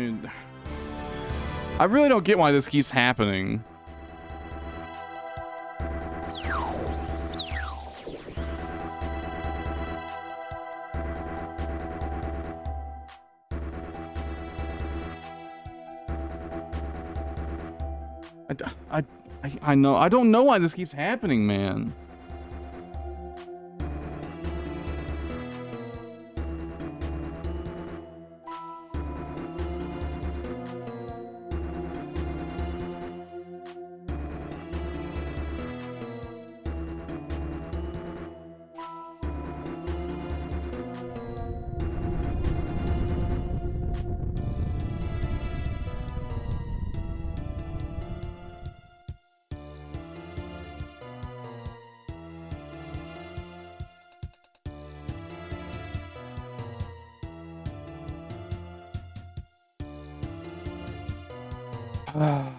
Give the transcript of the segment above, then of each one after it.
Dude, I really don't get why this keeps happening. I know. I don't know why this keeps happening, man. I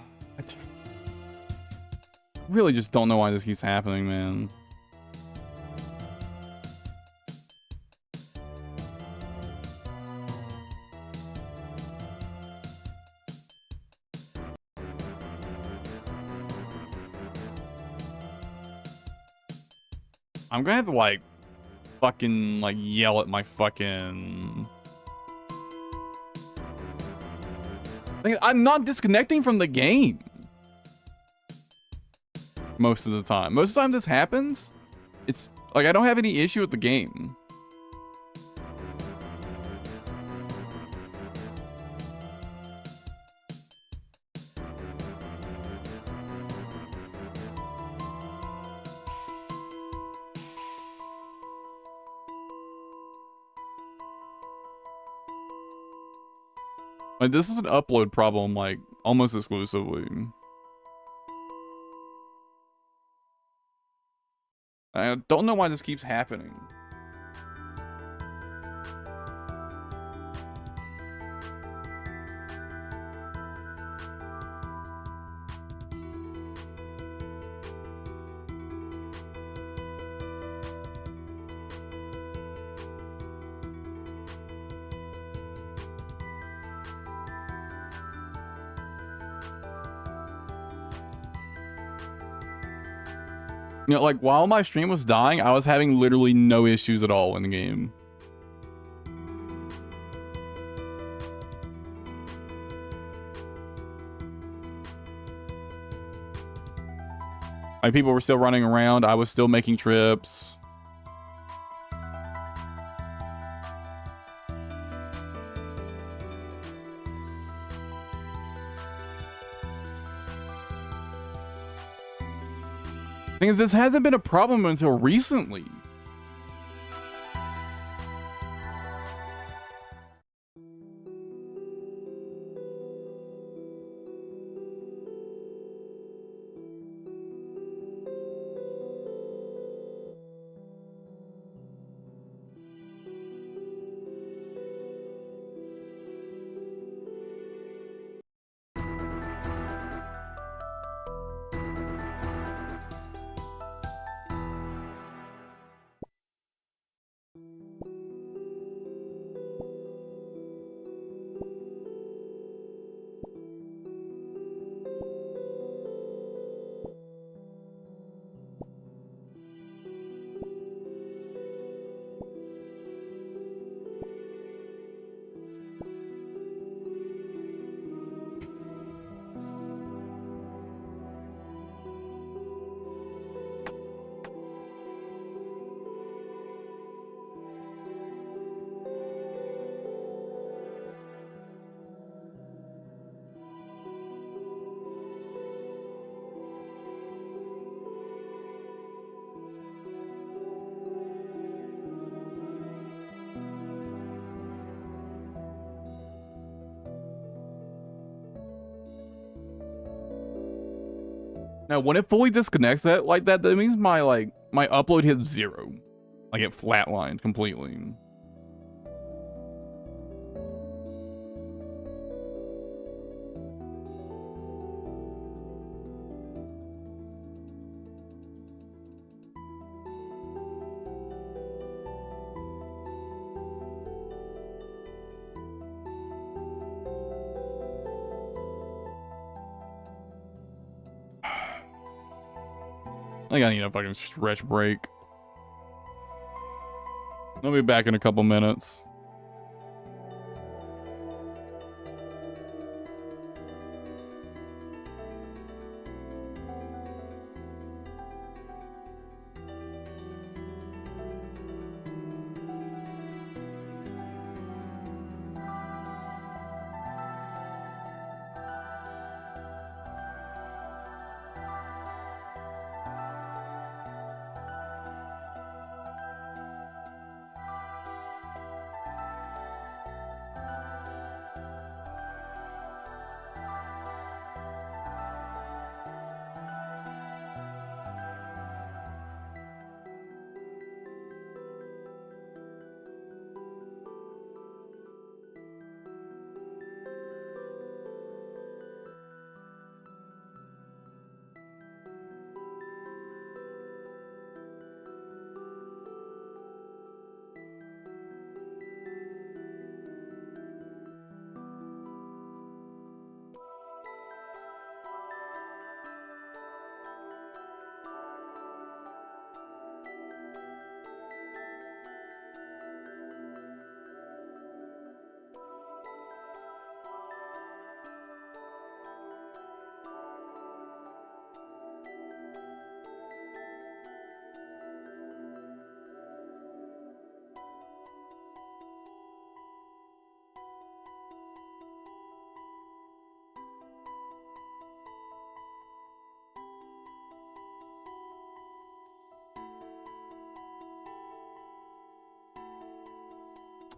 really just don't know why this keeps happening, man. I'm gonna have to, like, fucking, like, yell at my fucking... Like, I'm not disconnecting from the game. Most of the time. Most of the time this happens, it's, like, I don't have any issue with the game. Like, this is an upload problem, like, almost exclusively. I don't know why this keeps happening. You know, like, while my stream was dying, I was having literally no issues at all in the game. Like, people were still running around, I was still making trips. Thing is, this hasn't been a problem until recently. Now, when it fully disconnects that like that, that means my upload hits 0. Like, it flatlined completely. I think I need a fucking stretch break. I'll be back in a couple minutes.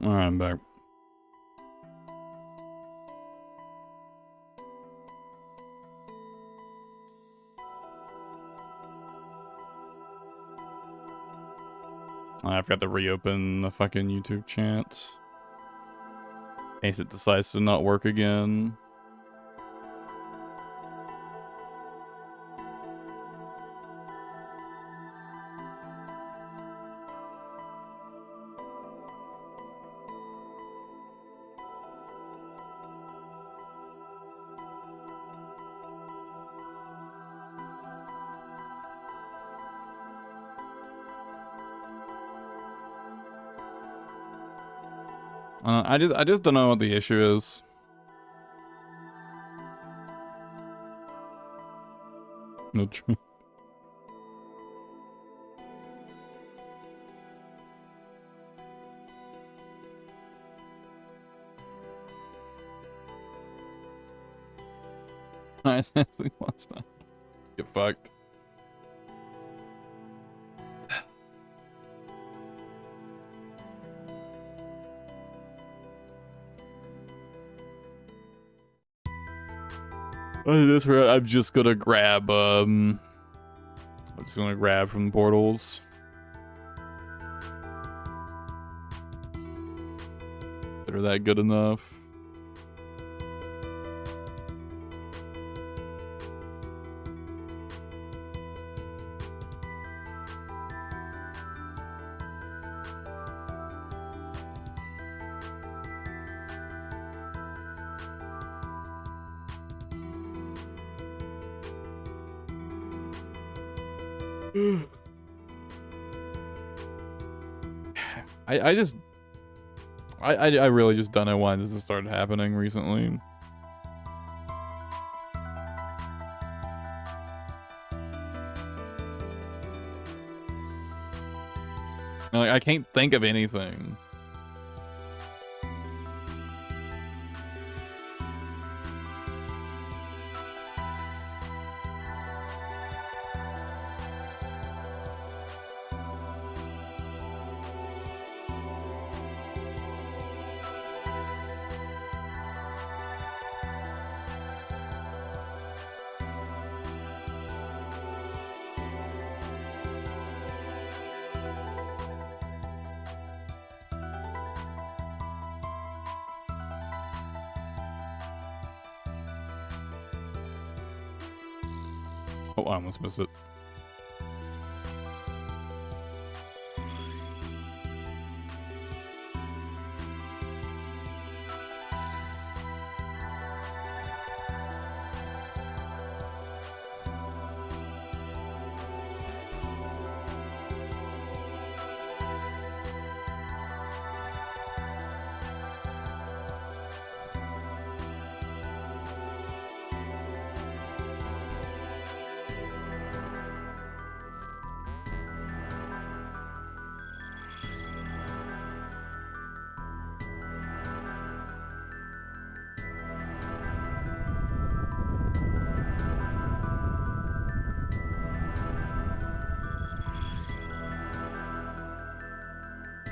Alright, I'm back. I forgot to reopen the fucking YouTube chat. In case it decides to not work again. I just don't know what the issue is. No true. I think last time. Get fucked. I'm just gonna grab I'm just gonna grab from the portals. Are that good enough? I really just don't know why this has started happening recently. Like, I can't think of anything. Oh, I almost missed it.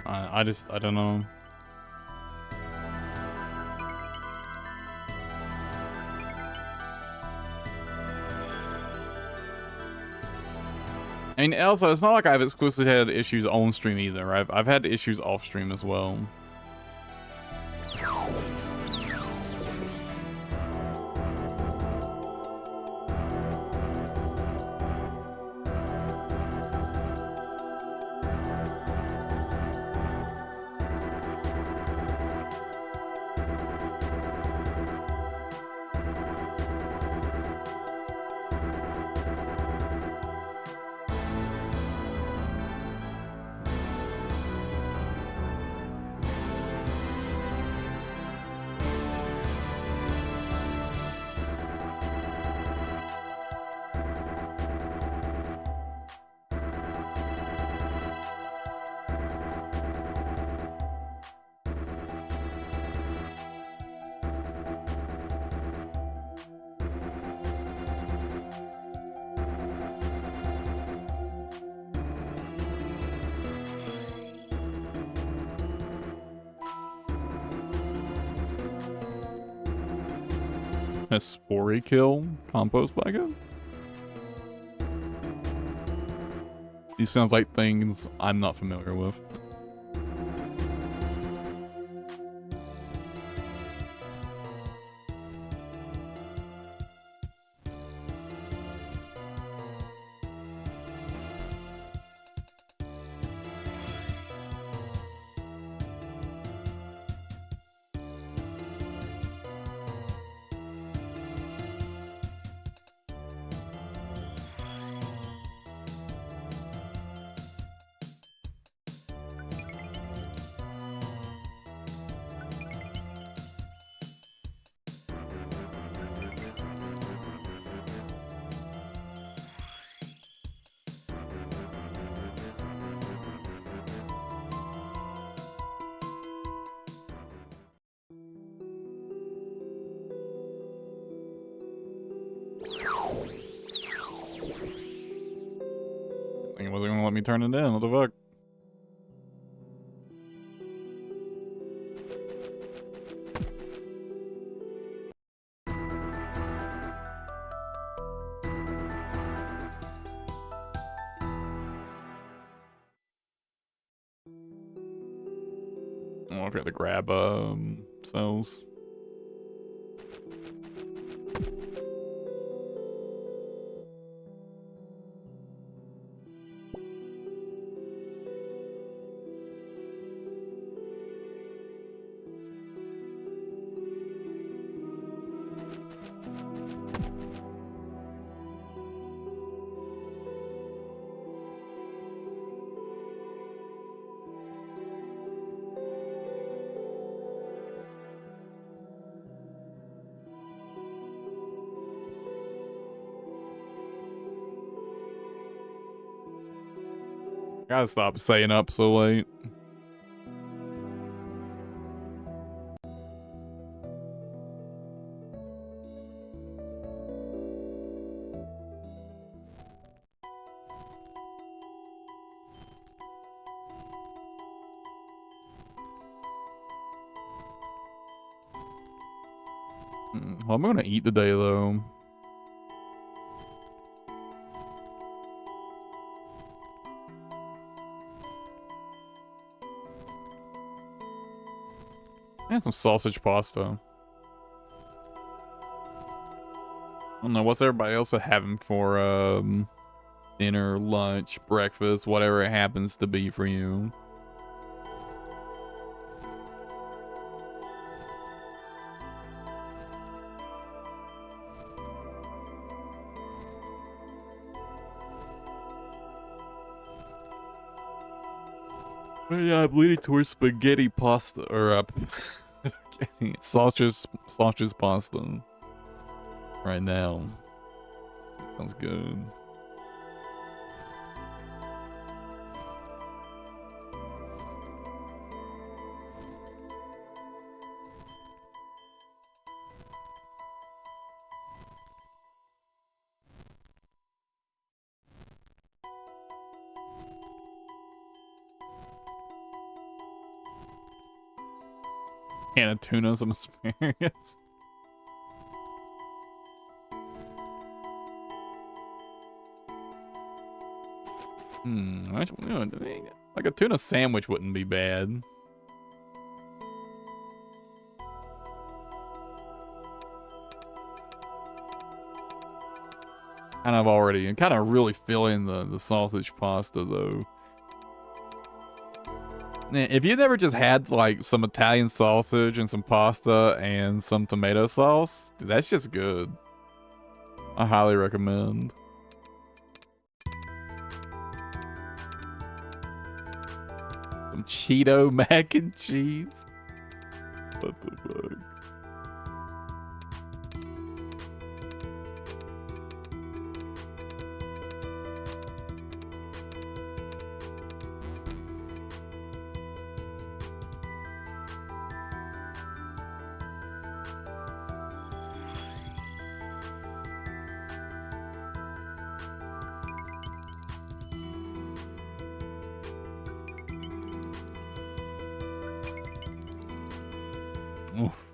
I don't know. I mean, also, it's not like I've exclusively had issues on stream either. I've had issues off stream as well. A spory kill compost blanket? These sounds like things I'm not familiar with. It wasn't gonna let me turn it in. What the fuck? I forgot to grab cells. Gotta stop staying up so late. What am I gonna eat today, though? I had some sausage pasta. I don't know, what's everybody else having for, dinner, lunch, breakfast, whatever it happens to be for you? But yeah, I'm leaning towards spaghetti pasta, or, sausage pasta right now. Sounds good. Can of tuna, some asparagus. Like a tuna sandwich wouldn't be bad. Kind of really feeling the sausage pasta though. If you've never just had like some Italian sausage and some pasta and some tomato sauce, dude, that's just good. I highly recommend. Some Cheeto mac and cheese. What the fuck? Oof.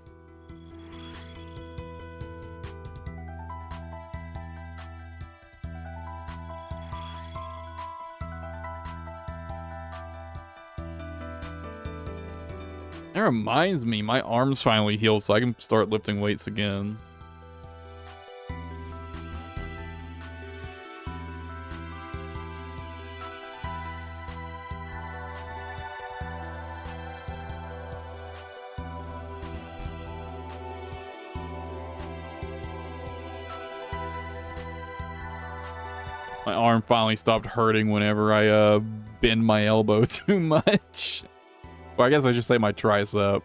That reminds me, my arms finally healed so I can start lifting weights again. My arm finally stopped hurting whenever I bend my elbow too much. Well, I guess I should say my tricep.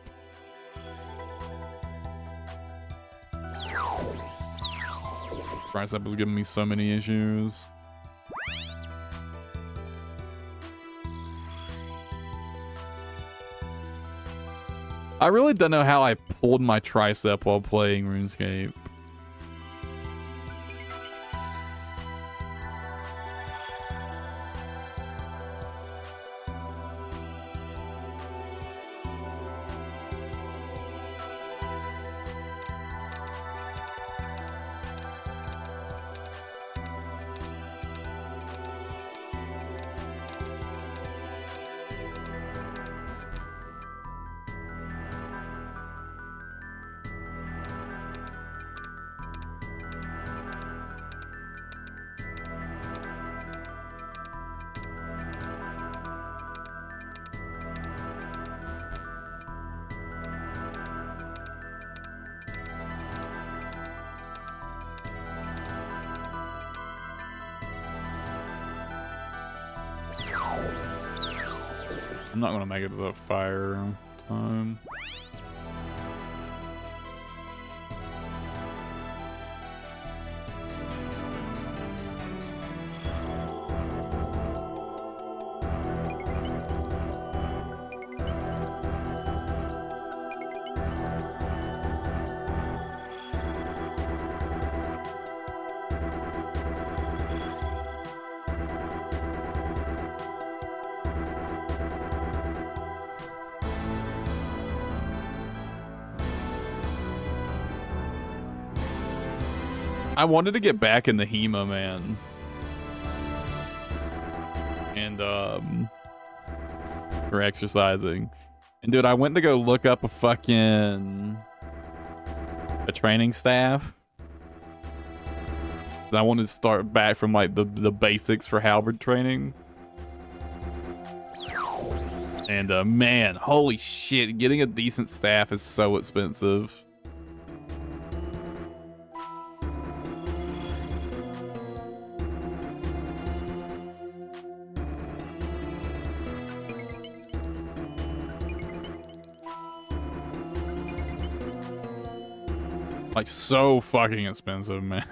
Tricep was giving me so many issues. I really don't know how I pulled my tricep while playing RuneScape. I'm not gonna make it to the fire time. I wanted to get back in the HEMA, man. And, for exercising. And dude, I went to go look up a training staff. I wanted to start back from like the basics for halberd training. And man, holy shit, getting a decent staff is so expensive. Like, so fucking expensive, man.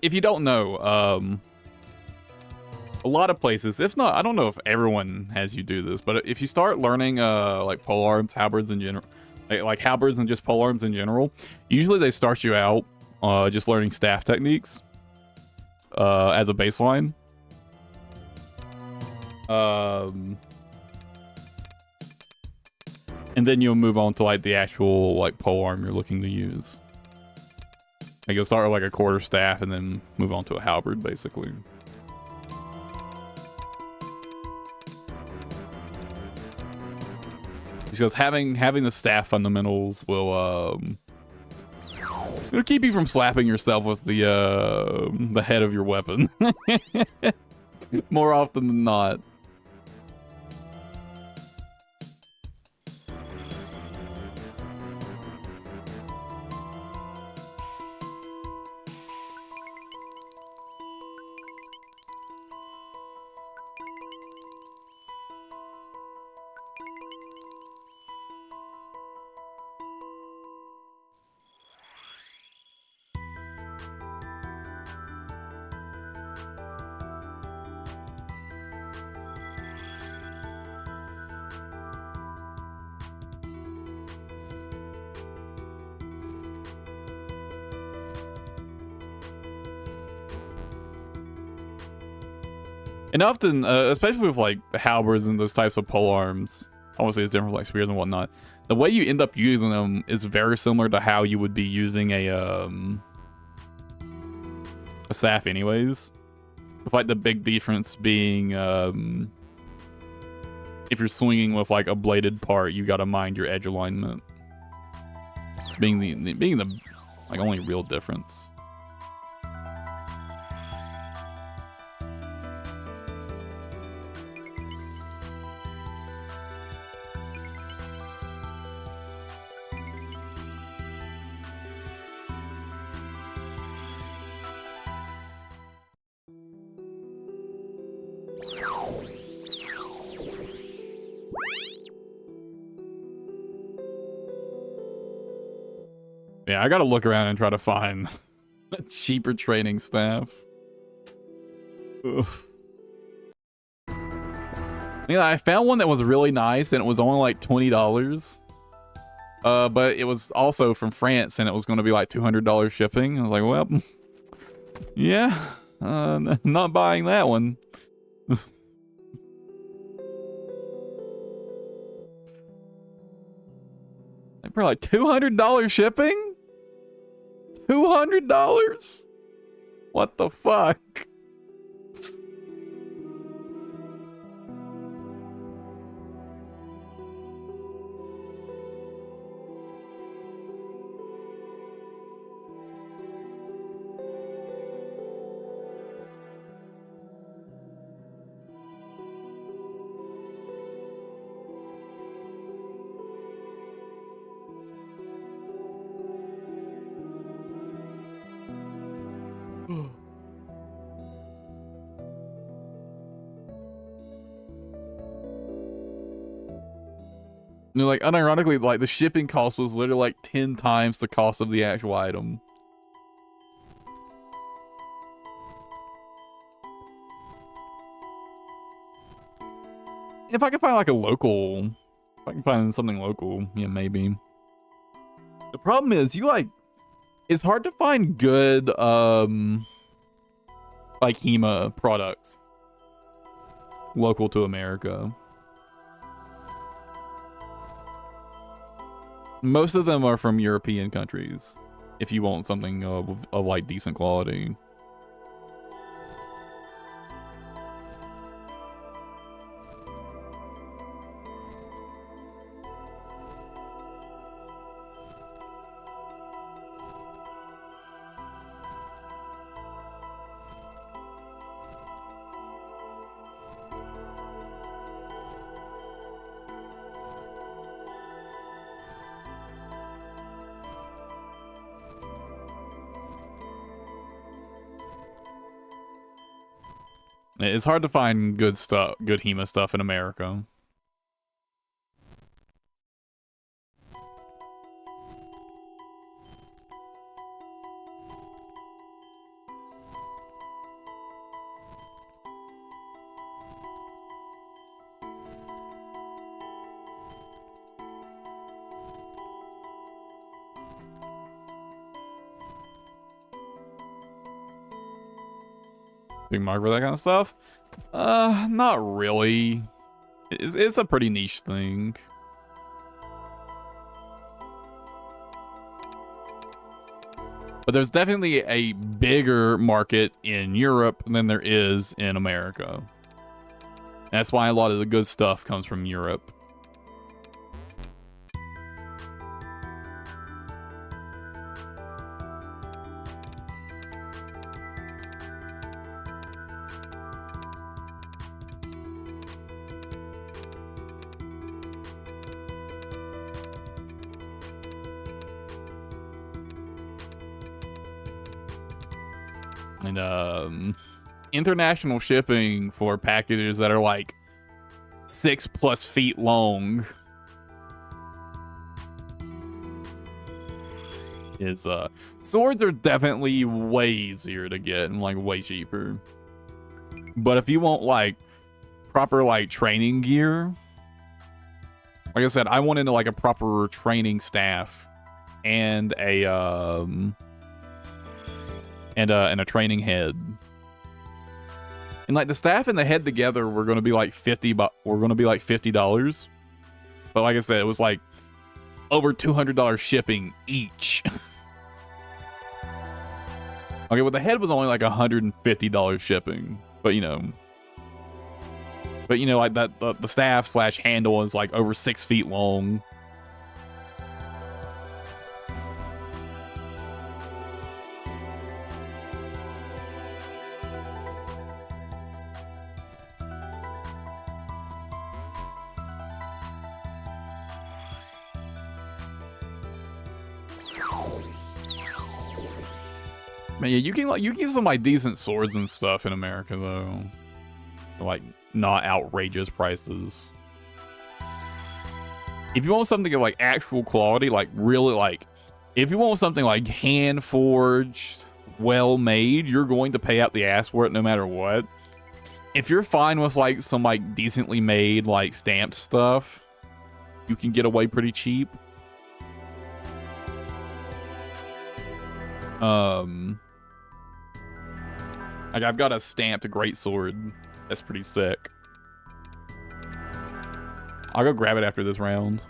If you don't know, a lot of places, if not, I don't know if everyone has you do this, but if you start learning, like polearms, halberds in general, like halberds and just polearms in general, usually they start you out, just learning staff techniques. as a baseline. And then you'll move on to like the actual like polearm you're looking to use. Like you'll start with like a quarterstaff and then move on to a halberd, basically. Because having the staff fundamentals will it'll keep you from slapping yourself with the head of your weapon more often than not. And often, especially with like halberds and those types of polearms, obviously it's different with like spears and whatnot. The way you end up using them is very similar to how you would be using a staff, anyways. With like the big difference being, if you're swinging with like a bladed part, you gotta mind your edge alignment. Being the like only real difference. Yeah, I gotta look around and try to find a cheaper training staff. Ugh. Yeah, I found one that was really nice and it was only like $20. But it was also from France and it was going to be like $200 shipping. I was like, well, yeah, not buying that one. For like $200 shipping? $200? What the fuck? You know, like, unironically, like, the shipping cost was literally, like, 10 times the cost of the actual item. If I can find, like, a local... If I can find something local, yeah, maybe. The problem is, you, like... It's hard to find good, like, HEMA products. Local to America. Most of them are from European countries. If you want something of like decent quality. It's hard to find good stuff, good HEMA stuff in America. big market for that kind of stuff? Not really. It's a pretty niche thing. But there's definitely a bigger market in Europe than there is in America. That's why a lot of the good stuff comes from Europe. And international shipping for packages that are like 6+ feet long is swords are definitely way easier to get and like way cheaper. But if you want like proper like training gear, like I said, I wanted like a proper training staff and a training head. And like the staff and the head together were going to be like $50. But like I said, it was like over $200 shipping each. Okay, well the head was only like $150 shipping, but you know, like that the staff / handle is like over 6 feet long. Man, yeah, you can get some like decent swords and stuff in America though, for, like not outrageous prices. If you want something of like actual quality, like really like, if you want something like hand forged, well made, you're going to pay out the ass for it no matter what. If you're fine with like some like decently made like stamped stuff, you can get away pretty cheap. Like I've got a stamped greatsword that's pretty sick. I'll go grab it after this round.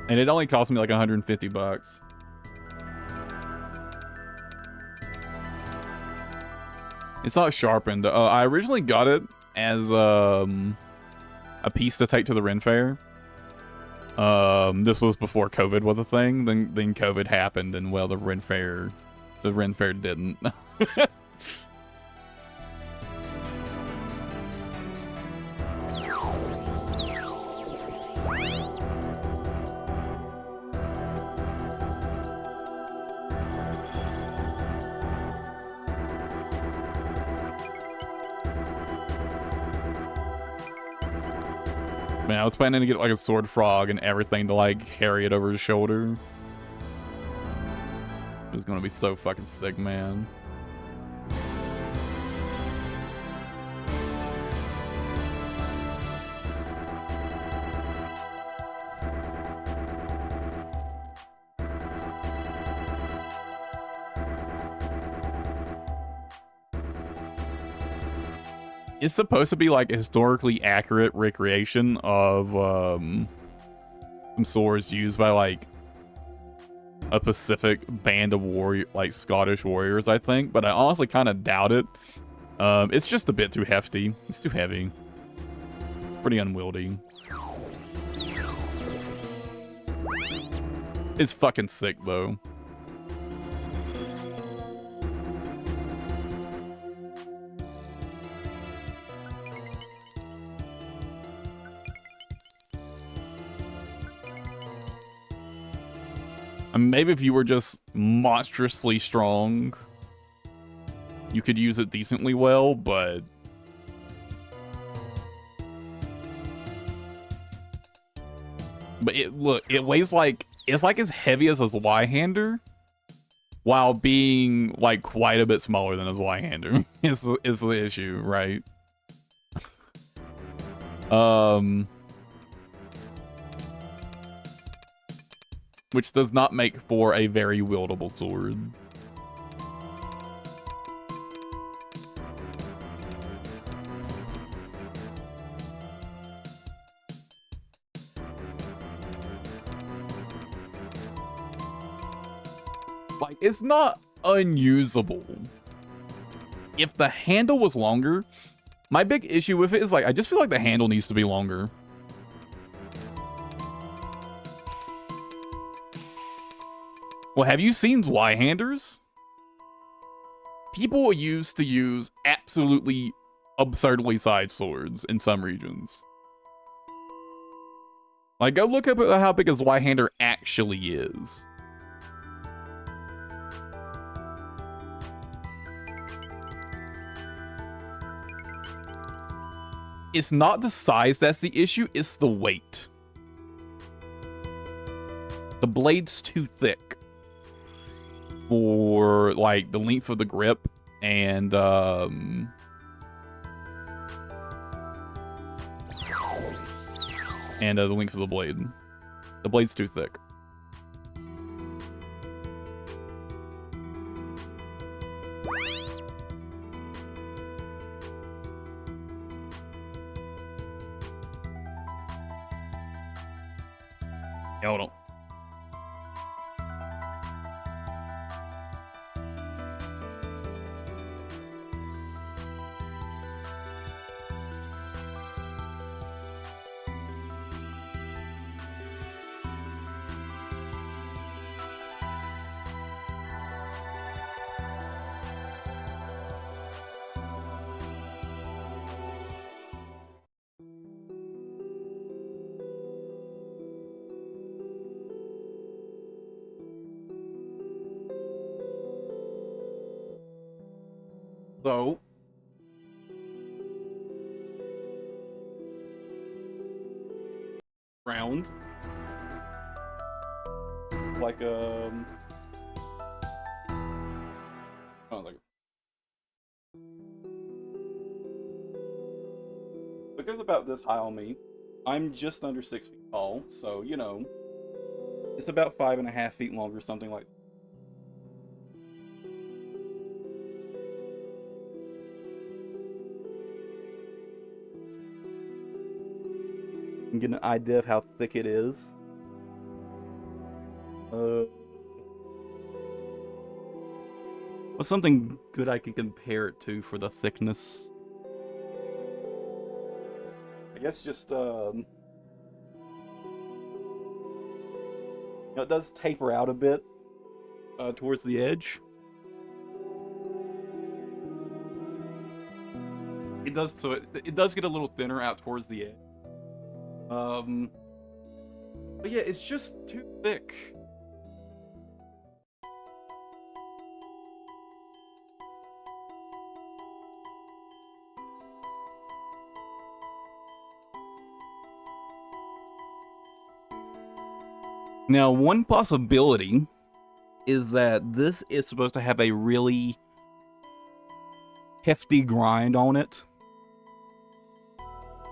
And it only cost me like $150. It's not sharpened. I originally got it as a piece to take to the Ren Fair. This was before COVID was a thing. Then COVID happened, and well, the Ren Fair didn't. Man, I was planning to get like a sword frog and everything to like carry it over his shoulder. It was gonna be so fucking sick, man. It's supposed to be like a historically accurate recreation of some swords used by like a Pacific band of warrior, like Scottish warriors, I think. But I honestly kind of doubt it. It's just a bit too hefty. It's too heavy. Pretty unwieldy. It's fucking sick though. Maybe if you were just monstrously strong, you could use it decently well, but it weighs like, it's like as heavy as his Y-hander while being like quite a bit smaller than his Y-hander is the issue, right? Which does not make for a very wieldable sword. Like, it's not unusable. If the handle was longer, my big issue with it is, like, I just feel like the handle needs to be longer. Well, have you seen Y-handers? People used to use absolutely absurdly sized swords in some regions. Like, go look up at how big a Y-hander actually is. It's not the size that's the issue, it's the weight. The blade's too thick for, like, the length of the grip and, the length of the blade. The blade's too thick. Yeah, hold on. So, round, like oh, like it goes about this high on me. I'm just under 6 feet tall, so you know, it's about 5.5 feet long or something like. You can get an idea of how thick it is. What's something good I can compare it to for the thickness? I guess just, you know, it does taper out a bit towards the edge. It does, so it does get a little thinner out towards the edge. But yeah, it's just too thick. Now, one possibility is that this is supposed to have a really hefty grind on it.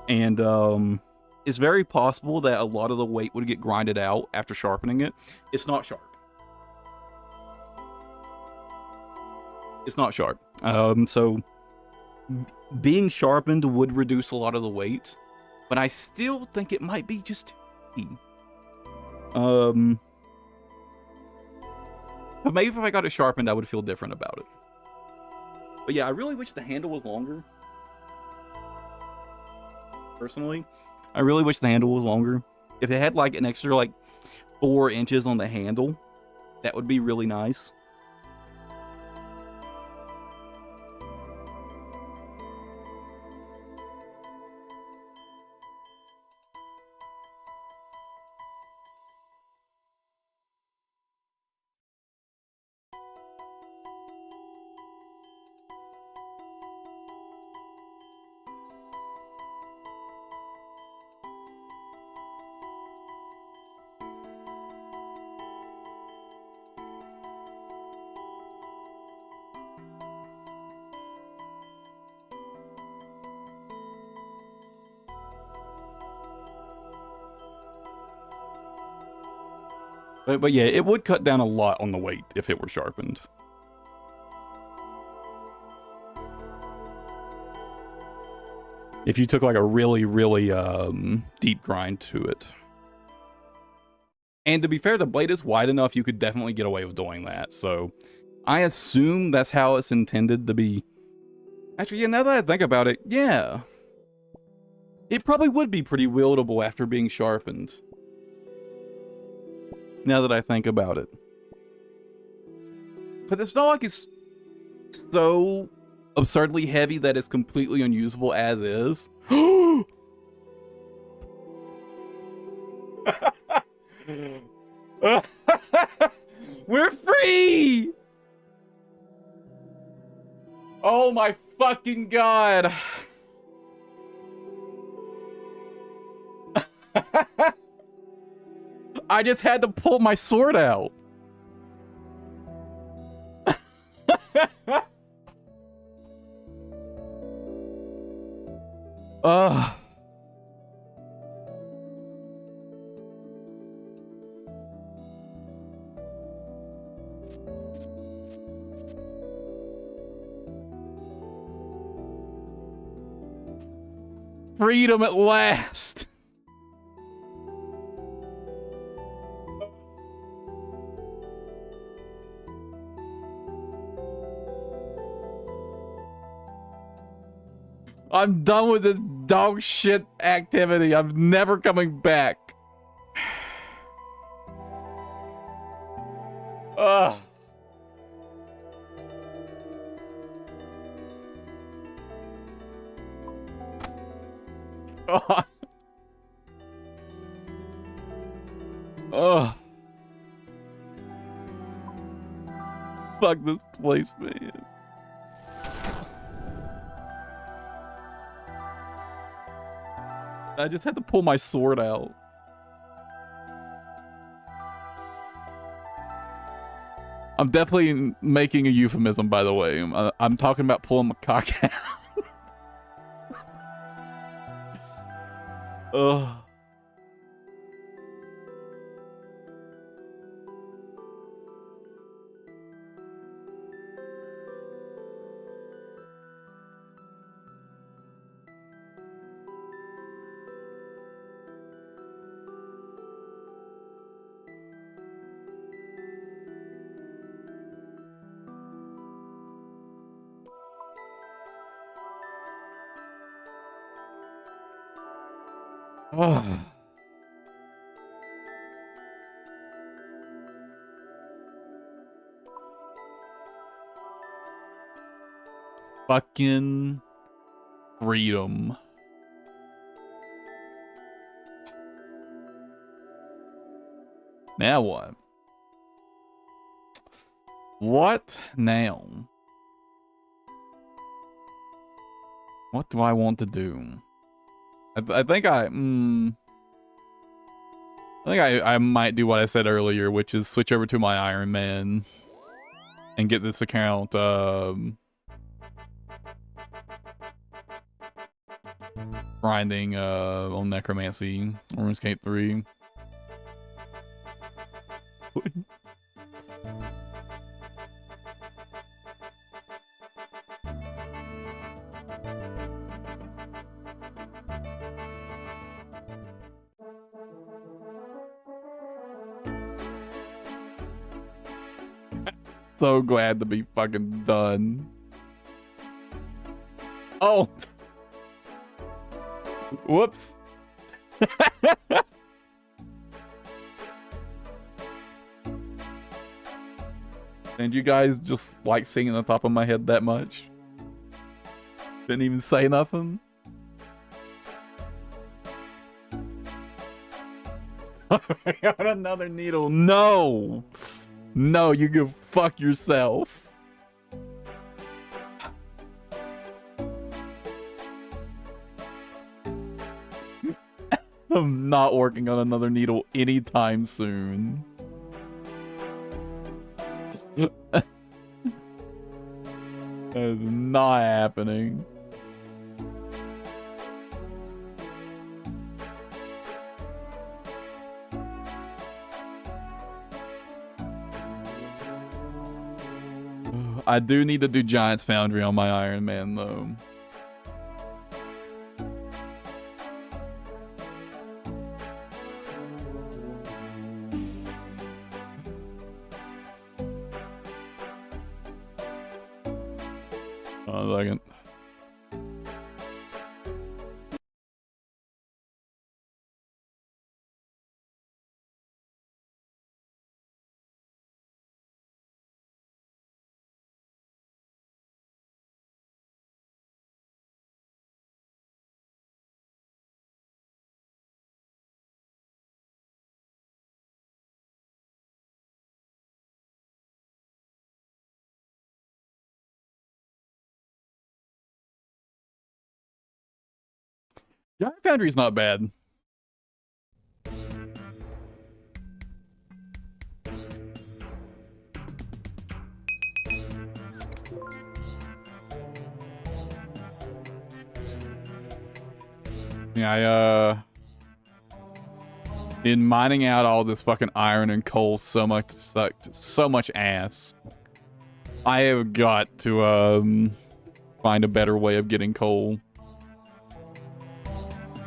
And, it's very possible that a lot of the weight would get grinded out after sharpening it. It's not sharp. It's not sharp. So being sharpened would reduce a lot of the weight, but I still think it might be just too heavy. But maybe if I got it sharpened, I would feel different about it. But yeah, I really wish the handle was longer. Personally, I really wish the handle was longer. If it had like an extra like 4 inches on the handle, that would be really nice. But yeah, it would cut down a lot on the weight if it were sharpened. If you took like a really, really deep grind to it. And to be fair, the blade is wide enough you could definitely get away with doing that. So I assume that's how it's intended to be. Actually, yeah, now that I think about it, yeah. It probably would be pretty wieldable after being sharpened. Now that I think about it. But it's not like it's so absurdly heavy that it's completely unusable as is. We're free! Oh my fucking god. I just had to pull my sword out. Ugh. Freedom at last. I'm done with this dog shit activity. I'm never coming back. Ugh. God. Ugh. Fuck this place, man. I just had to pull my sword out. I'm definitely making a euphemism, by the way. I'm talking about pulling my cock out. Ugh. Ugh. Fucking freedom. Now what? What now? What do I want to do? I think I might do what I said earlier, which is switch over to my Iron Man and get this account grinding on Necromancy, Runescape 3. So glad to be fucking done. Oh. Whoops. And you guys just like singing on top of my head that much? Didn't even say nothing? I got another needle. No! No, you go fuck yourself. I'm not working on another needle anytime soon. That is not happening. I do need to do Giant's Foundry on my Iron Man, though. Hold on a second. Giant Foundry's not bad. Yeah, in mining out all this fucking iron and coal sucked so much ass. I have got to find a better way of getting coal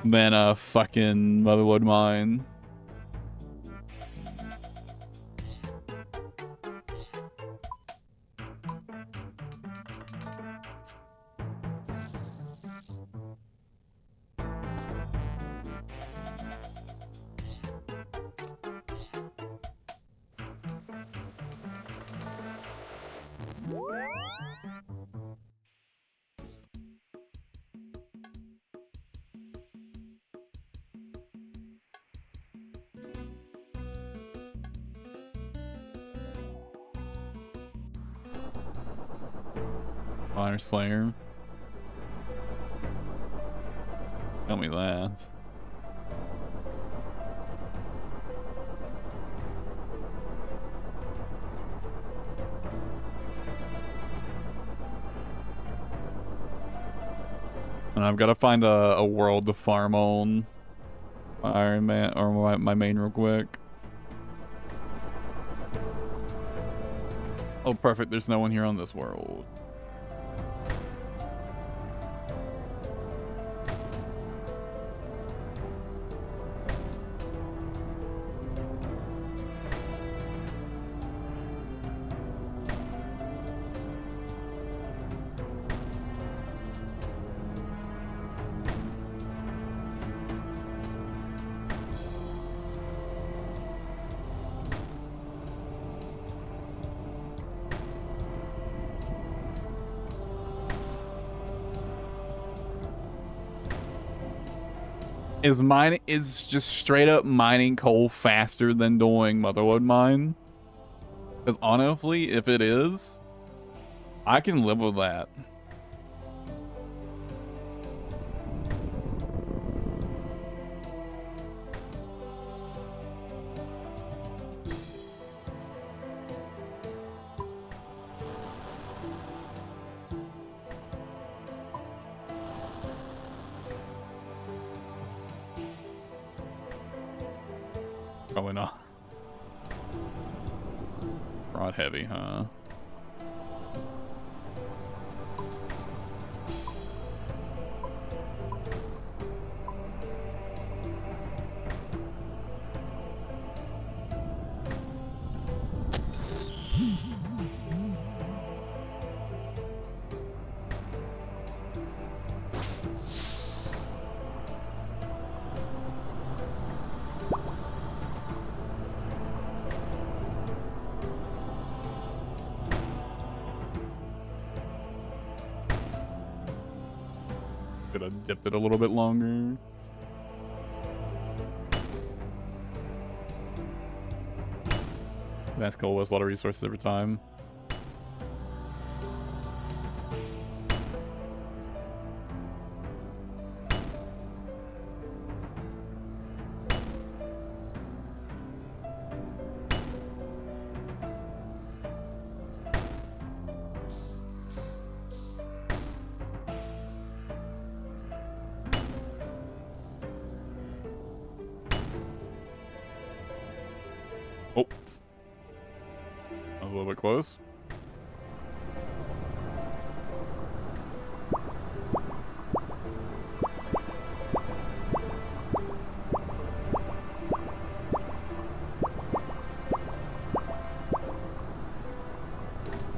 than a fucking Motherlode mine. Miner Slayer. Tell me that. And I've got to find a world to farm on Iron Man or my main real quick. Oh, perfect. There's no one here on this world. Is just straight up mining coal faster than doing Motherlode mine? Because honestly, if it is, I can live with that. Probably not. Rod heavy, huh? Could have dipped it a little bit longer. That's cool. Was a lot of resources every time. Oh. That was a little bit close.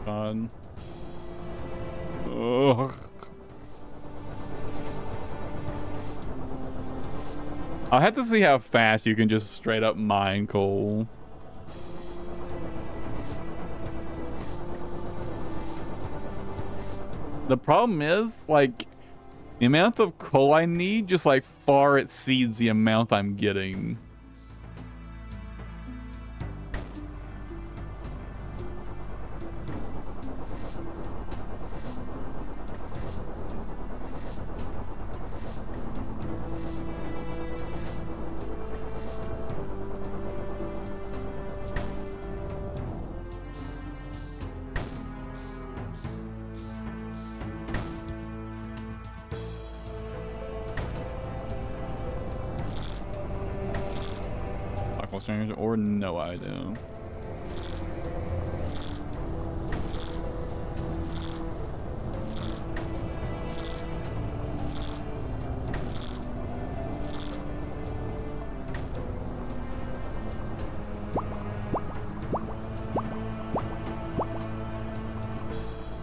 Fun. Oh. I'll have to see how fast you can just straight up mine coal. The problem is, like, the amount of coal I need just, like, far exceeds the amount I'm getting. Or no idea.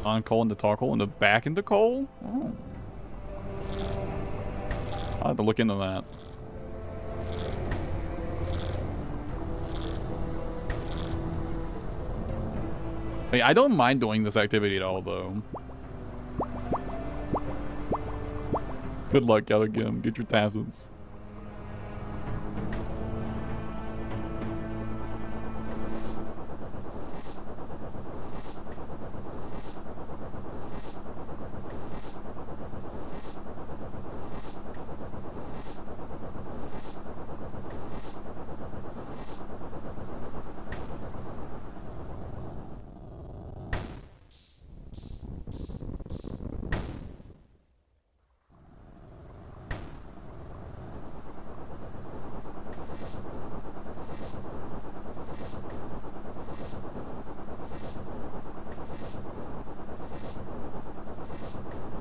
On coal into tar coal into back into coal? Oh. I'll have to look into that. Hey, I don't mind doing this activity at all, though. Good luck, Gallagher. Get your tassels.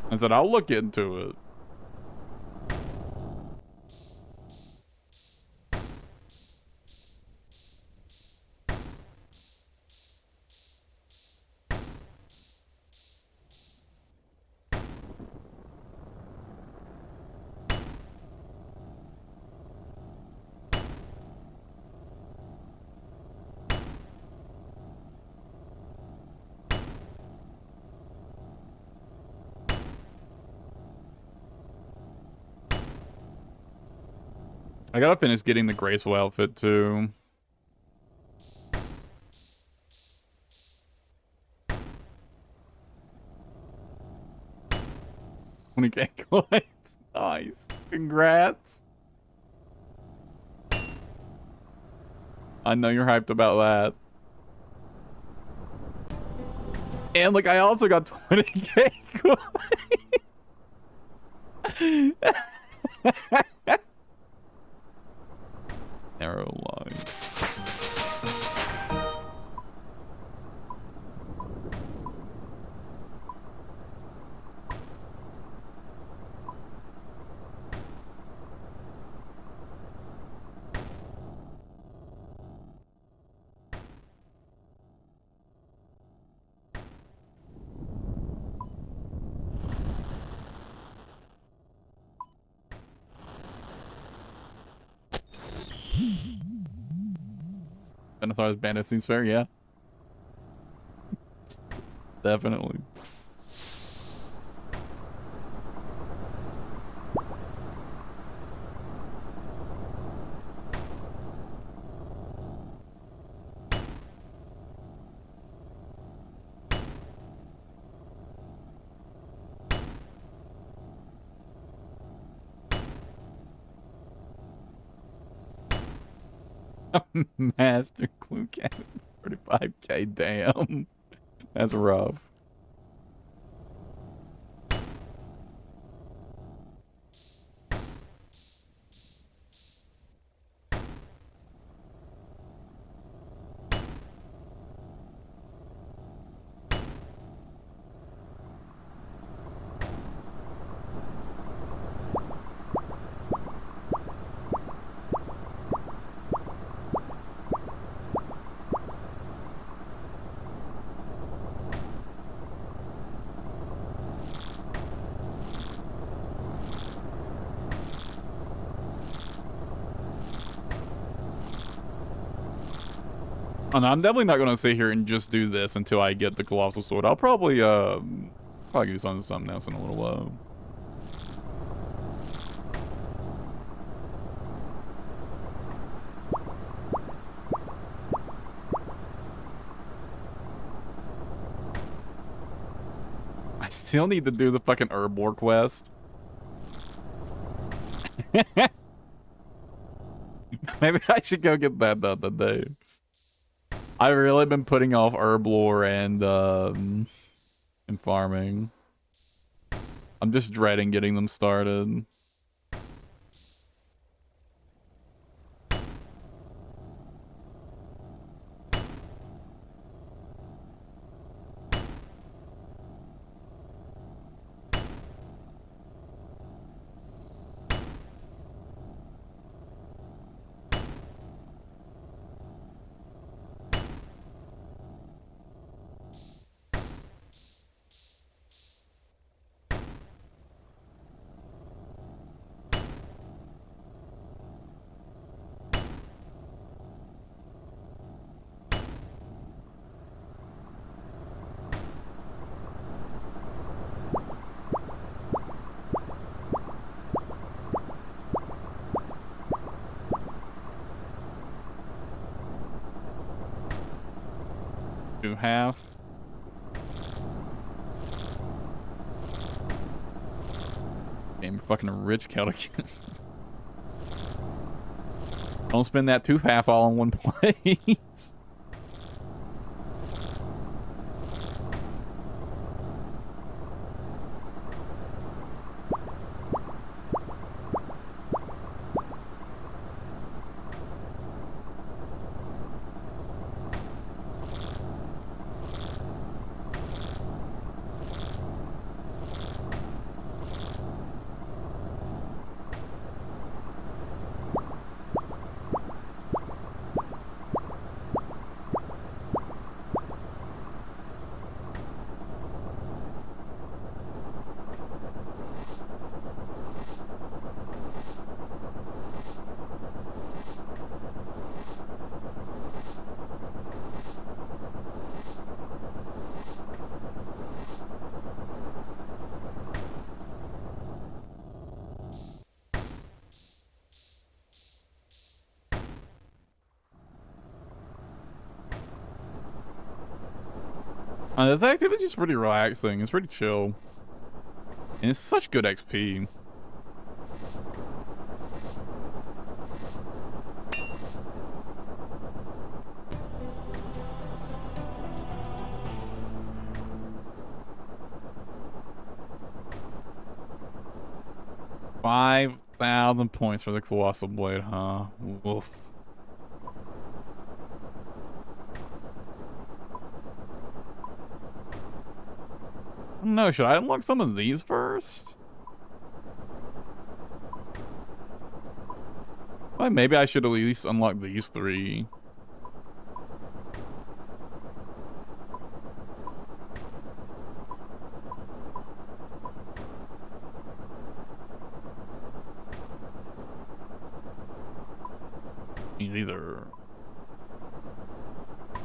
I said, I'll look into it. I gotta finish getting the graceful outfit too. $20K coins. Nice. Congrats. I know you're hyped about that. And look, I also got 20K coins. Narrow line. Benathar's bandit seems fair, yeah. Definitely. Master Clue Cannon, 45K, damn. That's rough. Oh, no, I'm definitely not going to sit here and just do this until I get the Colossal Sword. I'll probably do something else in a little while. I still need to do the fucking Herbivore quest. Maybe I should go get that done today. I've really been putting off herb lore and farming. I'm just dreading getting them started. Half. Damn, fucking rich Celtic. Don't spend that tooth half all in one place. This activity is pretty relaxing. It's pretty chill. And it's such good XP. $5,000 points for the Colossal Blade, huh? Woof. I don't know, should I unlock some of these first? Well, maybe I should at least unlock these 3. These are...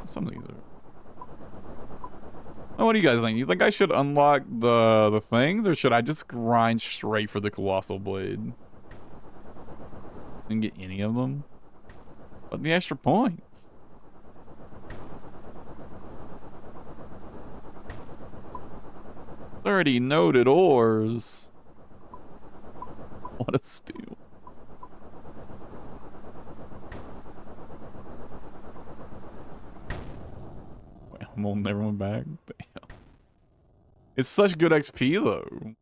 Some of these are... Oh, what do you guys think? You think I should unlock the things, or should I just grind straight for the Colossal Blade? Didn't get any of them. But the extra points. $30 noted ores. What a steal. Wait, I'm holding everyone back. Damn. It's such good XP though.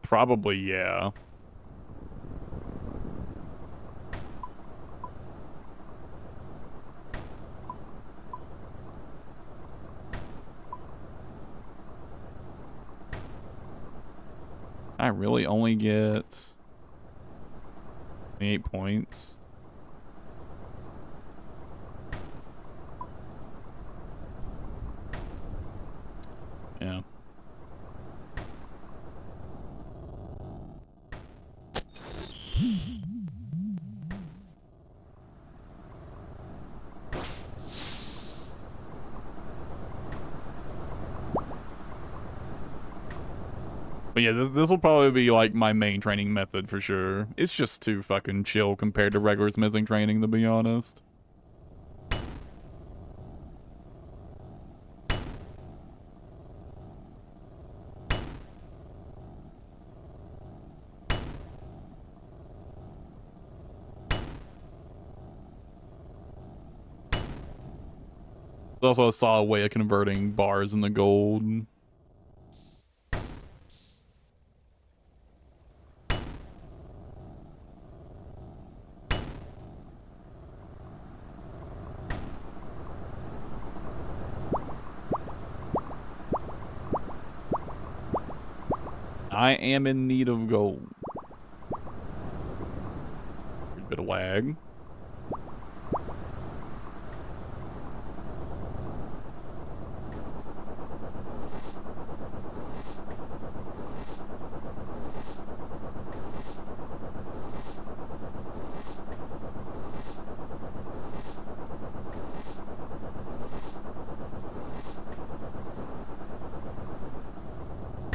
Probably, yeah. I really only get 28 points. Yeah. But yeah, this will probably be like my main training method for sure. It's just too fucking chill compared to regular smithing training, to be honest. There's also a solid way of converting bars into gold. I am in need of gold. A bit of lag.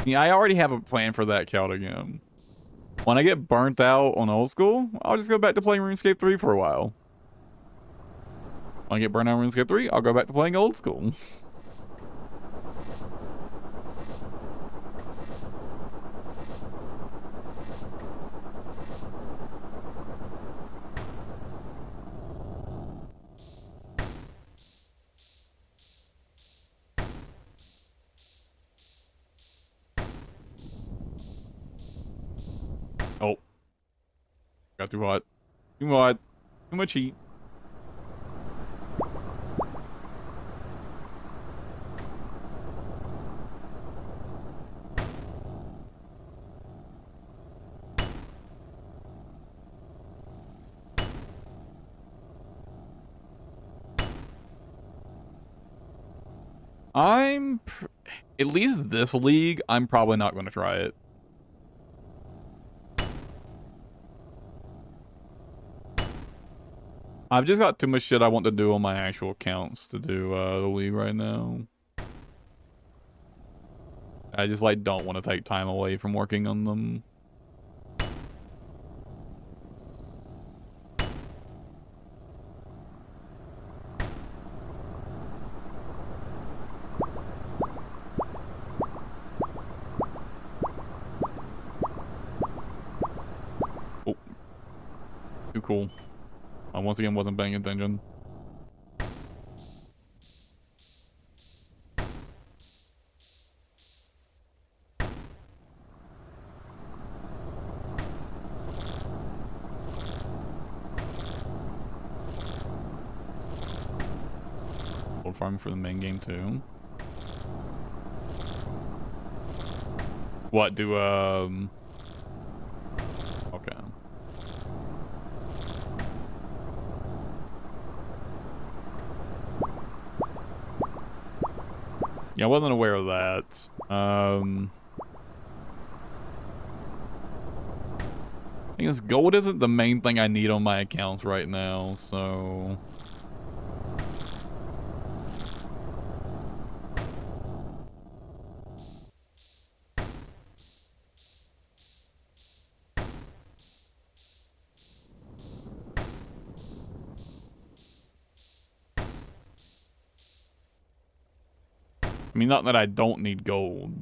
Yeah, I already have a plan for that count again. When I get burnt out on old school, I'll just go back to playing RuneScape 3 for a while. When I get burnt out on RuneScape 3, I'll go back to playing old school. Oh. Got too hot. Too hot. Too much heat. At least this league, I'm probably not going to try it. I've just got too much shit I want to do on my actual accounts to do the league right now. I just like don't want to take time away from working on them. Oh. Too cool. I once again wasn't paying attention. Gold farming for the main game too. What do okay. Yeah, I wasn't aware of that. I guess gold isn't the main thing I need on my accounts right now, so... I mean, not that I don't need gold.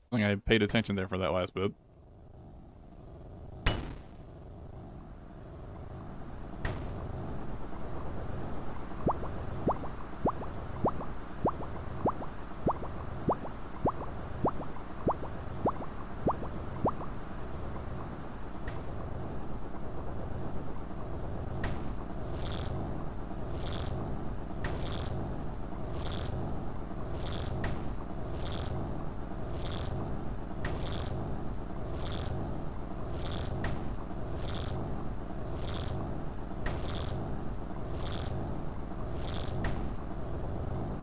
I think I paid attention there for that last bit.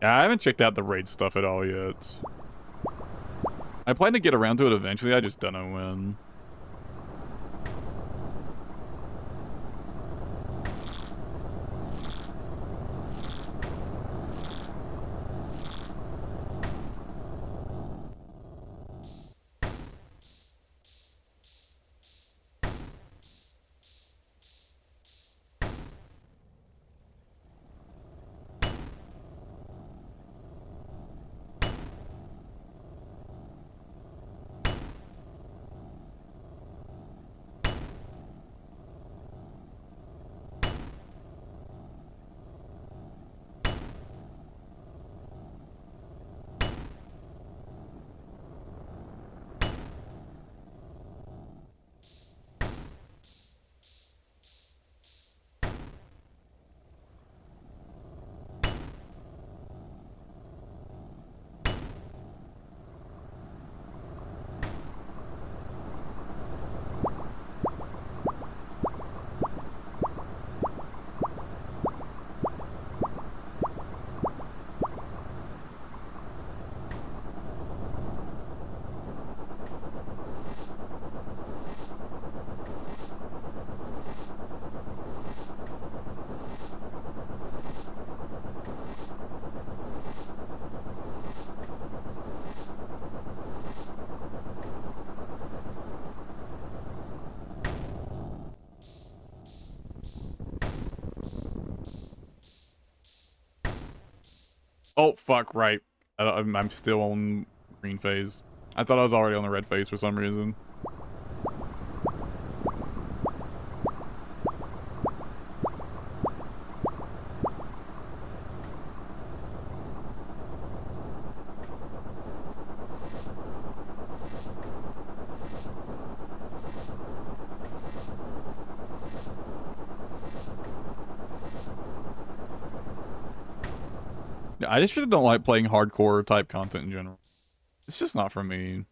Yeah, I haven't checked out the raid stuff at all yet. I plan to get around to it eventually, I just don't know when. Oh, fuck, right. I'm still on green phase. I thought I was already on the red phase for some reason. Yeah, I just really don't like playing hardcore type content in general. It's just not for me.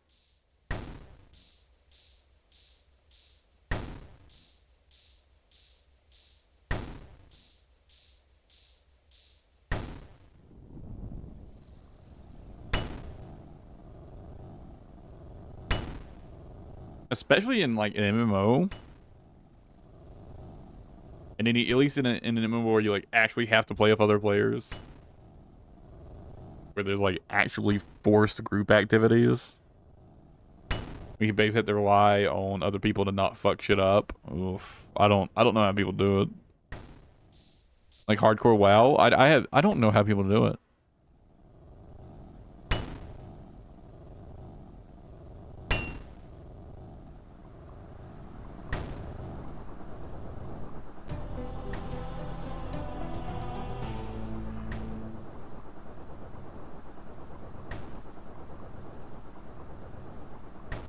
Especially in like an MMO. And then at least in an MMO where you like actually have to play with other players. Where there's like actually forced group activities. We basically have to rely on other people to not fuck shit up. Oof. I don't know how people do it. Like hardcore WoW, I don't know how people do it.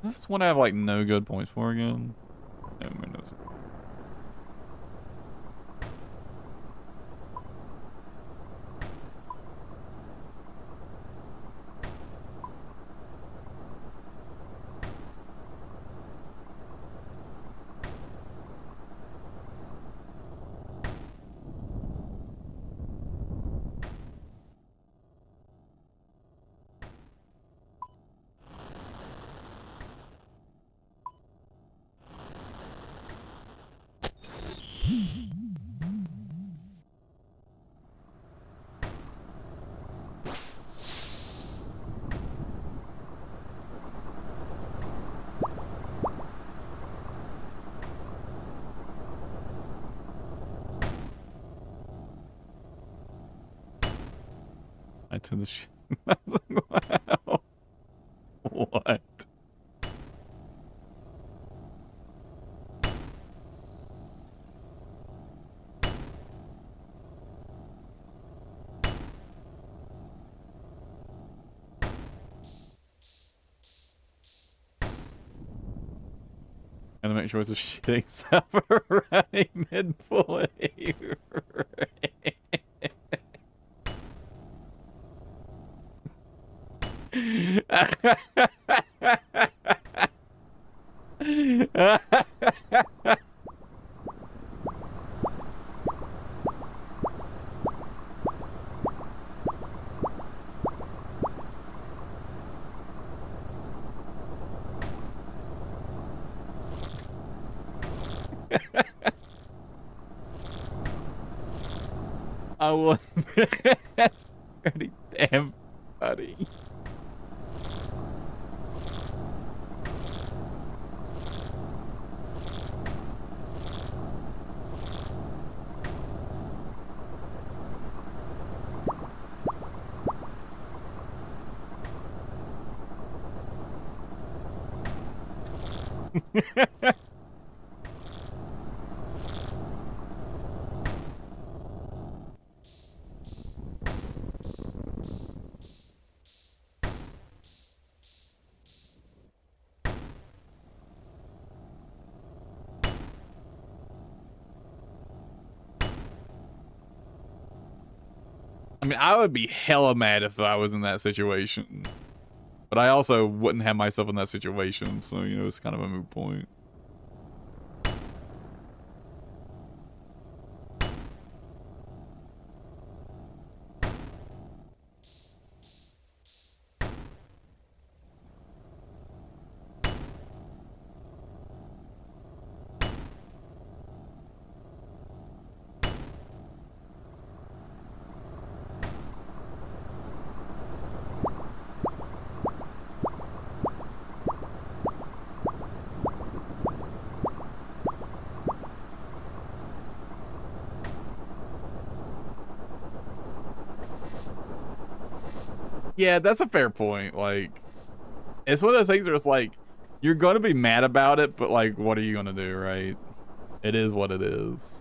This is one I have like no good points for again. Oh, Windows. I to the shit. Wow. What? And make sure it's a shitting suffer running mid-play. I will admit, that's pretty damn funny. I mean, I would be hella mad if I was in that situation. But I also wouldn't have myself in that situation, so, you know, it's kind of a moot point. Yeah, that's a fair point. Like, it's one of those things where it's like, you're going to be mad about it, but like, what are you going to do, right? It is what it is.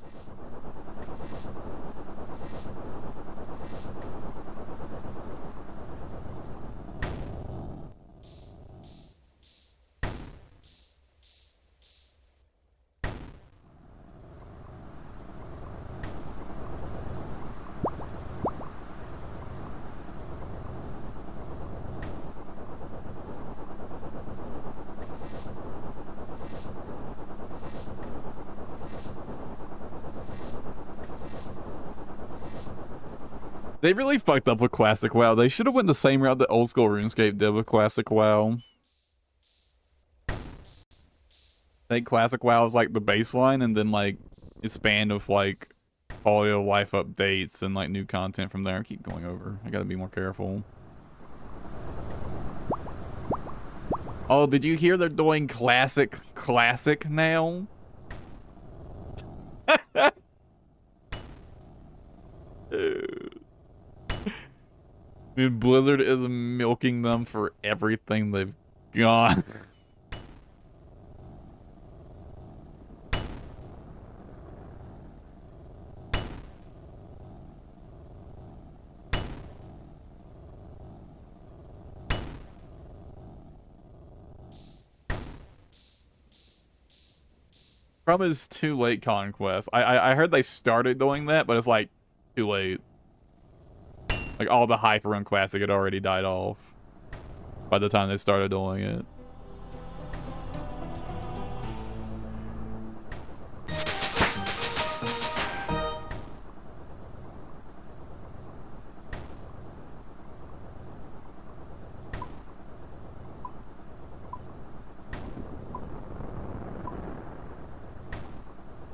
They really fucked up with Classic WoW. They should have went the same route that old school RuneScape did with Classic WoW. I think Classic WoW is like the baseline, and then like expand with like quality of life updates and like new content from there. I keep going over. I gotta be more careful. Oh, did you hear they're doing Classic now? Dude. Dude, Blizzard is milking them for everything they've got. From his too late conquest. I heard they started doing that, but it's like too late. Like all the hype around Classic had already died off by the time they started doing it.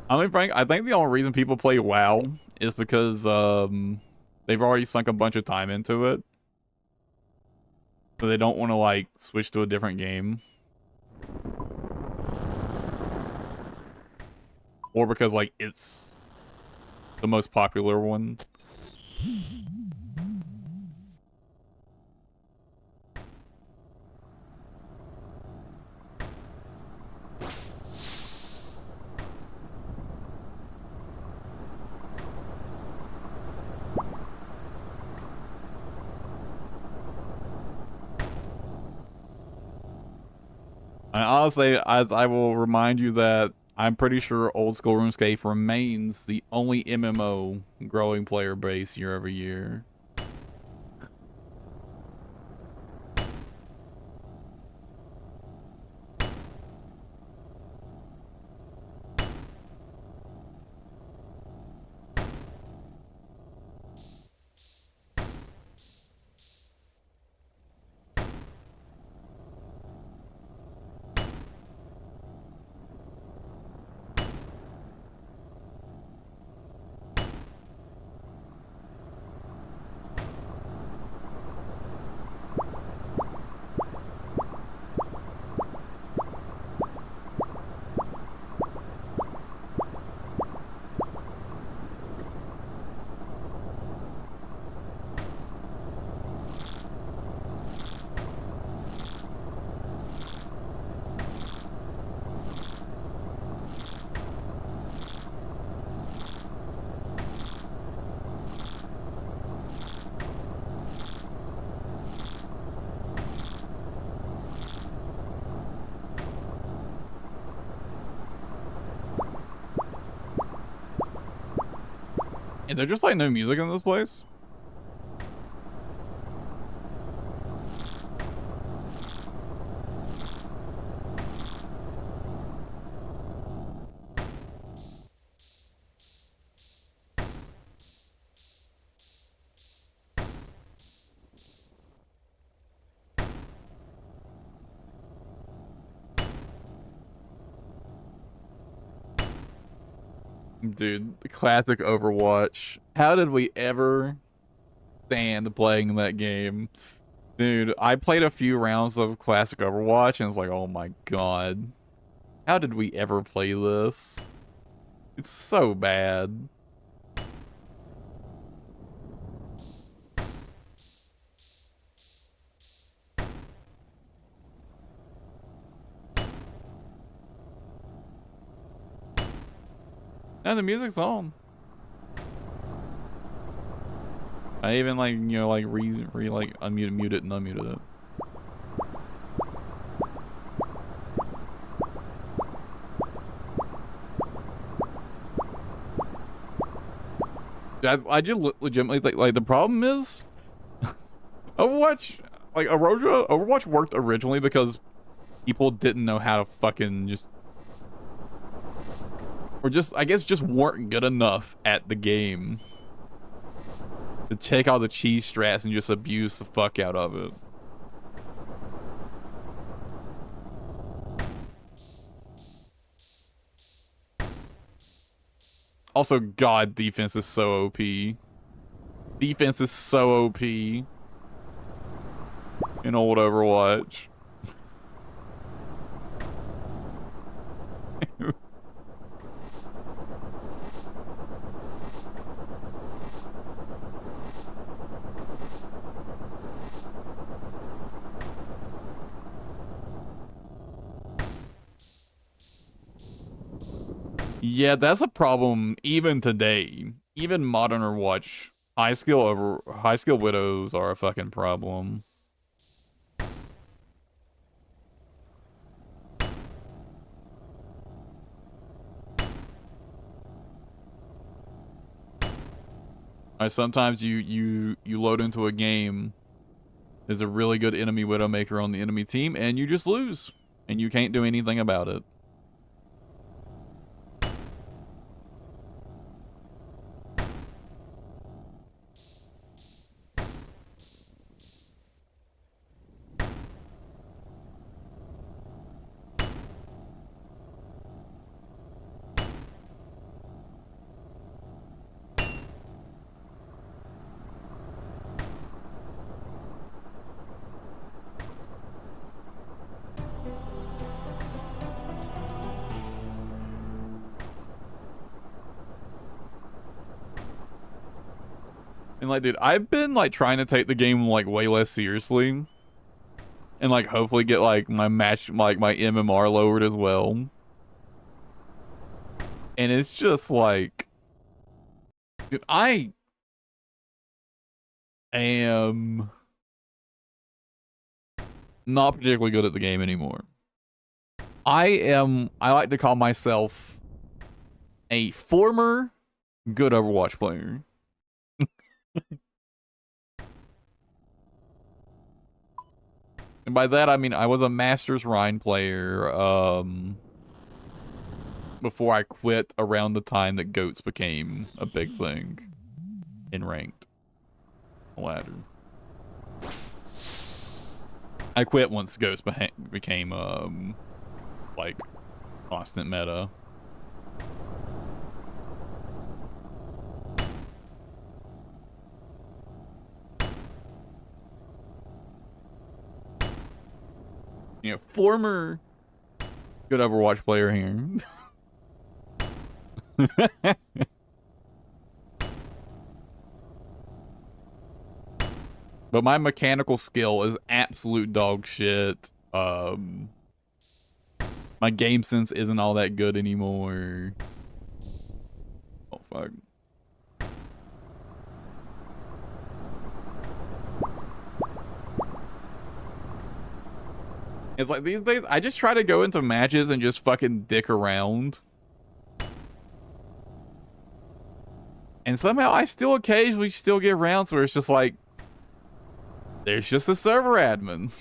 I mean, Frank, I think the only reason people play WoW is because they've already sunk a bunch of time into it. So they don't want to, like, switch to a different game. Or because, like, it's the most popular one. I honestly, I will remind you that I'm pretty sure old school RuneScape remains the only MMO growing player base year over year. Is there just like no music in this place? Dude, the classic Overwatch. How did we ever stand playing that game? Dude, I played a few rounds of classic Overwatch and it's like, oh my god. How did we ever play this? It's so bad. And the music's on. I even like, you know, like like mute it and unmuted it. I just legitimately think like the problem is Overwatch, like Overwatch worked originally because people didn't know how to fucking just I guess just weren't good enough at the game to take all the cheese strats and just abuse the fuck out of it. Also, God, defense is so OP. Defense is so OP in old Overwatch. Yeah, that's a problem even today. Even modern Overwatch, high skill widows are a fucking problem. Sometimes you load into a game, there's a really good enemy widowmaker on the enemy team, and you just lose, and you can't do anything about it. And like, dude, I've been like trying to take the game like way less seriously. And like hopefully get like my MMR lowered as well. And it's just like, dude, I am not particularly good at the game anymore. I like to call myself a former good Overwatch player. And by that, I mean, I was a Masters Rhine player, before I quit around the time that GOATs became a big thing in ranked ladder. I quit once GOATs became, like, constant meta. You know, former good Overwatch player here. But my mechanical skill is absolute dog shit. My game sense isn't all that good anymore. Oh, fuck. It's like these days, I just try to go into matches and just fucking dick around. And somehow I still occasionally still get rounds where it's just like, there's just a server admin,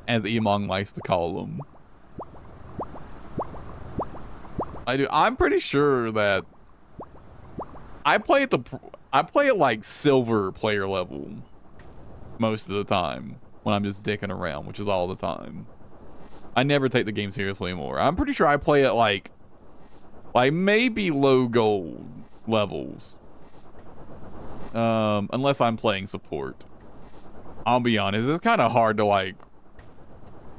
as Emong likes to call them. I'm pretty sure that I play at like silver player level most of the time when I'm just dicking around, which is all the time. I never take the game seriously anymore. I'm pretty sure I play at like maybe low gold levels. Unless I'm playing support. I'll be honest, it's kind of hard to like,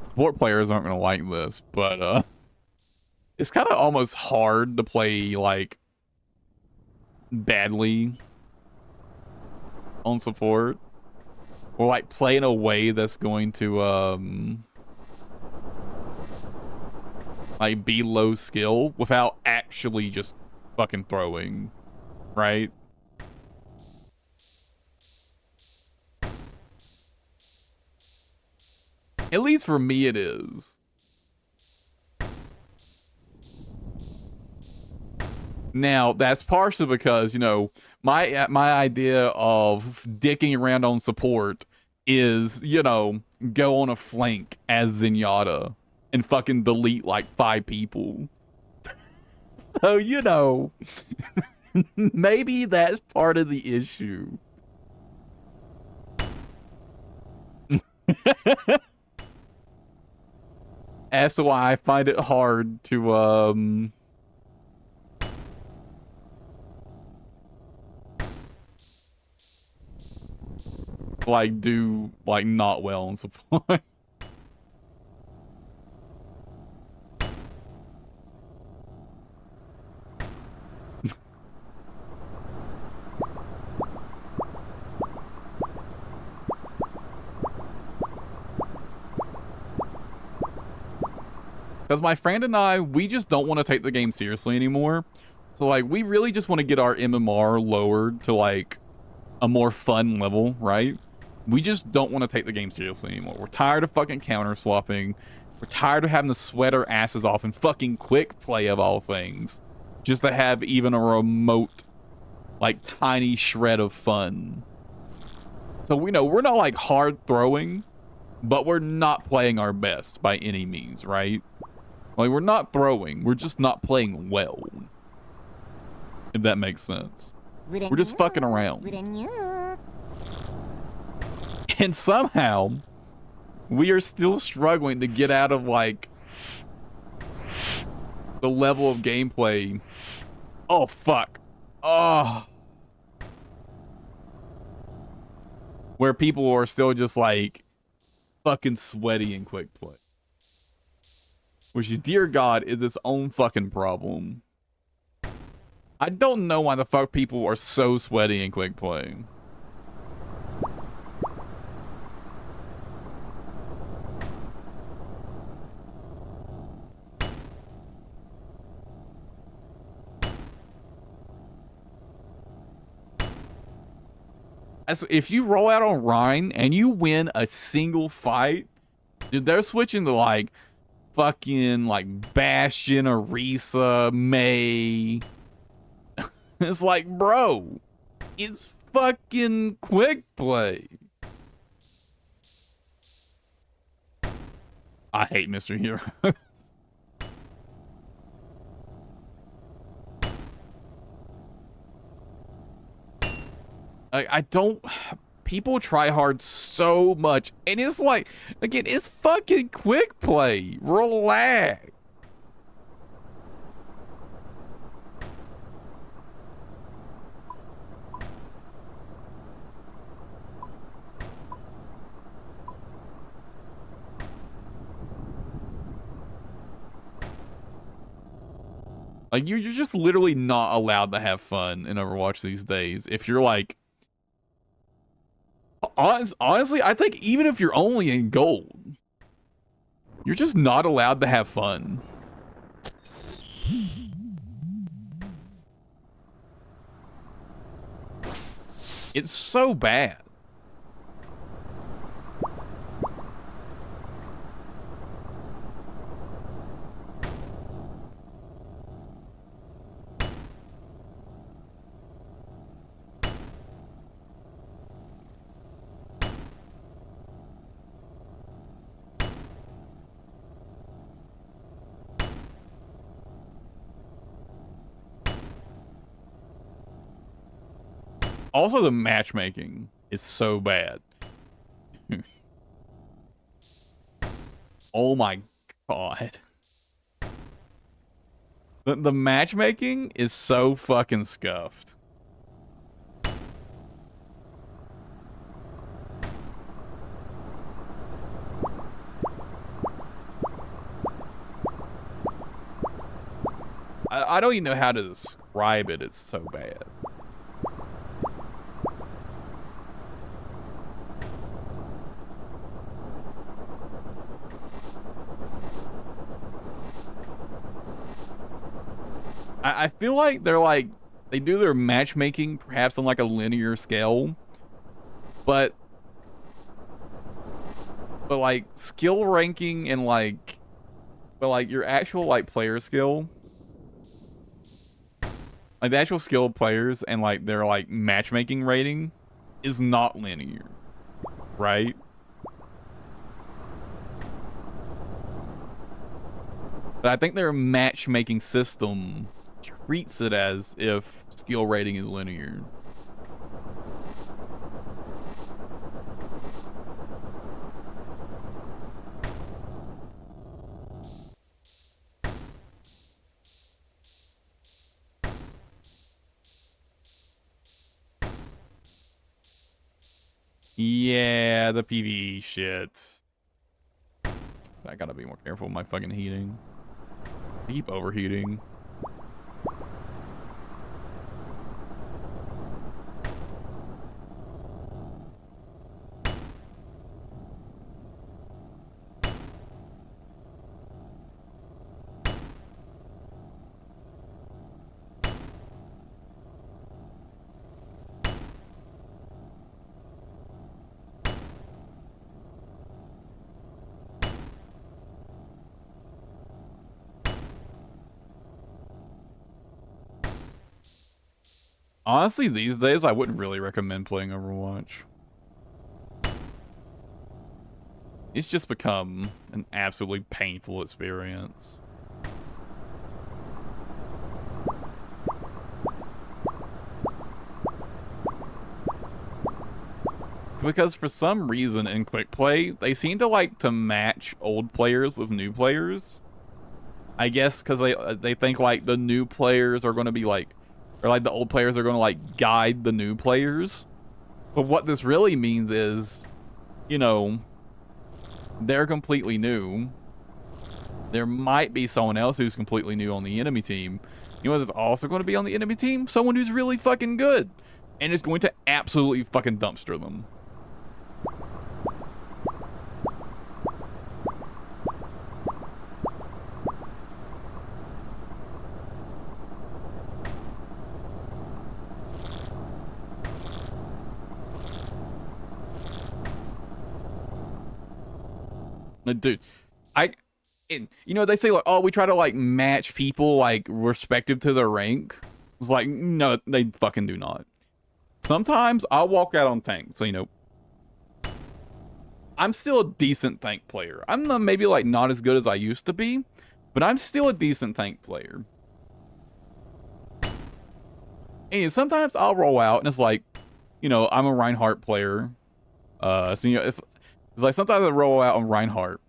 support players aren't gonna like this, but it's kind of almost hard to play like badly on support, or like play in a way that's going to like be low skill without actually just fucking throwing, right? At least for me it is. Now, that's partially because, you know, my idea of dicking around on support is, you know, go on a flank as Zenyatta and fucking delete like 5 people. So, you know, maybe that's part of the issue. As to why I find it hard to, like, do, like, not well on support. Because my friend and I, we just don't want to take the game seriously anymore. So, like, we really just want to get our MMR lowered to, like, a more fun level, right? We just don't want to take the game seriously anymore. We're tired of fucking counter swapping. We're tired of having to sweat our asses off and fucking quick play of all things. Just to have even a remote, like, tiny shred of fun. So, we know we're not, like, hard throwing, but we're not playing our best by any means, right? Like, we're not throwing. We're just not playing well. If that makes sense. We're just fucking around. And somehow, we are still struggling to get out of, like, the level of gameplay. Oh, fuck. Oh. Where people are still just, like, fucking sweaty in quick play. Which, dear God, is its own fucking problem. I don't know why the fuck people are so sweaty in quick play. If you roll out on Rhine and you win a single fight, dude, they're switching to like fucking like Bastion, Orisa, May. It's like, bro, it's fucking quick play. I hate Mr. Hero. I don't. People try hard so much, and it's like, again, it's fucking quick play. Relax. Like, you're just literally not allowed to have fun in Overwatch these days. If you're like, honestly, I think even if you're only in gold, you're just not allowed to have fun. It's so bad. Also, the matchmaking is so bad. Oh my god. The matchmaking is so fucking scuffed. I don't even know how to describe it. It's so bad. I feel like they do their matchmaking perhaps on like a linear scale, but like skill ranking and like your actual like player skill, like the actual skill of players and like their like matchmaking rating is not linear, right? But I think their matchmaking system treats it as if skill rating is linear. Yeah, the PvE shit. I gotta be more careful with my fucking heating. I keep overheating. Honestly, these days, I wouldn't really recommend playing Overwatch. It's just become an absolutely painful experience. Because for some reason in quick play, they seem to like to match old players with new players. I guess because they think like the new players are going to be like, or like the old players are going to like guide the new players. But what this really means is, you know, they're completely new. There might be someone else who's completely new on the enemy team. You know what's also going to be on the enemy team? Someone who's really fucking good. And is going to absolutely fucking dumpster them. Dude, And, you know, they say like, oh, we try to like match people like respective to their rank. It's like, no, they fucking do not. Sometimes I'll walk out on tank. So, you know, I'm still a decent tank player. I'm not, maybe like not as good as I used to be, but I'm still a decent tank player. And sometimes I'll roll out and it's like, you know, I'm a Reinhardt player. So, you know, if it's like sometimes I roll out on Reinhardt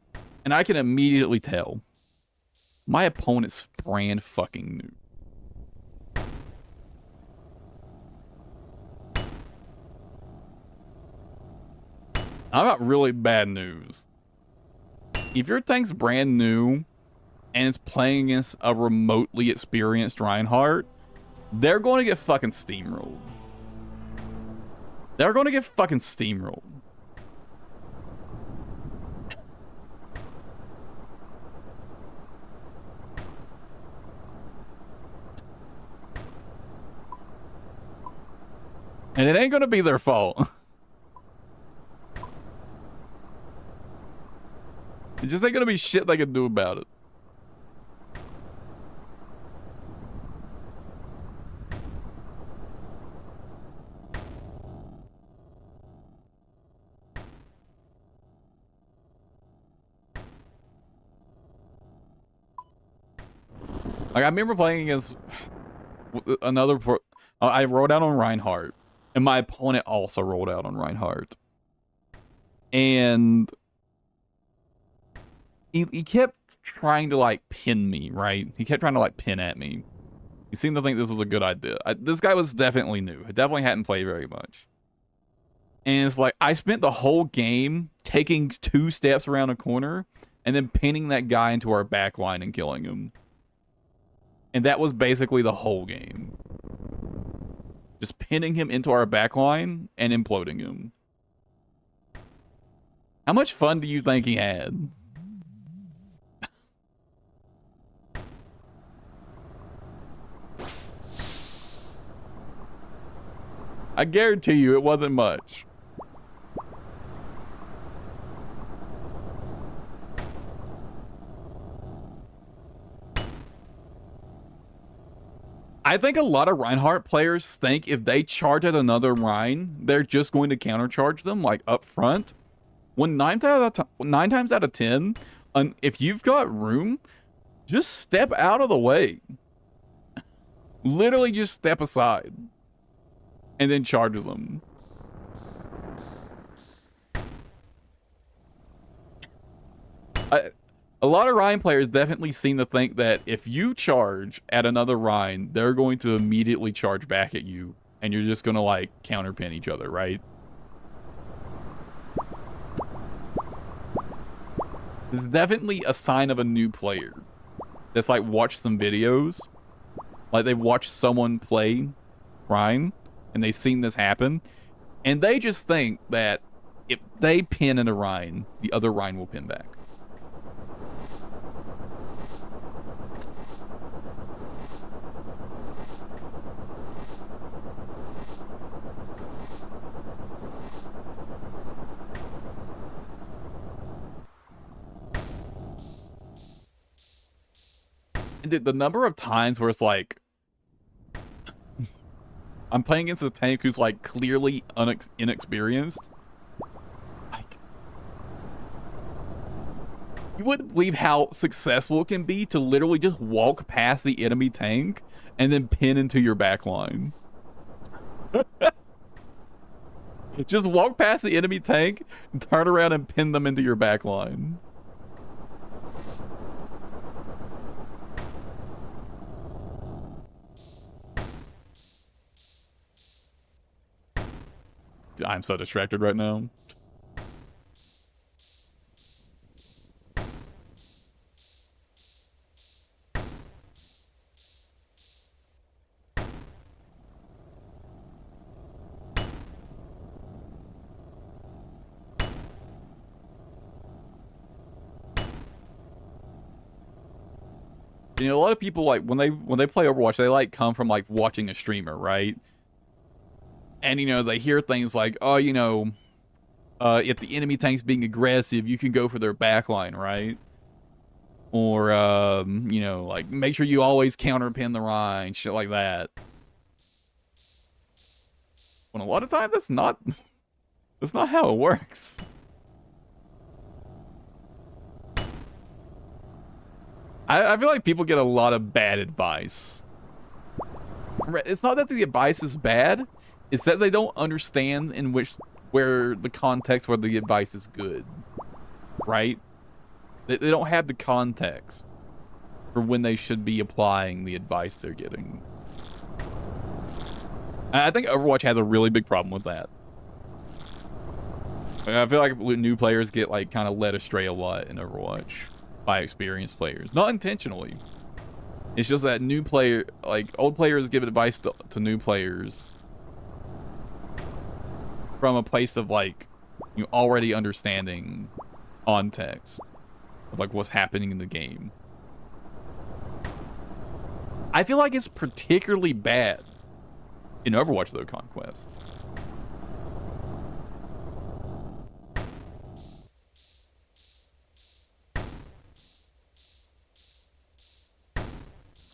and I can immediately tell my opponent's brand fucking new. I've got really bad news. If your tank's brand new and it's playing against a remotely experienced Reinhardt, they're going to get fucking steamrolled. They're going to get fucking steamrolled. And it ain't going to be their fault. It just ain't gonna be shit they can do about it. Like, I remember playing against another... I rolled out on Reinhardt, and my opponent also rolled out on Reinhardt. And... He kept trying to, like, pin me, right? He kept trying to, like, pin at me. He seemed to think this was a good idea. This guy was definitely new. He definitely hadn't played very much. And it's like, I spent the whole game taking 2 steps around a corner and then pinning that guy into our back line and killing him. And that was basically the whole game. Just pinning him into our back line and imploding him. How much fun do you think he had? I guarantee you it wasn't much. I think a lot of Reinhardt players think if they charge at another Rein, they're just going to countercharge them, like, up front. When 9 times out of 10, if you've got room, just step out of the way. Literally just step aside. And then charge them. A lot of Rein players definitely seem to think that if you charge at another Rein, they're going to immediately charge back at you, and you're just going to, like, counterpin each other, right? This is definitely a sign of a new player that's, like, watched some videos. Like, they've watched someone play Rein, and they've seen this happen, and they just think that if they pin in a Rein, the other Rein will pin back. And the number of times where it's like, I'm playing against a tank who's, like, clearly inexperienced. Like, you wouldn't believe how successful it can be to literally just walk past the enemy tank and then pin into your backline. Just walk past the enemy tank and turn around and pin them into your backline. I'm so distracted right now. You know, a lot of people, like, when they play Overwatch, they, like, come from, like, watching a streamer, right? And, you know, they hear things like, oh, you know, if the enemy tank's being aggressive, you can go for their backline, right? or you know, like make sure you always counterpin the Rhine, shit like that. When a lot of times that's not how it works. I feel like people get a lot of bad advice. It's not that the advice is bad, it's that they don't understand where the context where the advice is good, right? They don't have the context for when they should be applying the advice they're getting. I think Overwatch has a really big problem with that. I feel like new players get like kind of led astray a lot in Overwatch by experienced players, not intentionally. It's just that old players give advice to new players from a place of like you already understanding context of like what's happening in the game. I feel like it's particularly bad in Overwatch though, Conquest.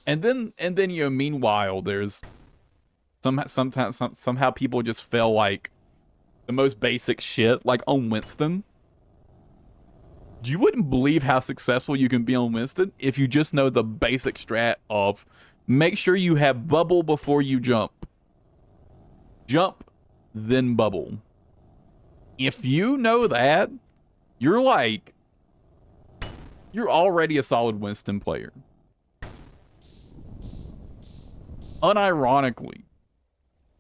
And then you know, meanwhile, there's somehow people just feel like the most basic shit, like on Winston. You wouldn't believe how successful you can be on Winston if you just know the basic strat of make sure you have bubble before you jump. Jump, then bubble. If you know that, you're already a solid Winston player. Unironically,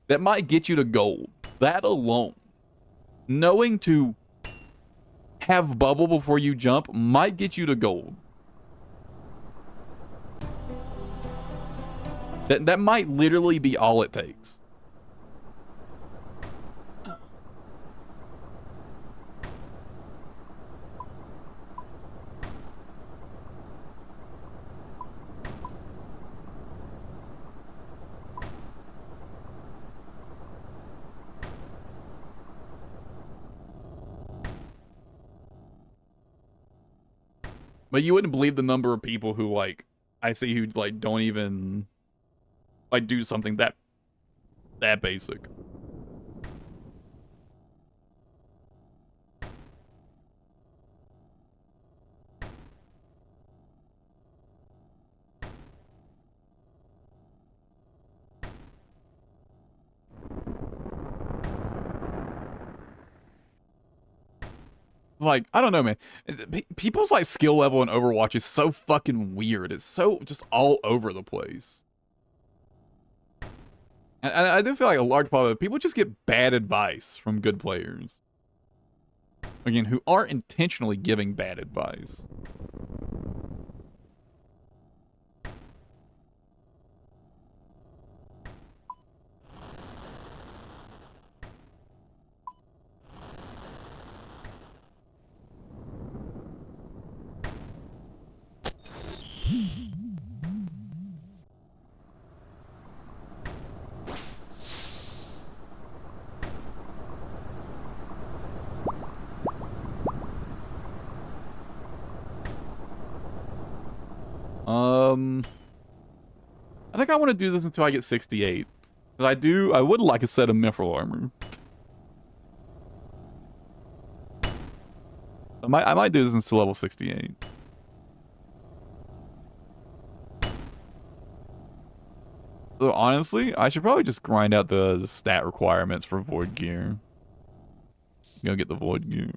that might get you to gold. That alone, knowing to have bubble before you jump might get you to gold. That might literally be all it takes. But you wouldn't believe the number of people who like I see who like don't even like do something that basic. Like, I don't know, man. People's like skill level in Overwatch is so fucking weird. It's so just all over the place. And I do feel like a large part of it, people just get bad advice from good players. Again, who aren't intentionally giving bad advice. I think I want to do this until I get 68. Because I would like a set of mithril armor. I might do this until level 68. So honestly, I should probably just grind out the stat requirements for Void Gear. Go get the Void Gear.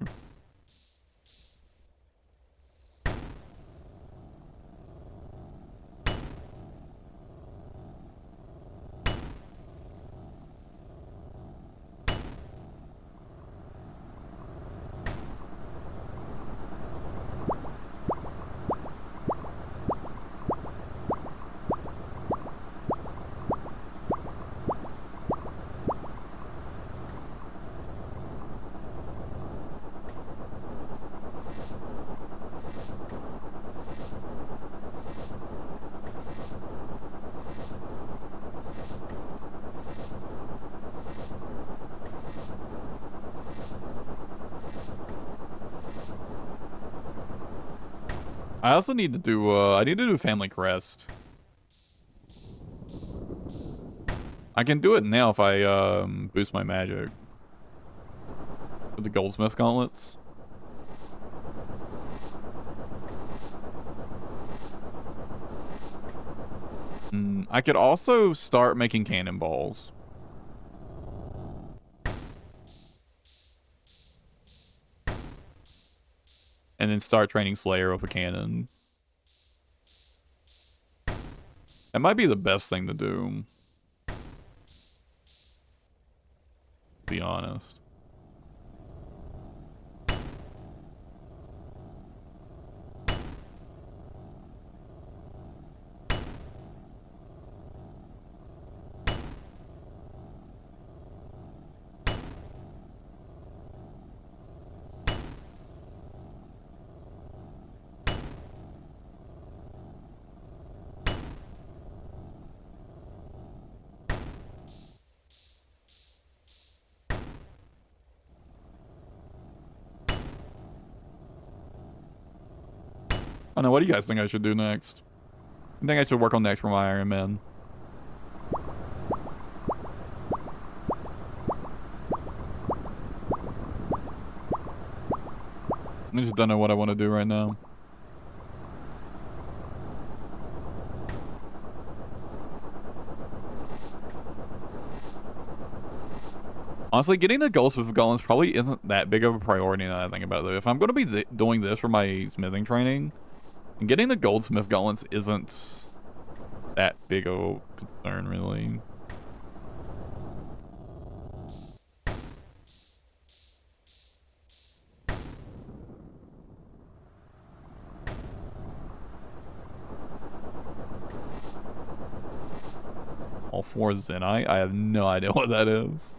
I also need to do, I need to do Family Crest. I can do it now if I, boost my magic. With the Goldsmith Gauntlets. I could also start making cannonballs. And then start training Slayer with a cannon. That might be the best thing to do. To be honest. I don't know, what do you guys think I should do next? I think I should work on next for my Iron Man. I just don't know what I want to do right now. Honestly, getting the Goldsmith Gauntlets probably isn't that big of a priority now that I think about it, though. If I'm going to be doing this for my smithing training, getting the Goldsmith Gauntlets isn't that big of a concern, really. All 4 Zenite? I have no idea what that is.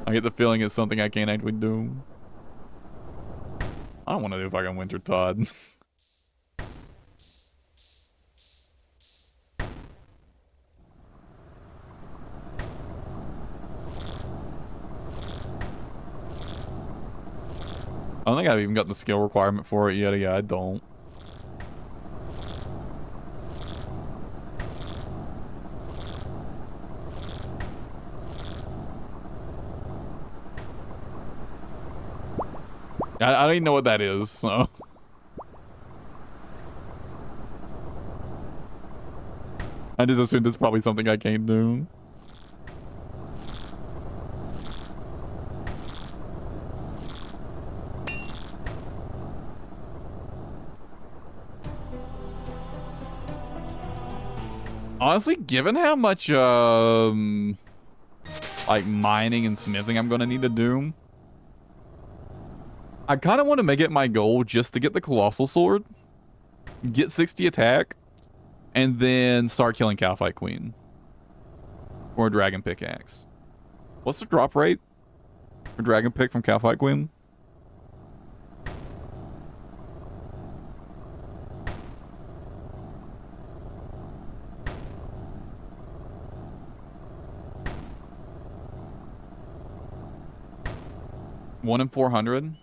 I get the feeling it's something I can't actually do. I don't want to do fucking Winter Todd. I don't think I've even got the skill requirement for it yet. Yeah, I don't. I don't even know what that is, so. I just assumed it's probably something I can't do. Honestly, given how much, like, mining and smithing I'm gonna need to do, I kind of want to make it my goal just to get the Colossal Sword, get 60 attack, and then start killing Cowfight Queen. Or a Dragon Pickaxe. What's the drop rate for Dragon Pick from Cowfight Queen? One in 400.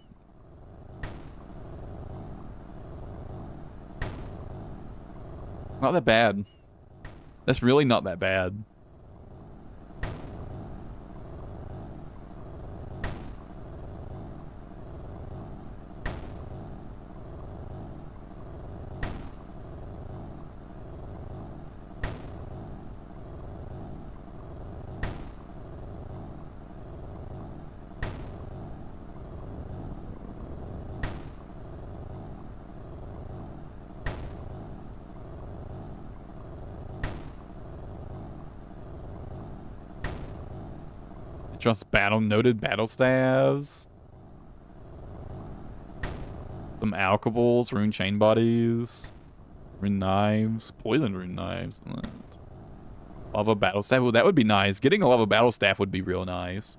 Not that bad. That's really not that bad. Just noted battle staves. Some alchables, rune chain bodies, rune knives, poison rune knives. Lava battle staff. Well, that would be nice. Getting a lava battle staff would be real nice.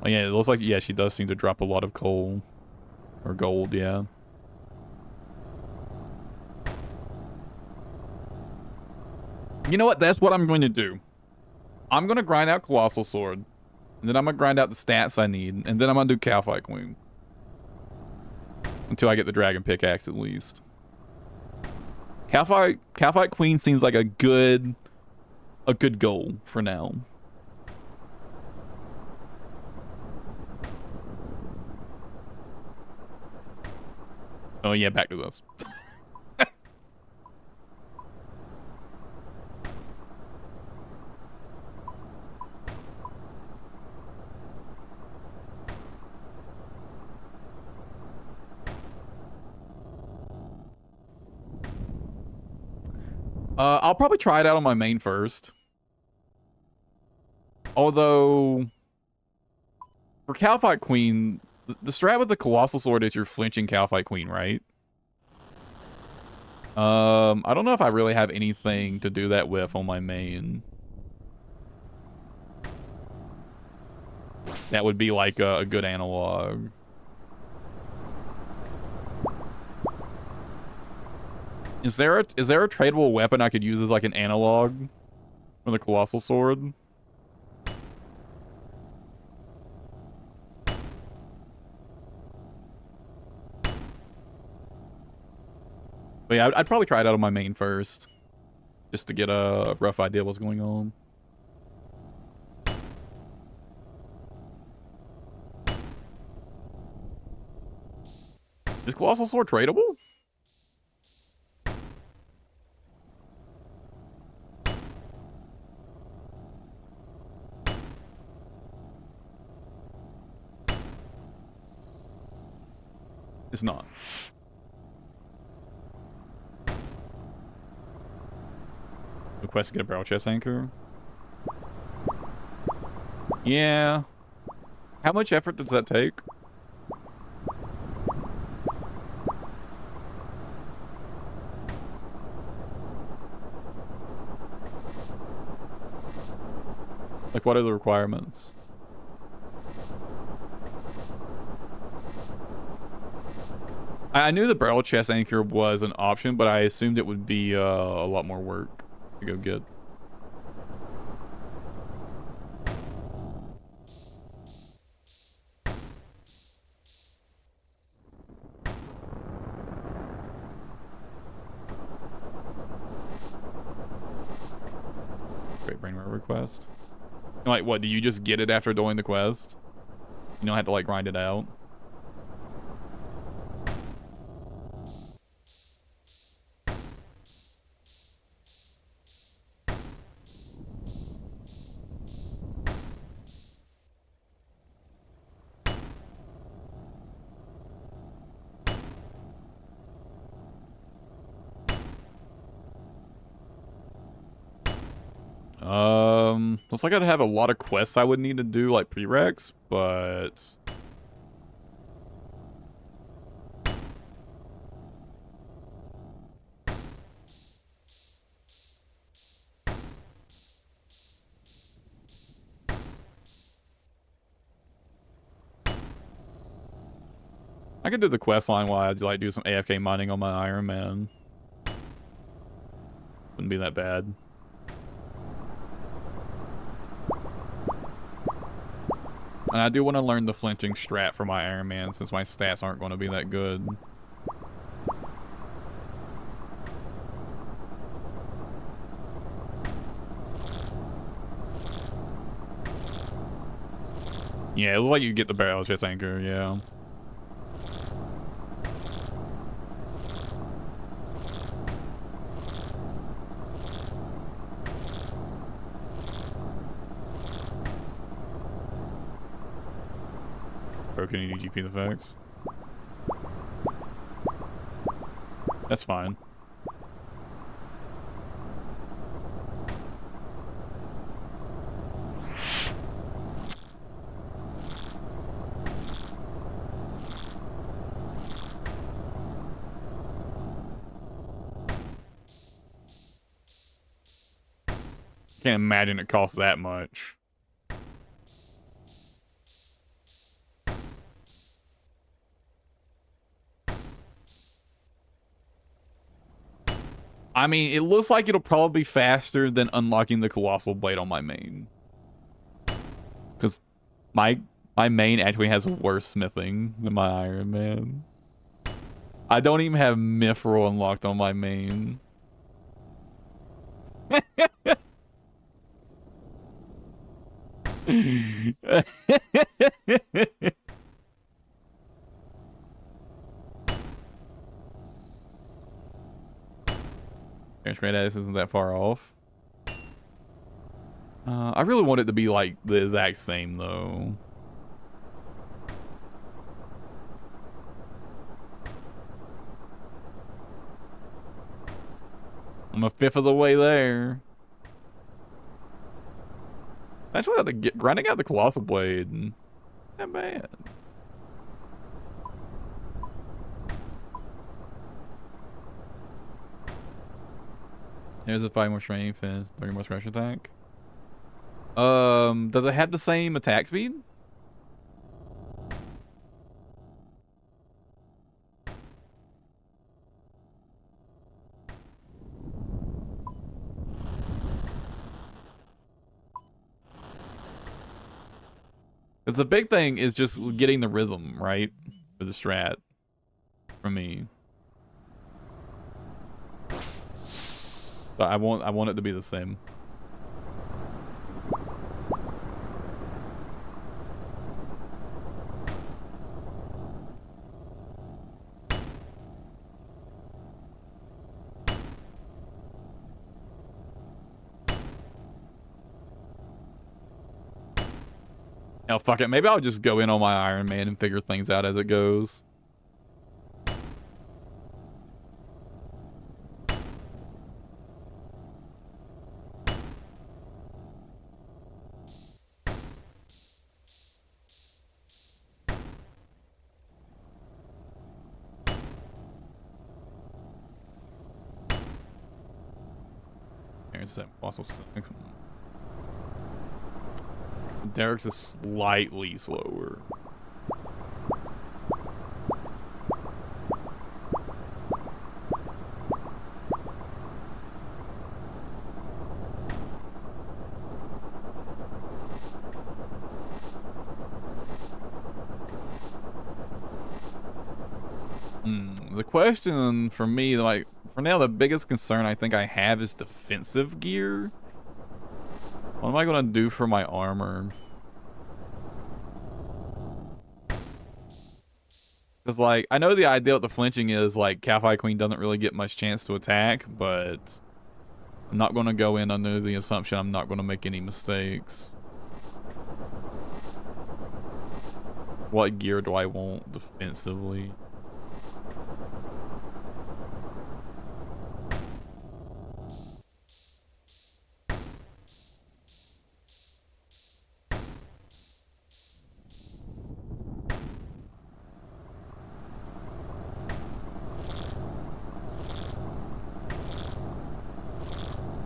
Oh yeah, it looks like, yeah, she does seem to drop a lot of coal. Or gold, yeah. You know what? That's what I'm going to do. I'm gonna grind out Colossal Sword. And then I'm gonna grind out the stats I need. And then I'm gonna do Cowfight Queen. Until I get the Dragon Pickaxe at least. Cowfight Queen seems like a good goal for now. Oh yeah, back to this. I'll probably try it out on my main first. Although, for Cowfight Queen, the strat with the Colossal Sword is you're flinching Cowfight Queen, right? I don't know if I really have anything to do that with on my main. That would be like a good analog. Is there a tradable weapon I could use as like an analog for the Colossal Sword? But yeah, I'd probably try it out on my main first, just to get a rough idea of what's going on. Is Colossal Sword tradable? It's not. Request to get a barrel chest anchor. Yeah. How much effort does that take? Like, what are the requirements? I knew the barrel chest anchor was an option, but I assumed it would be a lot more work to go get. Great brain rare request. Like, what, do you just get it after doing the quest? You don't have to, like, grind it out? Looks like I'd have a lot of quests I would need to do, like prereqs, but... I could do the quest line while I like do some AFK mining on my Iron Man. Wouldn't be that bad. And I do want to learn the flinching strat for my Iron Man since my stats aren't going to be that good. Yeah, it looks like you get the barrel chest anchor, yeah. Broken EGP effects. That's fine. Can't imagine it costs that much. I mean, it looks like it'll probably be faster than unlocking the Colossal Blade on my main. Because my main actually has worse smithing than my Iron Man. I don't even have Mithril unlocked on my main. Radius isn't that far off. I really want it to be like the exact same though. I'm a fifth of the way there. I actually have to get grinding out the Colossal Blade. Not bad. There's a 5 more strength and 30 more special attack. Does it have the same attack speed? Because the big thing is just getting the rhythm right for the strat for me. So I want it to be the same. Oh, fuck it. Maybe I'll just go in on my Iron Man and figure things out as it goes. There's that fossil. Derek's is slightly slower. The question for me, like, for now, the biggest concern I think I have is defensive gear. What am I gonna do for my armor? Because, like, I know the idea with the flinching is, like, Catfight Queen doesn't really get much chance to attack, but I'm not gonna go in under the assumption I'm not gonna make any mistakes. What gear do I want defensively?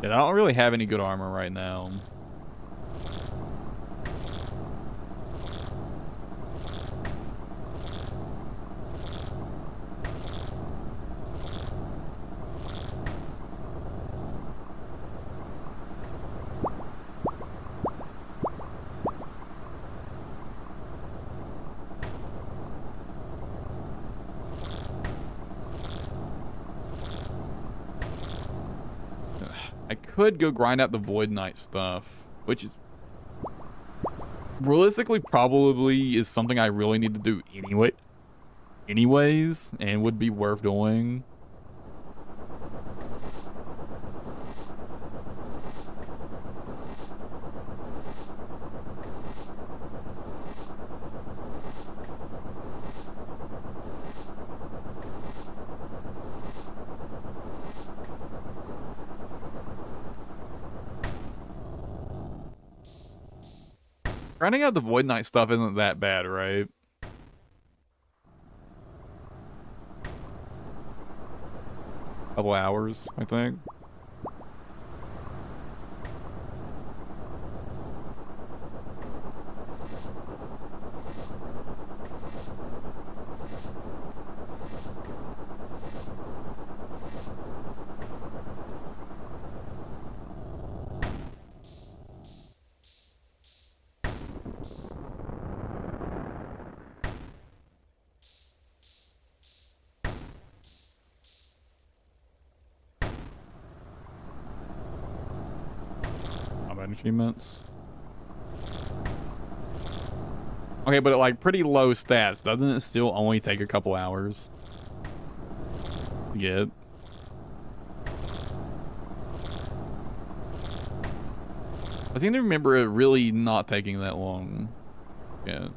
I don't really have any good armor right now. I could go grind out the Void Knight stuff, which is realistically probably is something I really need to do anyways, and would be worth doing. Grinding out the Void Knight stuff isn't that bad, right? Couple hours, I think. achievements. Okay, but at like pretty low stats, doesn't it still only take a couple hours to get? I seem to remember it really not taking that long. Yeah.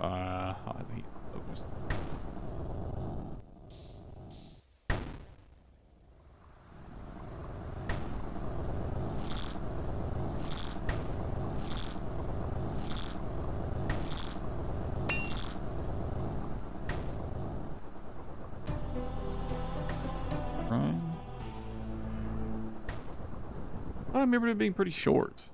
I think focus. Right. I remember it being pretty short.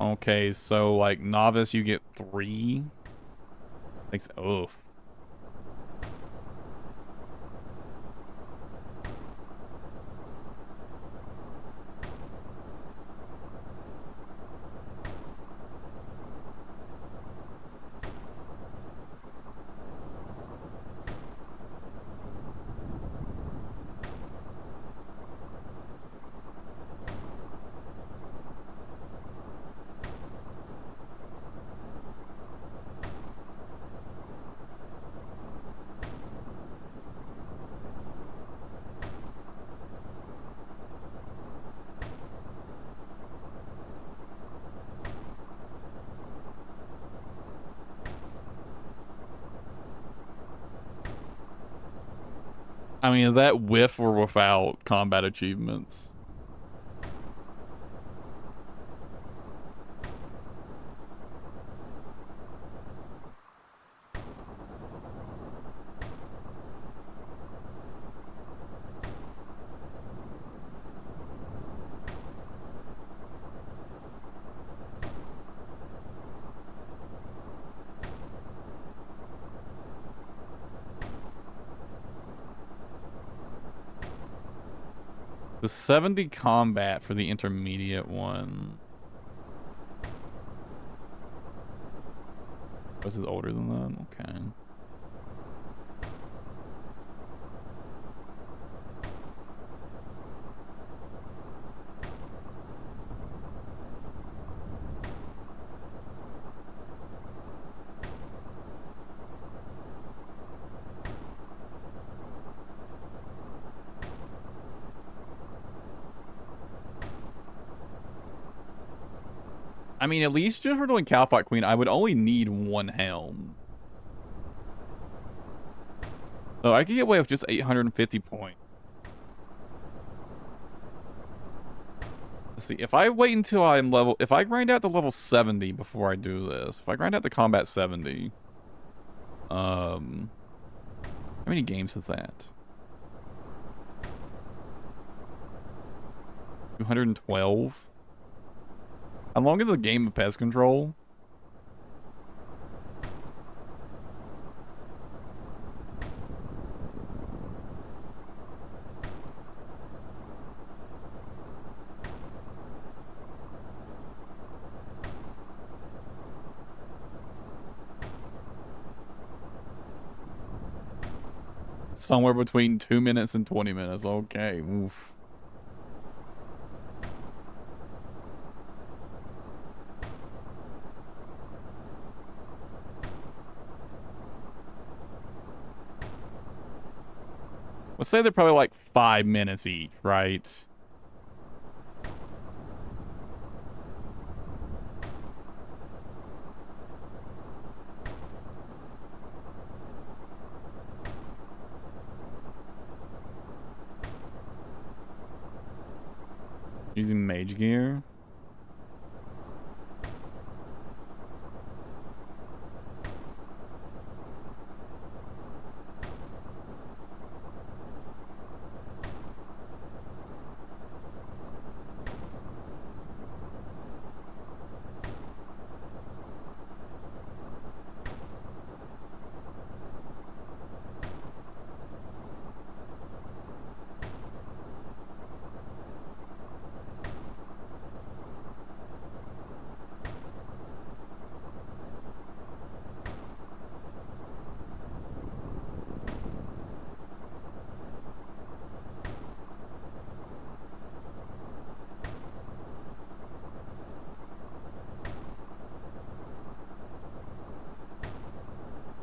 Okay, so like novice, you get 3. Thanks. Oh. I mean, is that with or without combat achievements? The 70 combat for the intermediate one. This is older than that? Okay. I mean, at least just for doing Cow Fight Queen, I would only need 1 helm. So I could get away with just 850 points. Let's see, if I wait until I'm level... If I grind out to level 70 before I do this, if I grind out to combat 70... How many games is that? 212? How long is a game of pest control? Somewhere between 2 minutes and 20 minutes. Okay. Oof. Let's say they're probably like 5 minutes each, right? Using mage gear.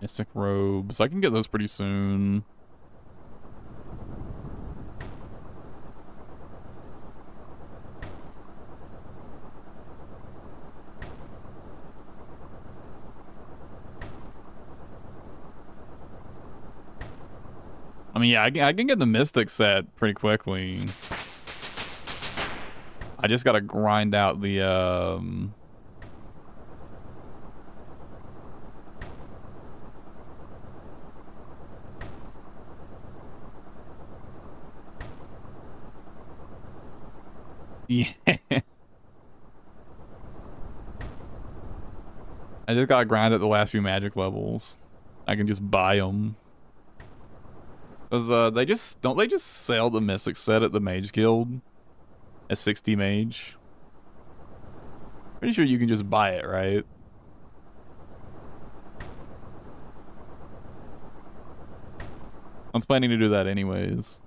Mystic robes. I can get those pretty soon. I mean, yeah, I can get the Mystic set pretty quickly. I just gotta grind out the, yeah. I just gotta grind at the last few magic levels. I can just buy them. Cause don't they just sell the Mystic set at the Mage Guild at 60 mage? Pretty sure you can just buy it, right? I was planning to do that anyways.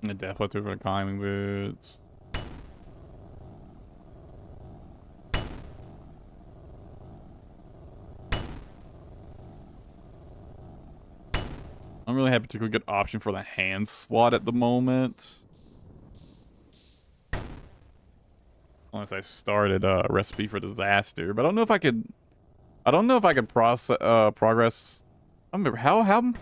The death letter for the climbing boots. I don't really have a particularly good option for the hand slot at the moment. Unless I started a recipe for disaster, but I don't know if I could. I don't know if I could progress. I don't remember how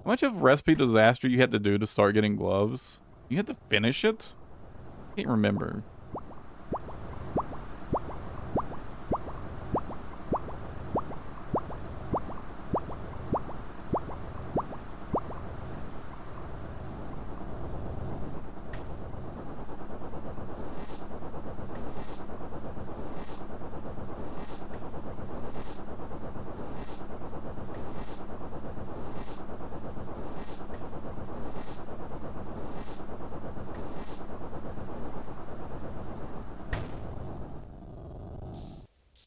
much of recipe disaster you had to do to start getting gloves. You had to finish it. I can't remember.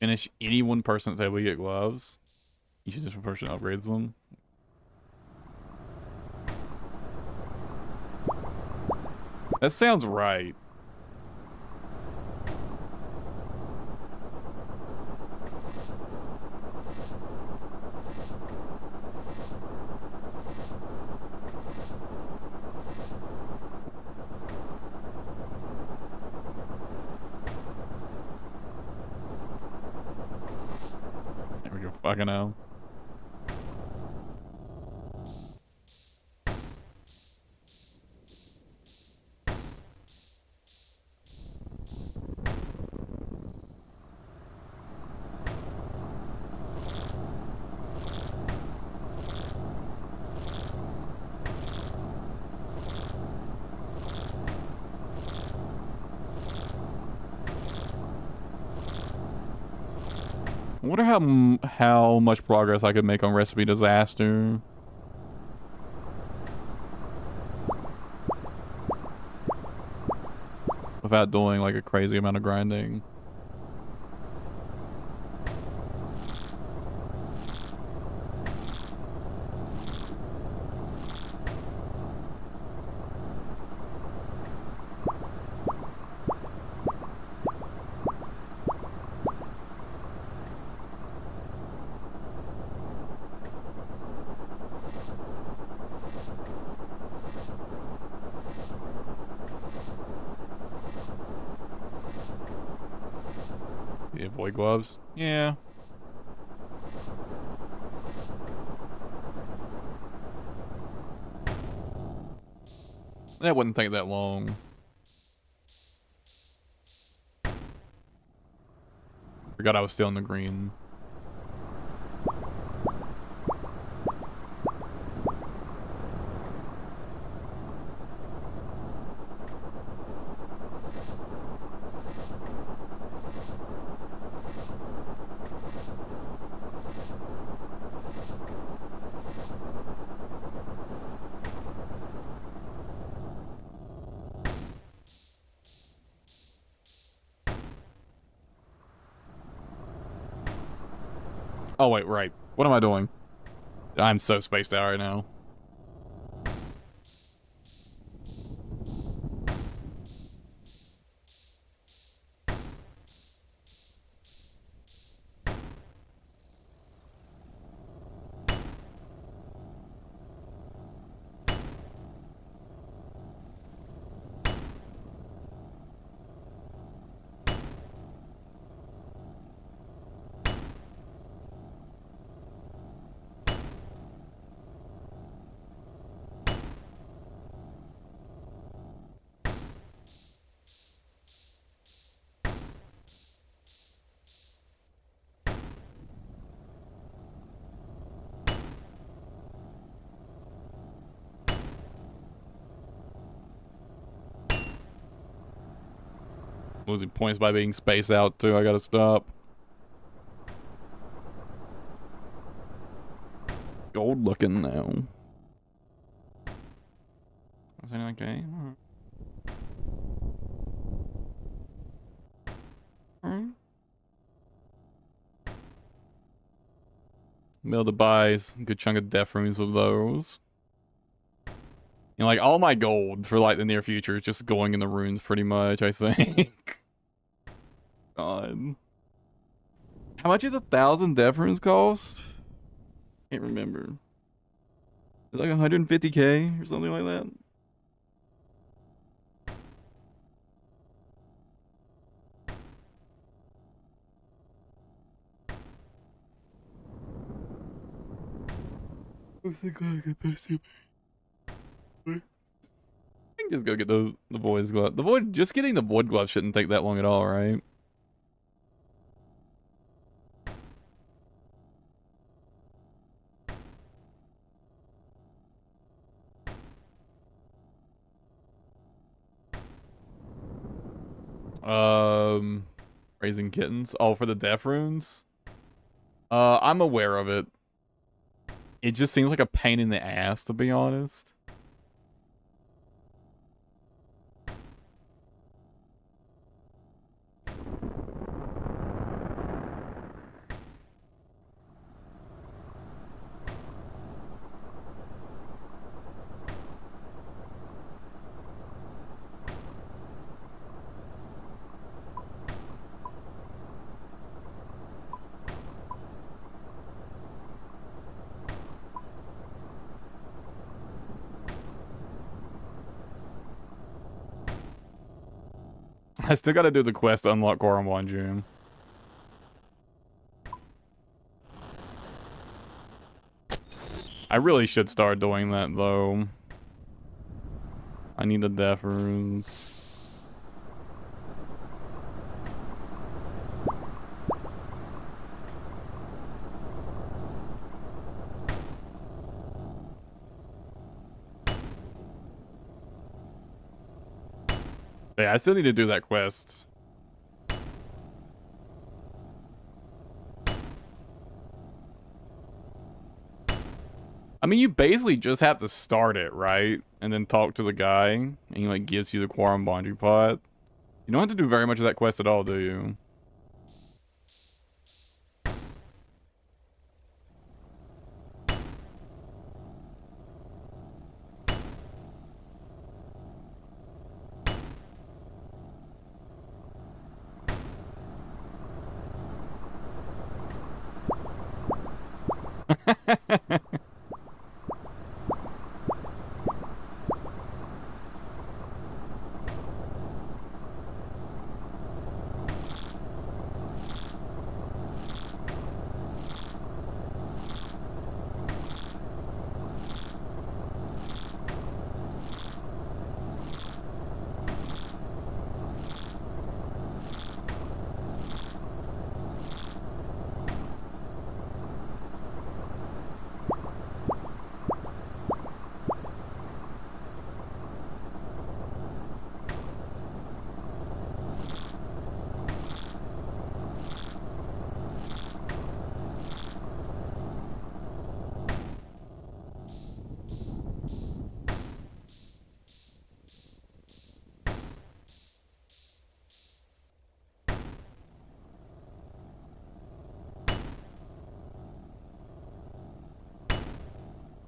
Finish any one person that's able to get gloves. Each different person upgrades them. That sounds right. fucking hell. I wonder how much progress I could make on Recipe Disaster. Without doing like a crazy amount of grinding. Yeah, void gloves. Yeah. That wouldn't take that long. Forgot I was still in the green. Oh, wait, right. What am I doing? I'm so spaced out right now. Losing points by being spaced out too. I gotta stop. Gold looking now. Is anything okay? Alright. Be able to buy a good chunk of death runes with those. You know, like all my gold for like the near future is just going in the runes pretty much, I think. God. How much is 1,000 death runes cost? Can't remember. It's like 150k or something like that. I think I get this too. I can just go get the void glove. Just getting the void glove shouldn't take that long at all, right? Raising kittens. Oh, for the death runes? I'm aware of it. It just seems like a pain in the ass, to be honest. I still gotta do the quest to unlock Goron 1 June. I really should start doing that, though. I need the death runes. Yeah, I still need to do that quest. I mean, you basically just have to start it, right? And then talk to the guy, and he, like, gives you the Quarren Bondry pot. You don't have to do very much of that quest at all, do you?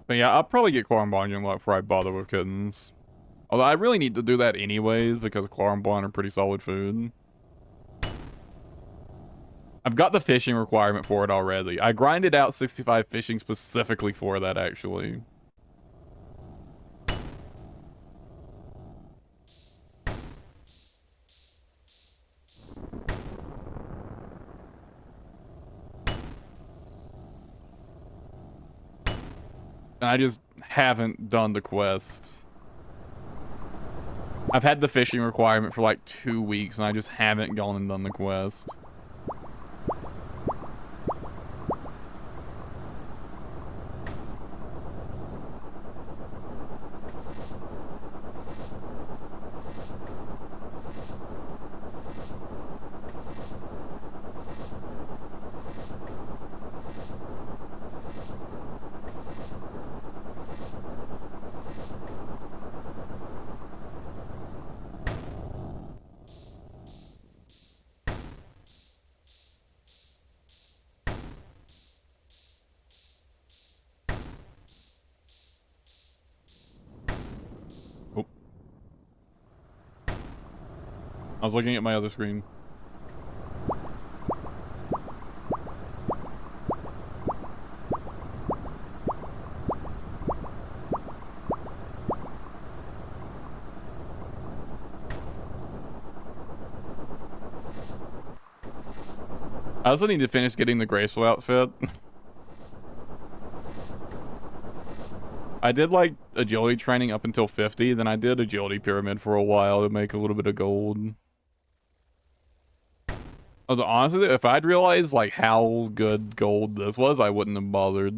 But yeah, I'll probably get Quarren Bondry unlocked before I bother with kittens. Although I really need to do that anyways, because Quarren Bond are pretty solid food. I've got the fishing requirement for it already. I grinded out 65 fishing specifically for that, actually. And I just haven't done the quest. I've had the fishing requirement for like 2 weeks, and I just haven't gone and done the quest. I was looking at my other screen. I also need to finish getting the graceful outfit. I did like agility training up until 50, then I did agility pyramid for a while to make a little bit of gold. Although honestly, if I'd realized like how good gold this was, I wouldn't have bothered.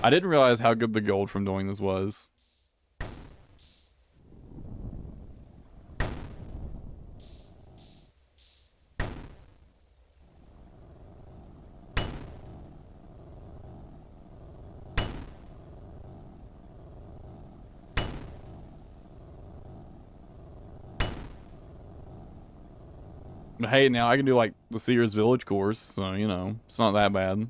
I didn't realize how good the gold from doing this was. But hey, now I can do like the Seer's Village course, so you know, it's not that bad.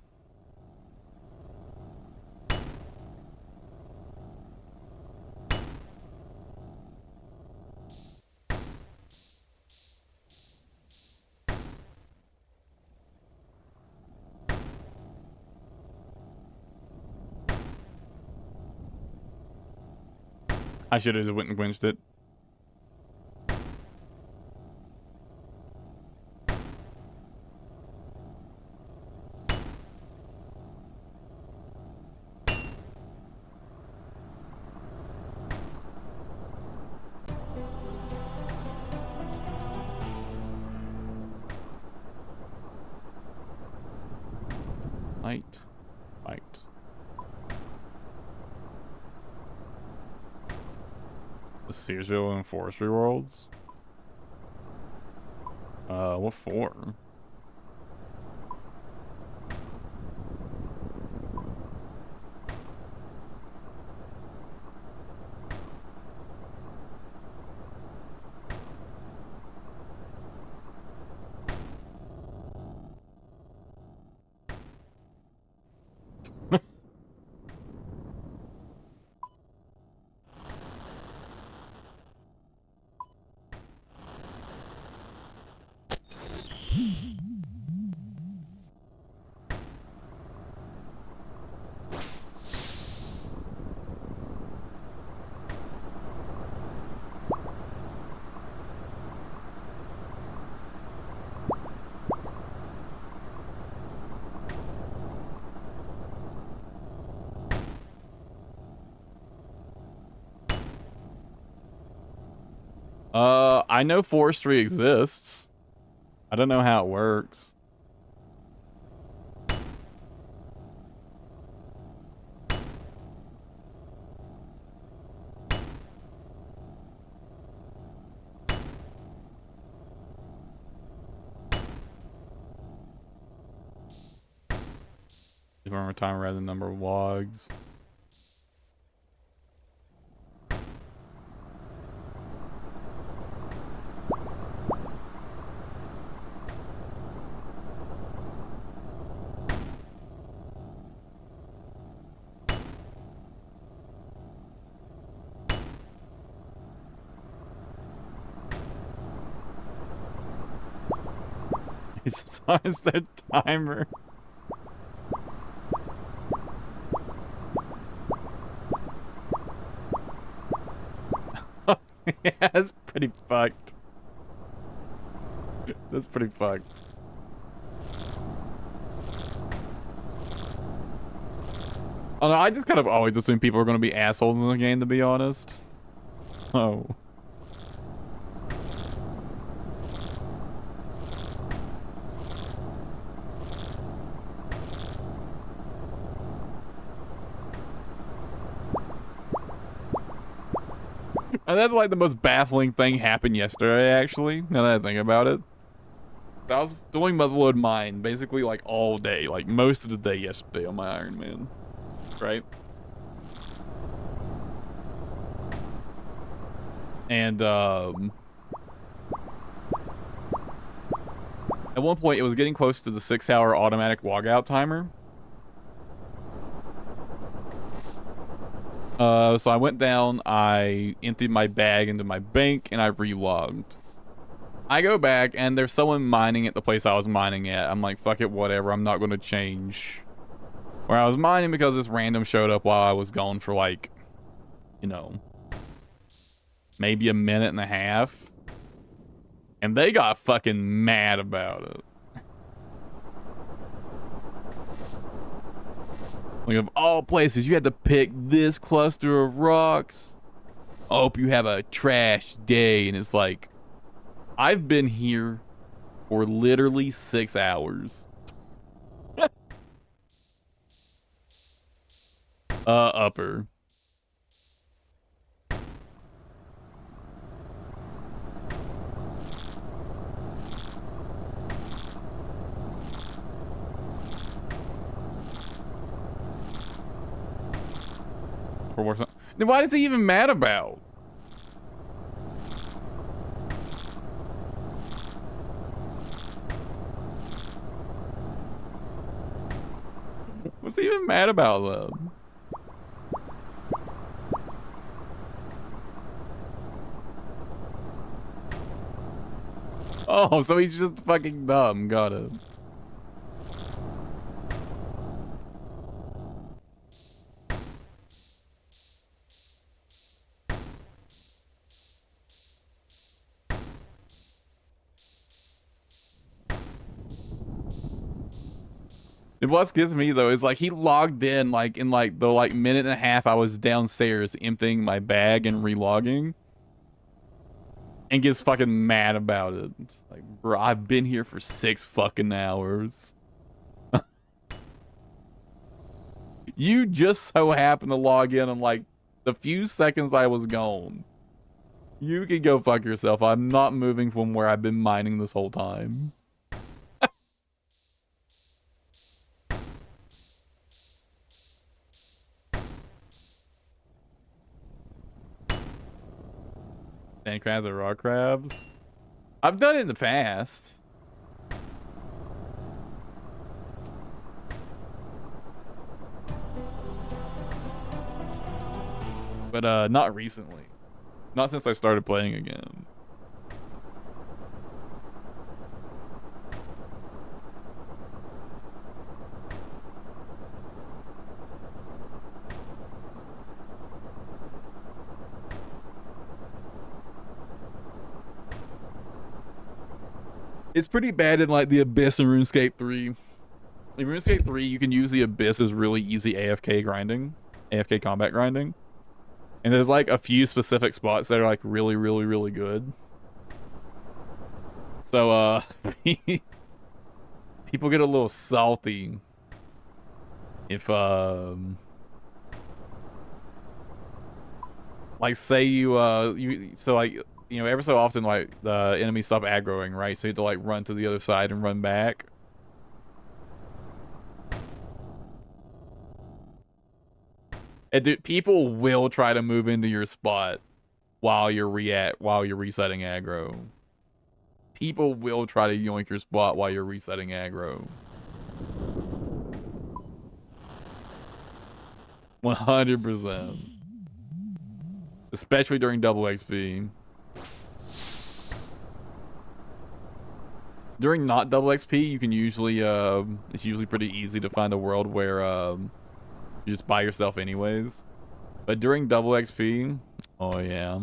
I should have just went and quenched it. Fight. Fight. The Searsville and Forestry Worlds? What for? I know forestry exists. I don't know how it works. Remember time rather than number of logs. It's on a timer. Yeah, that's pretty fucked. That's pretty fucked. Oh, no, I just kind of always assume people are going to be assholes in the game, to be honest. Oh. And that's like the most baffling thing happened yesterday, actually, now that I think about it. I was doing Motherlode Mine basically like all day, like most of the day yesterday on my Iron Man, right? And at one point it was getting close to the 6-hour automatic logout timer. So I went down, I emptied my bag into my bank, and I relogged. I go back, and there's someone mining at the place I was mining at. I'm like, fuck it, whatever, I'm not going to change where I was mining because this random showed up while I was gone for like, you know, maybe a minute and a half. And they got fucking mad about it. Like, of all places, you had to pick this cluster of rocks. I hope you have a trash day. And it's like, I've been here for literally 6 hours. Upper. Then why is he even mad about? What's he even mad about then? Oh, so he's just fucking dumb. Got it. What gets me though is like he logged in like in like the minute and a half I was downstairs emptying my bag and relogging, and gets fucking mad about it. It's like, bro, I've been here for 6 fucking hours. You just so happened to log in and like the few seconds I was gone. You can go fuck yourself. I'm not moving from where I've been mining this whole time. Sand crabs or rock crabs? I've done it in the past. But not recently. Not since I started playing again. It's pretty bad in like the Abyss and RuneScape 3. In RuneScape 3, you can use the Abyss as really easy AFK grinding. AFK combat grinding. And there's like a few specific spots that are like really, really, really good. So, people get a little salty if, like say so like, you know, ever so often like the enemies stop aggroing, right? So you have to like run to the other side and run back. And dude, people will try to move into your spot while you're resetting aggro. People will try to yoink your spot while you're resetting aggro. 100%. Especially during double XP. During not double XP, you can usually, it's usually pretty easy to find a world where, you just buy yourself anyways. But during double XP, oh yeah.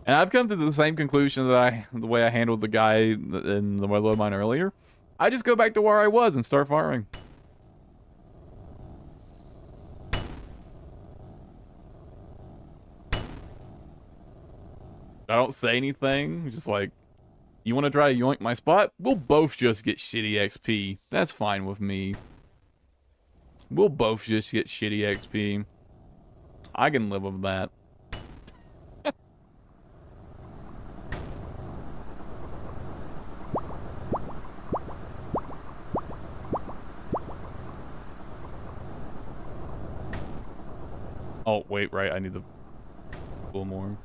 And I've come to the same conclusion that the way I handled the guy in the Weatherlow mine earlier. I just go back to where I was and start farming. I don't say anything, just like, you want to try to yoink my spot? We'll both just get shitty XP. That's fine with me. We'll both just get shitty XP. I can live with that. Oh, wait, right, I need to pull more.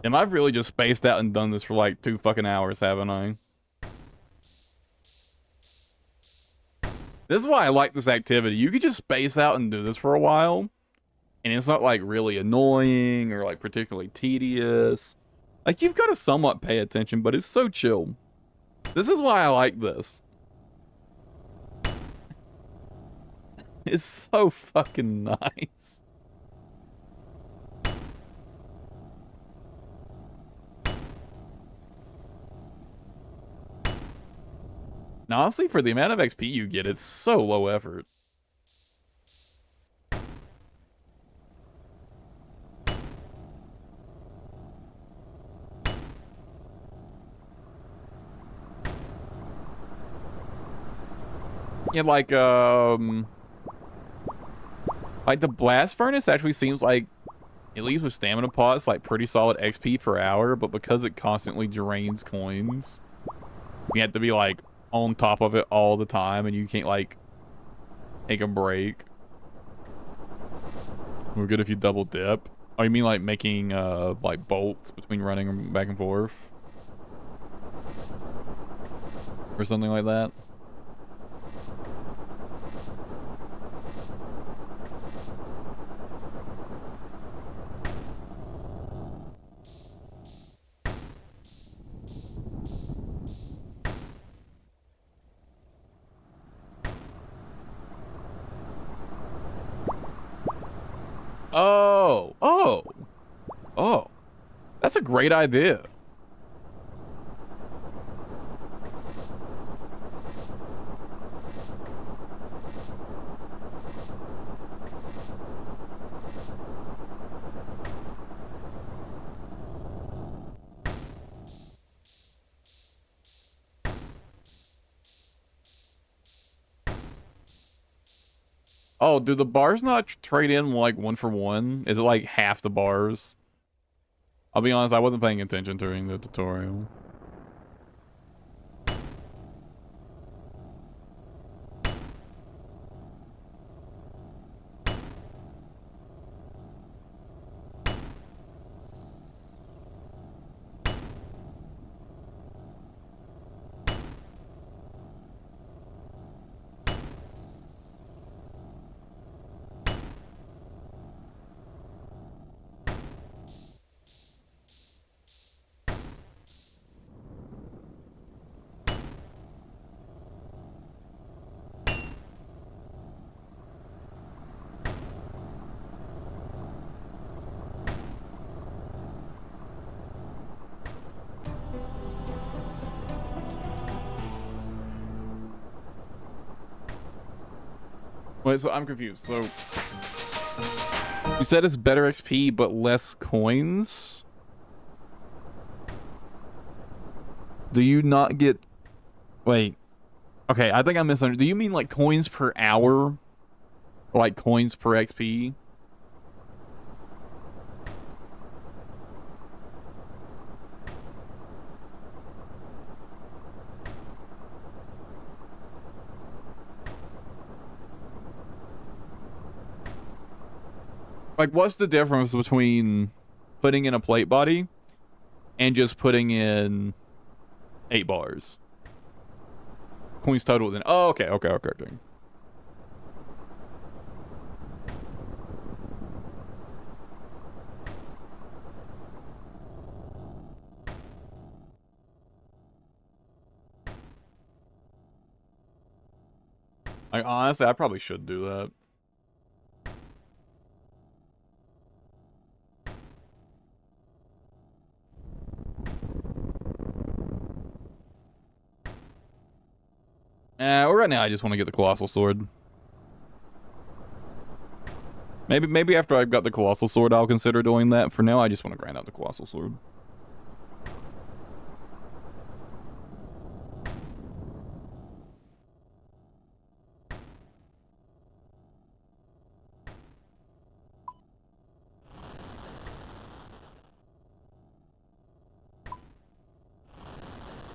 And I've really just spaced out and done this for like 2 fucking hours, haven't I? This is why I like this activity. You could just space out and do this for a while, and it's not like really annoying or like particularly tedious. Like, you've got to somewhat pay attention, but it's so chill. This is why I like this. It's so fucking nice. Now, honestly, for the amount of XP you get, it's so low effort. Yeah, like the blast furnace actually seems like, at least with stamina pots, like pretty solid XP per hour, but because it constantly drains coins, you have to be like on top of it all the time, and you can't like take a break. We're good if you double dip. Oh, you mean like making like bolts between running back and forth? Or something like that? Oh, oh, oh. That's a great idea. Oh, do the bars not trade in like 1 for 1? Is it like half the bars? I'll be honest, I wasn't paying attention during the tutorial. Wait, so I'm confused. So you said it's better XP but less coins? Do you not get... Wait. Okay, I think I misunderstood. Do you mean like coins per hour? Or like coins per XP? Like, what's the difference between putting in a plate body and just putting in 8 bars? Coins total then. Oh, okay. Like, honestly, I probably should do that. Well, right now I just want to get the Colossal Sword. Maybe after I've got the Colossal Sword, I'll consider doing that. For now, I just want to grind out the Colossal Sword.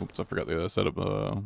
Oops, I forgot the setup.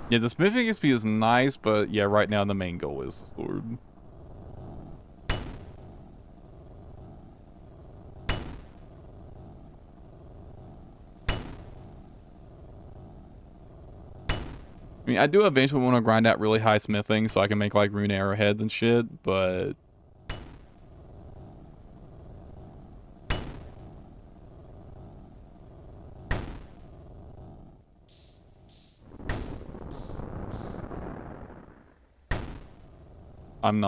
Yeah, the smithing XP is nice, but yeah, right now the main goal is the sword. I mean, I do eventually want to grind out really high smithing so I can make like rune arrowheads and shit, but... I'm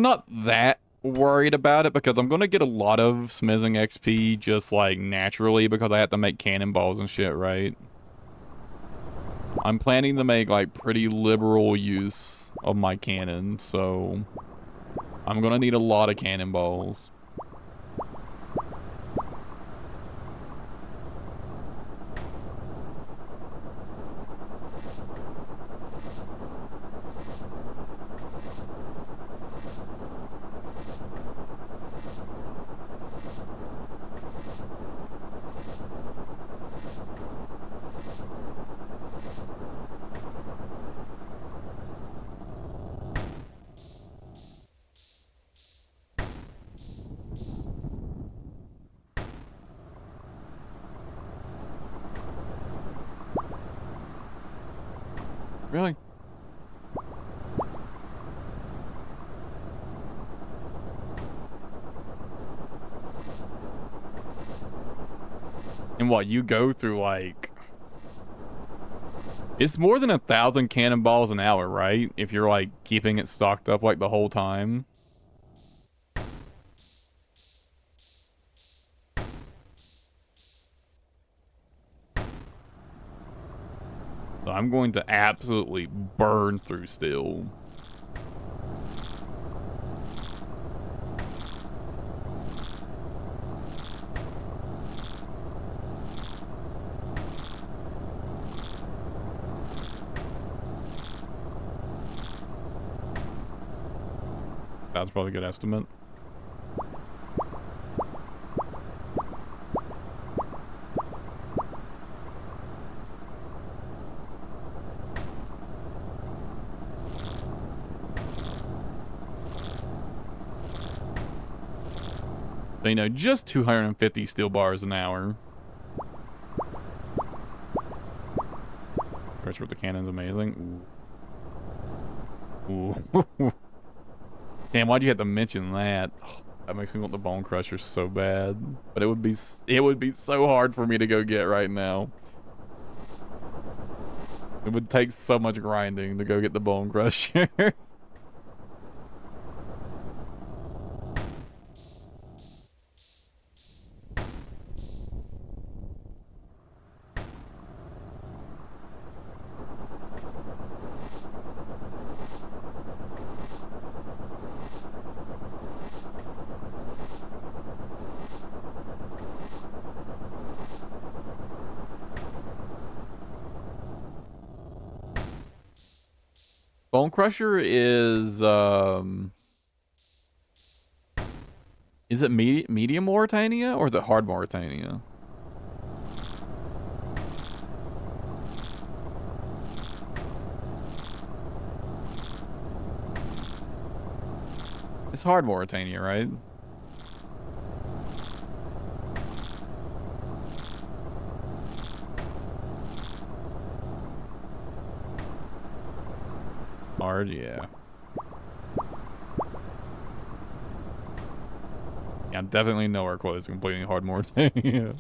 not that worried about it because I'm gonna get a lot of smithing XP just like naturally because I have to make cannonballs and shit, right? I'm planning to make like pretty liberal use of my cannon, so I'm gonna need a lot of cannonballs. And what, you go through like... It's more than 1,000 cannonballs an hour, right? If you're like keeping it stocked up like the whole time. So I'm going to absolutely burn through steel. That's probably a good estimate. So, you know, just 250 steel bars an hour. Pressure with the cannon's amazing. Ooh. Ooh. Damn, why'd you have to mention that? Oh, that makes me want the bone crusher so bad. But it would be so hard for me to go get right now. It would take so much grinding to go get the bone crusher. Bone Crusher is it medium Mauritania or is it hard Mauritania? It's hard Mauritania, right? Hard, yeah. Yeah, I'm definitely nowhere close to completing hard Mauritania.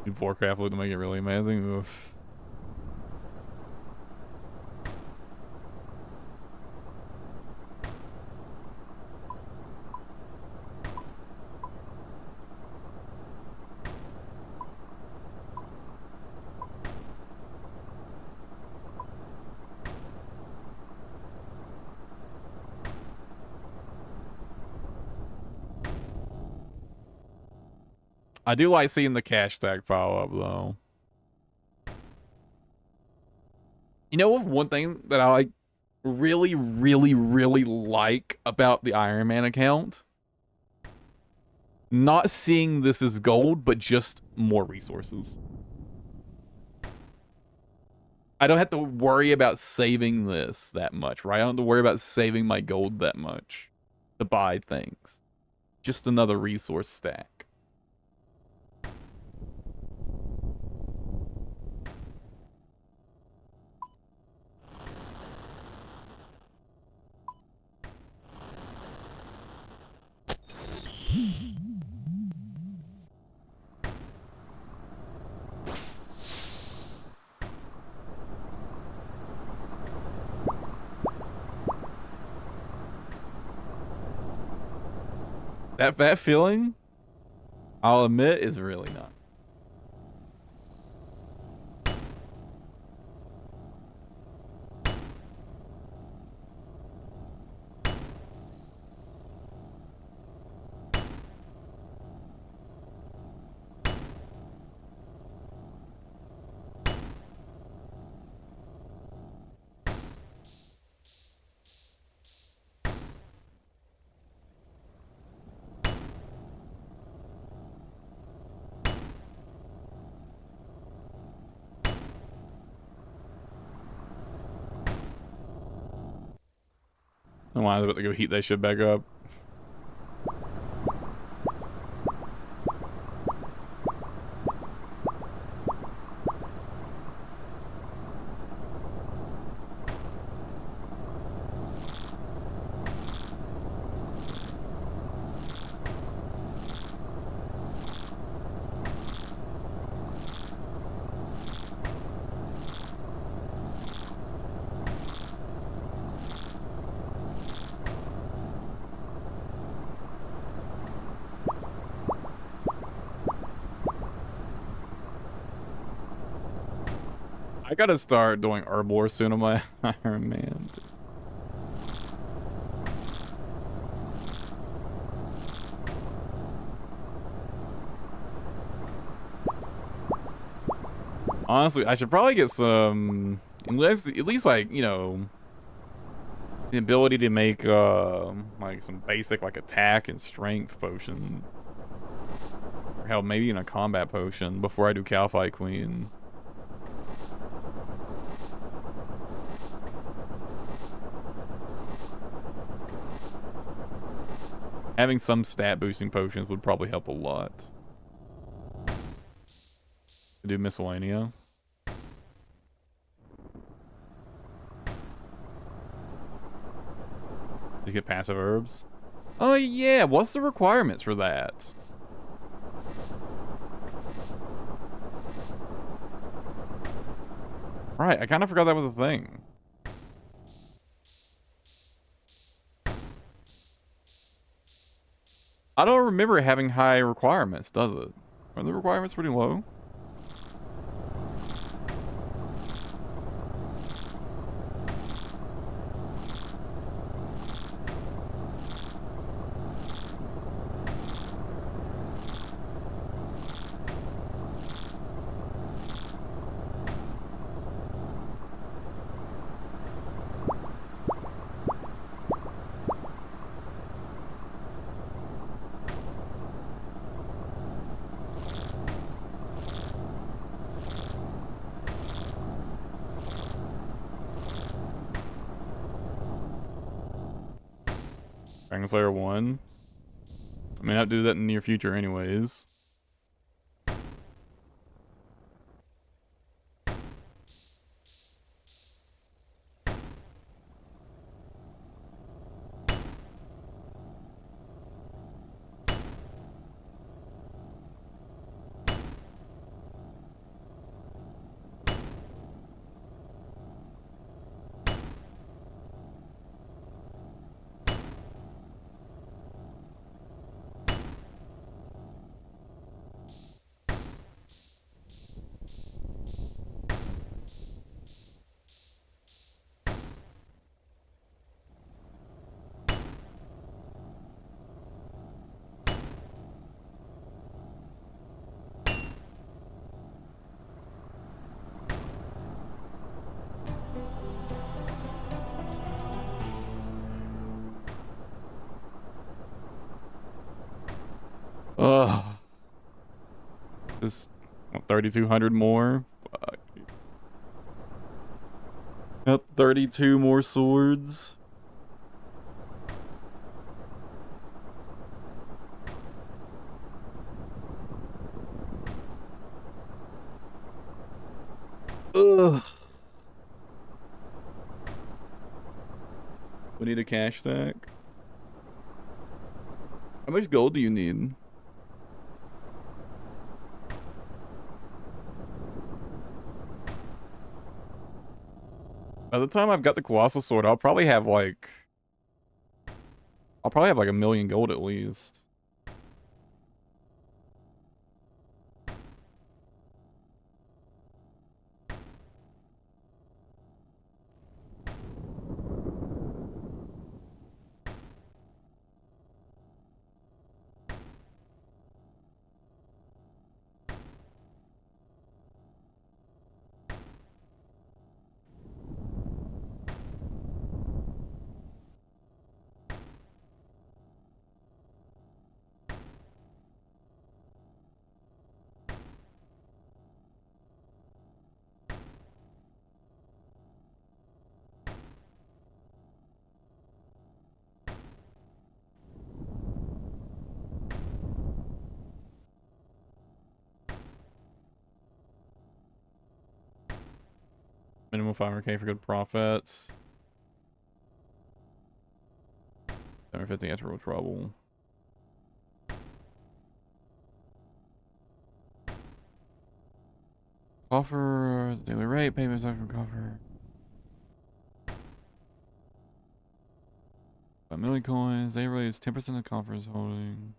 Need Warcraft look to make it really amazing. Oof. I do like seeing the cash stack pile up, though. You know, one thing that I like really, really, really like about the Iron Man account? Not seeing this as gold, but just more resources. I don't have to worry about saving this that much, right? I don't have to worry about saving my gold that much to buy things. Just another resource stack. That feeling, I'll admit, is really not. I was about to go heat that shit back up. I gotta start doing herbivore soon on my Iron Man. Honestly, I should probably get some, at least like, you know, the ability to make like some basic like attack and strength potion. Or hell, maybe even a combat potion before I do Calphi Queen. Having some stat boosting potions would probably help a lot. Do miscellanea. To get passive herbs. Oh yeah, what's the requirements for that? Right, I kind of forgot that was a thing. I don't remember it having high requirements, does it? Are the requirements pretty low? Dragon Slayer 1. I may not do that in the near future anyways. Ugh. Just 3,200 more. Fuck. Got 32 more swords. Ugh. We need a cash stack. How much gold do you need? By the time I've got the Colossal Sword, I'll probably have like a million gold at least. Minimum 500k for good profits. 750 after real trouble. Offer daily rate, payments from cover. 5 million coins. They raise 10% of conference holding.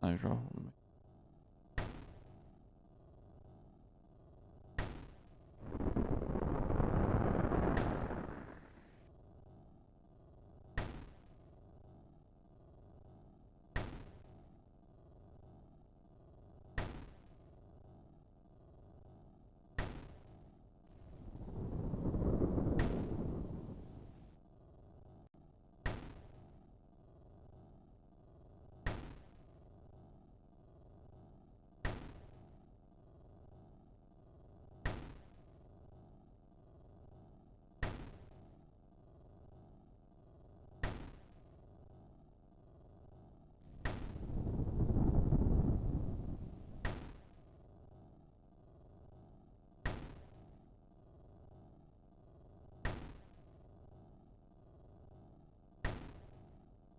Nice trouble.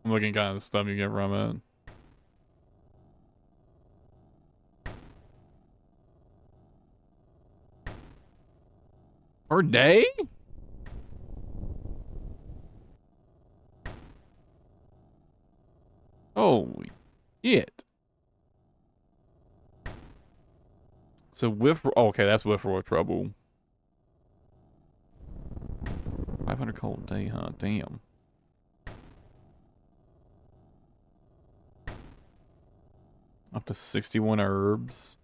I'm looking kind of the stuff you get from it. Per day? Holy shit. So with, oh, okay, that's with roll trouble. 500 cold a day, huh? Damn. Up to 61 herbs.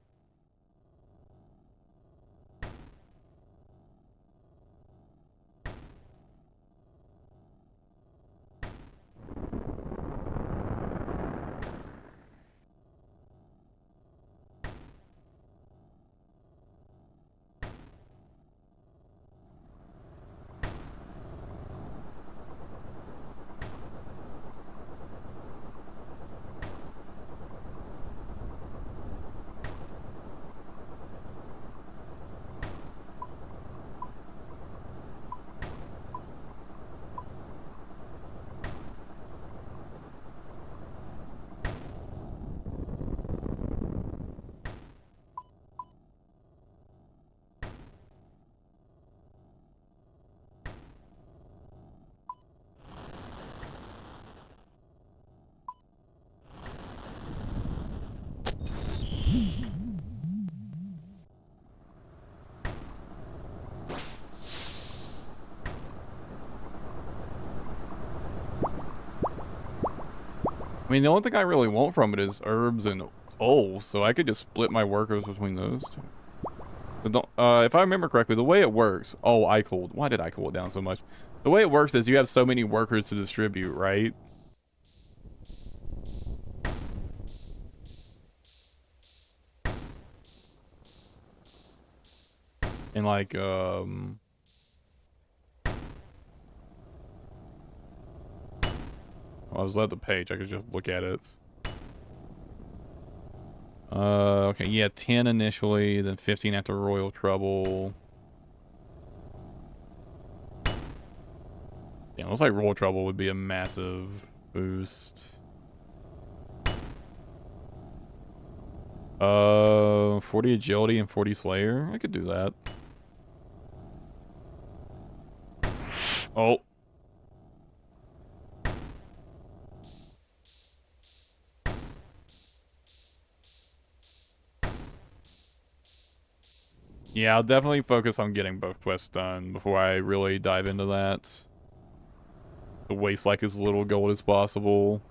I mean, the only thing I really want from it is herbs and coal, so I could just split my workers between those two. But don't, if I remember correctly, the way it works... Oh, I cooled. Why did I cool it down so much? The way it works is you have so many workers to distribute, right? And like, I was at the page, I could just look at it. Okay, yeah, 10 initially, then 15 after Royal Trouble. Yeah, looks like Royal Trouble would be a massive boost. 40 Agility and 40 Slayer. I could do that. Oh. Yeah, I'll definitely focus on getting both quests done before I really dive into that. To waste like as little gold as possible.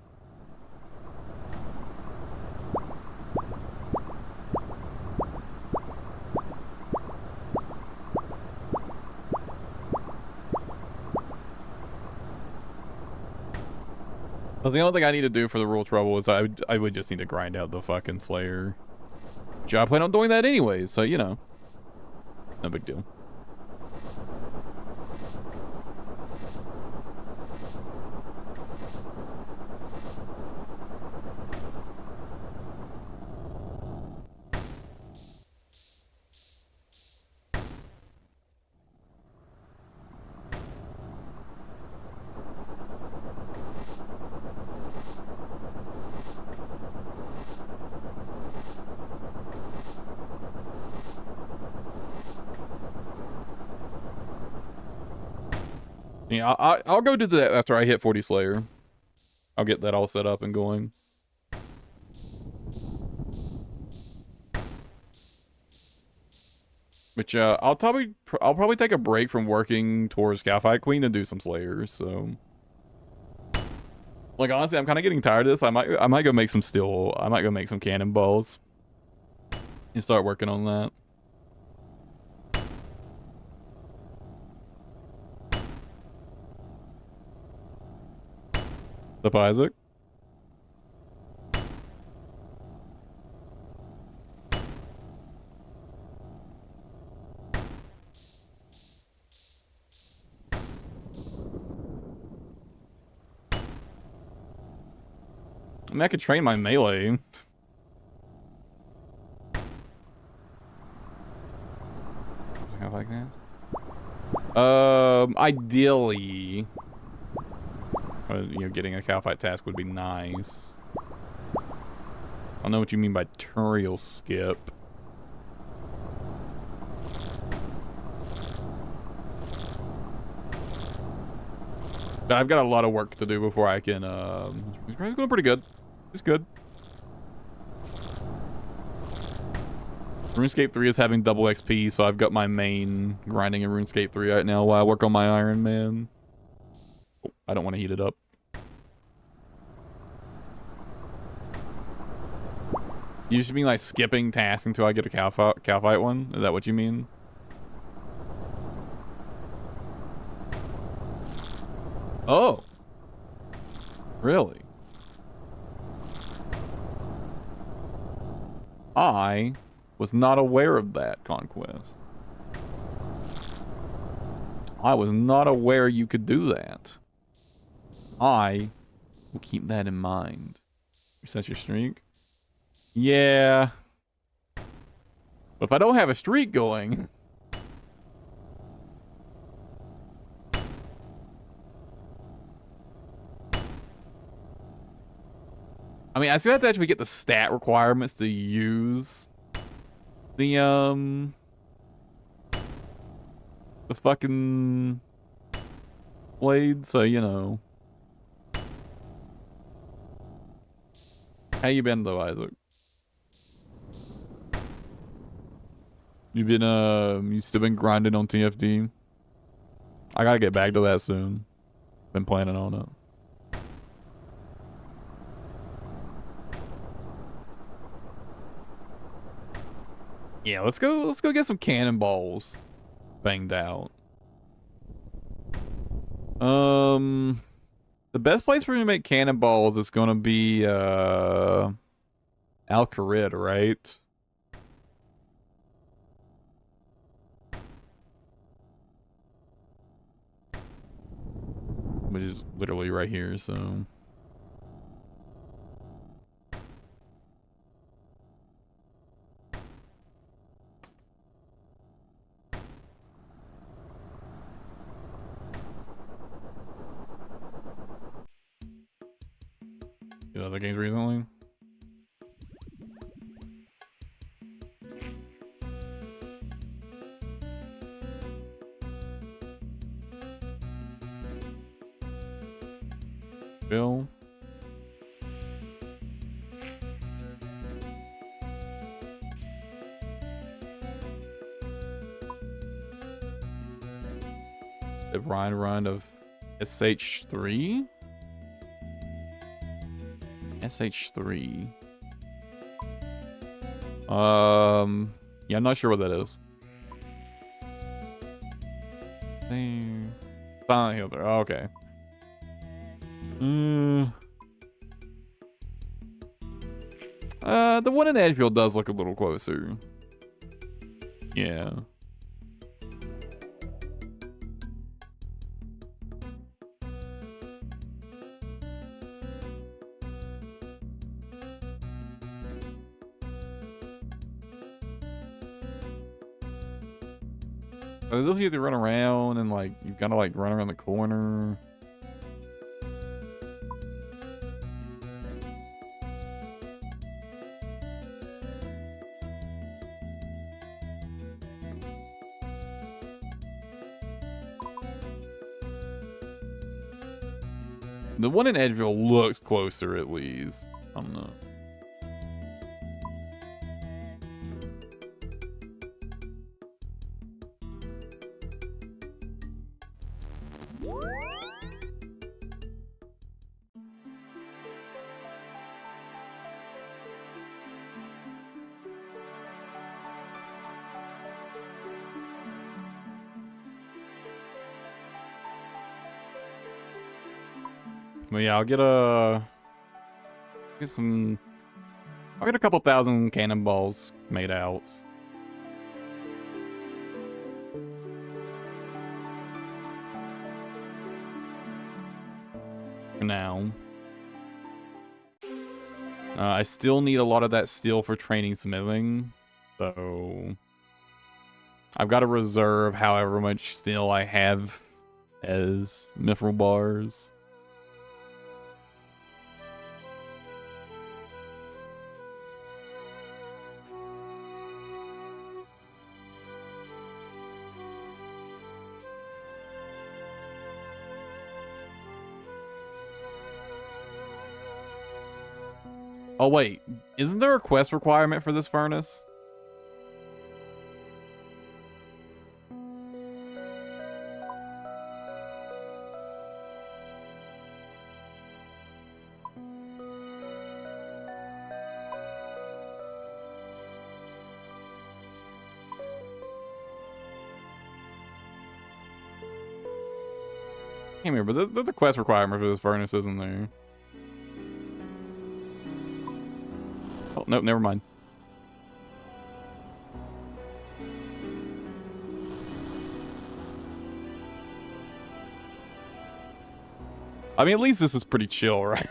Because the only thing I need to do for the Rule Trouble is I would just need to grind out the fucking Slayer. Which I plan on doing that anyways, so you know. No big deal. Yeah, I'll go do that after I hit 40 Slayer. I'll get that all set up and going. Which I'll probably take a break from working towards Catfight Queen and do some Slayers. So, like honestly, I'm kind of getting tired of this. I might go make some steel. I might go make some cannonballs and start working on that. Up, Isaac. I mean, I could train my melee. Have like that. Ideally. You know, getting a cow fight task would be nice. I don't know what you mean by tutorial skip. But I've got a lot of work to do before I can, it's going pretty good. It's good. RuneScape 3 is having double XP, so I've got my main grinding in RuneScape 3 right now while I work on my Iron Man. Oh, I don't want to heat it up. You should mean like skipping tasks until I get a cow fight one? Is that what you mean? Oh. Really? I was not aware of that, Conquest. I was not aware you could do that. I will keep that in mind. Reset your streak? Yeah. But if I don't have a streak going... I mean, I still have to actually get the stat requirements to use the fucking blade, so, you know. How you been, though, Isaac? You been, you still been grinding on TFD? I gotta get back to that soon. Been planning on it. Yeah, let's go get some cannonballs banged out. The best place for me to make cannonballs is gonna be Al Kharid, right? Which is literally right here, so. You other games recently? Bill? The run of SH3? SH3. Yeah, I'm not sure what that is. Silent Hill there. Oh, okay. The one in Edgefield does look a little closer. Yeah. Those you have to run around and like you gotta like run around the corner. The one in Edgeville looks closer at least. I don't know. But yeah, I'll get a couple thousand cannonballs made out. For now. I still need a lot of that steel for training smithing, so I've got to reserve however much steel I have as mithril bars. Oh, wait. Isn't there a quest requirement for this furnace? Can't remember, but there's a quest requirement for this furnace, isn't there? Oh, nope, never mind. I mean, at least this is pretty chill, right?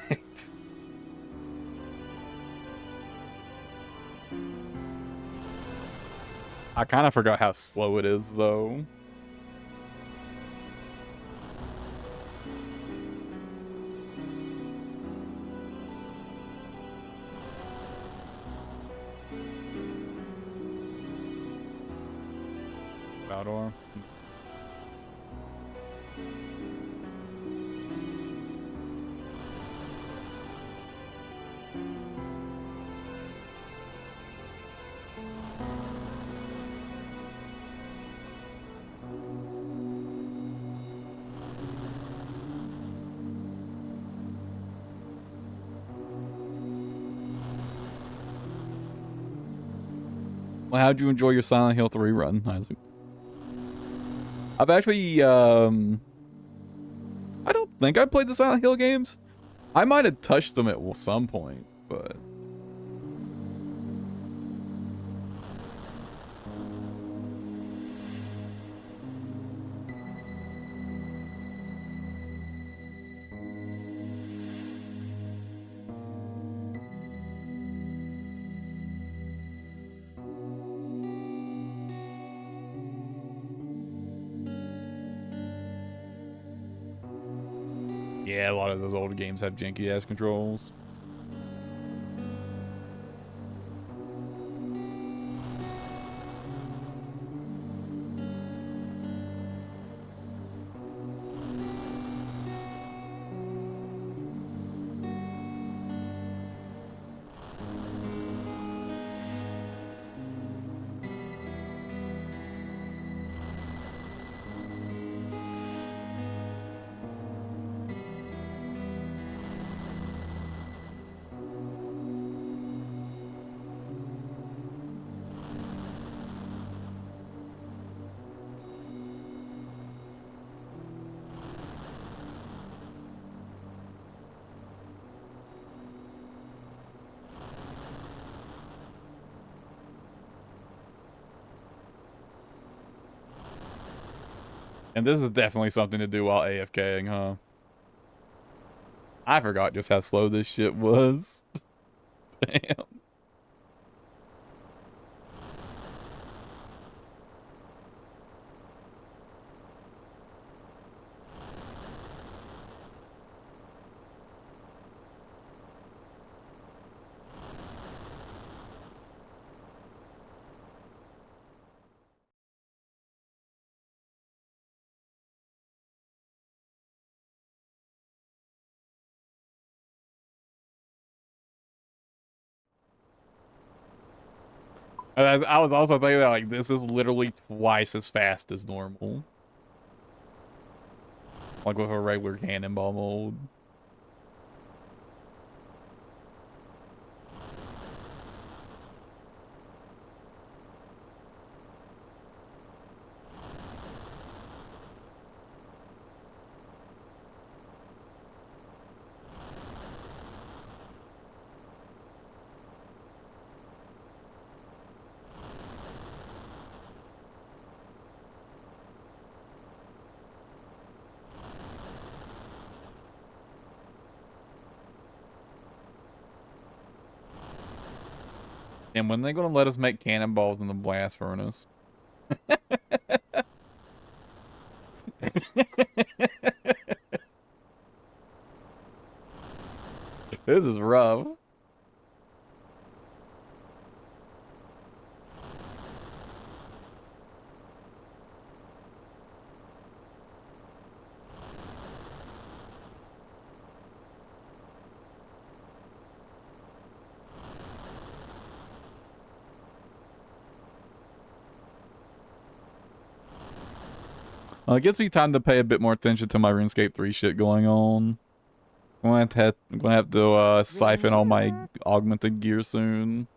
I kind of forgot how slow it is, though. Outdoor. Well, how'd you enjoy your Silent Hill 3 run, Isaac? I've actually, I don't think I played the Silent Hill games. I might have touched them at some point, but... Yeah, a lot of those old games have janky-ass controls. And this is definitely something to do while AFKing, huh? I forgot just how slow this shit was. Damn. I was also thinking that, like, this is literally twice as fast as normal. Like with a regular cannonball mode. And when they gonna let us make cannonballs in the blast furnace? This is rough. It gives me time to pay a bit more attention to my RuneScape 3 shit going on. I'm gonna have to siphon all my augmented gear soon.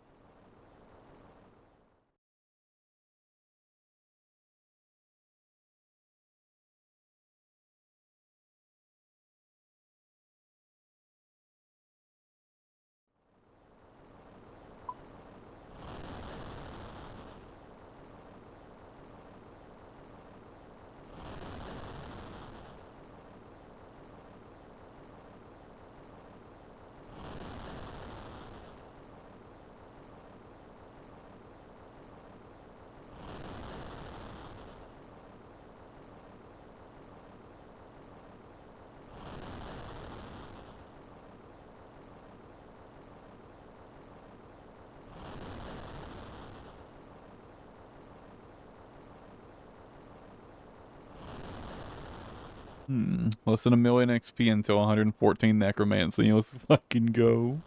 Less than 1,000,000 XP until 114 necromancy. Let's fucking go.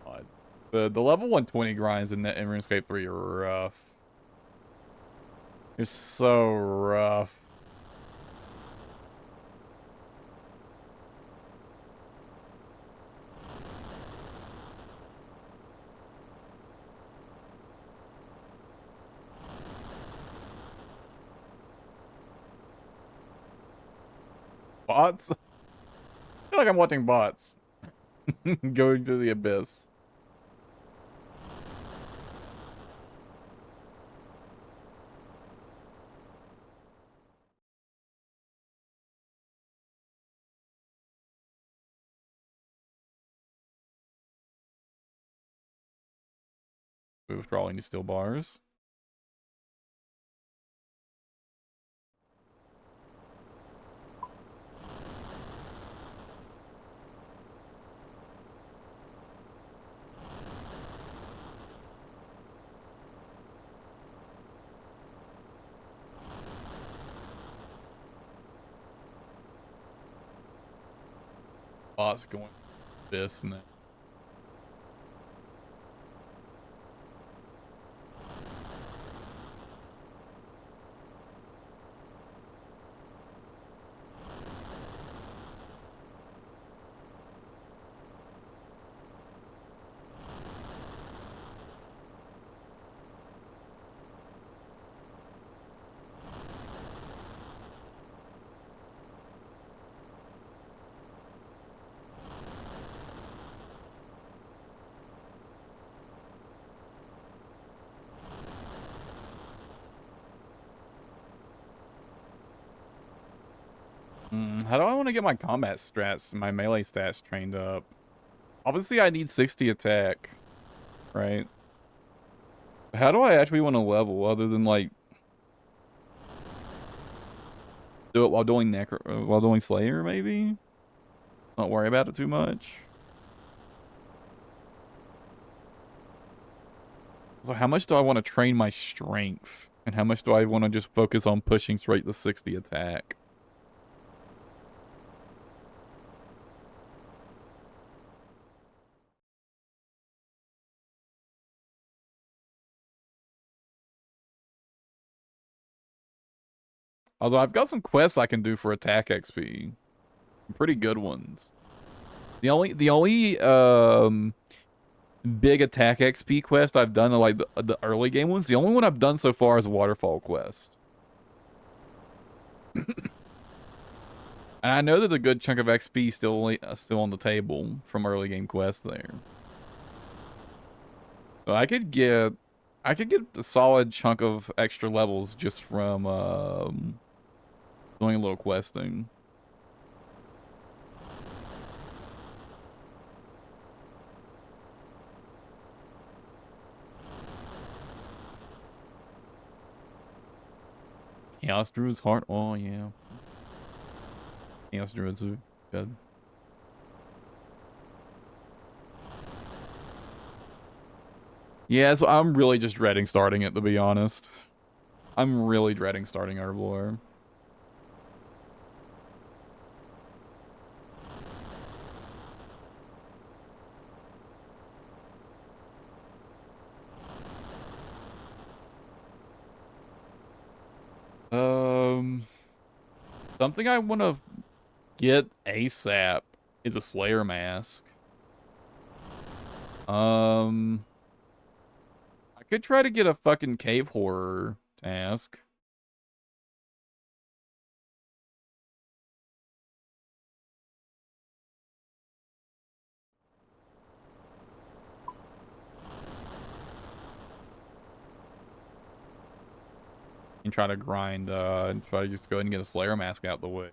God. The level 120 grinds in RuneScape 3 are rough. It's so rough. Bots? I feel like I'm watching bots. Going to the abyss. Withdrawing to steel bars. Bots going to the abyss now. How do I want to get my combat strats, my melee stats trained up? Obviously, I need 60 attack, right? How do I actually want to level other than like do it while doing Slayer, maybe? Not worry about it too much. So how much do I want to train my strength? And how much do I want to just focus on pushing straight to 60 attack? Although I've got some quests I can do for attack XP. Pretty good ones. The only big attack XP quest I've done, like the early game ones, the only one I've done so far is Waterfall quest. And I know there's a good chunk of XP still on the table from early game quests there. So I could get a solid chunk of extra levels just from doing a little questing. Chaos Druid's Heart. Oh yeah. Chaos Druid's good. Yeah, so I'm really just dreading starting it, to be honest. I'm really dreading starting Herblore. Something I want to get ASAP is a Slayer mask. I could try to get a fucking cave horror task. And try to grind, and try to just go ahead and get a Slayer mask out the way.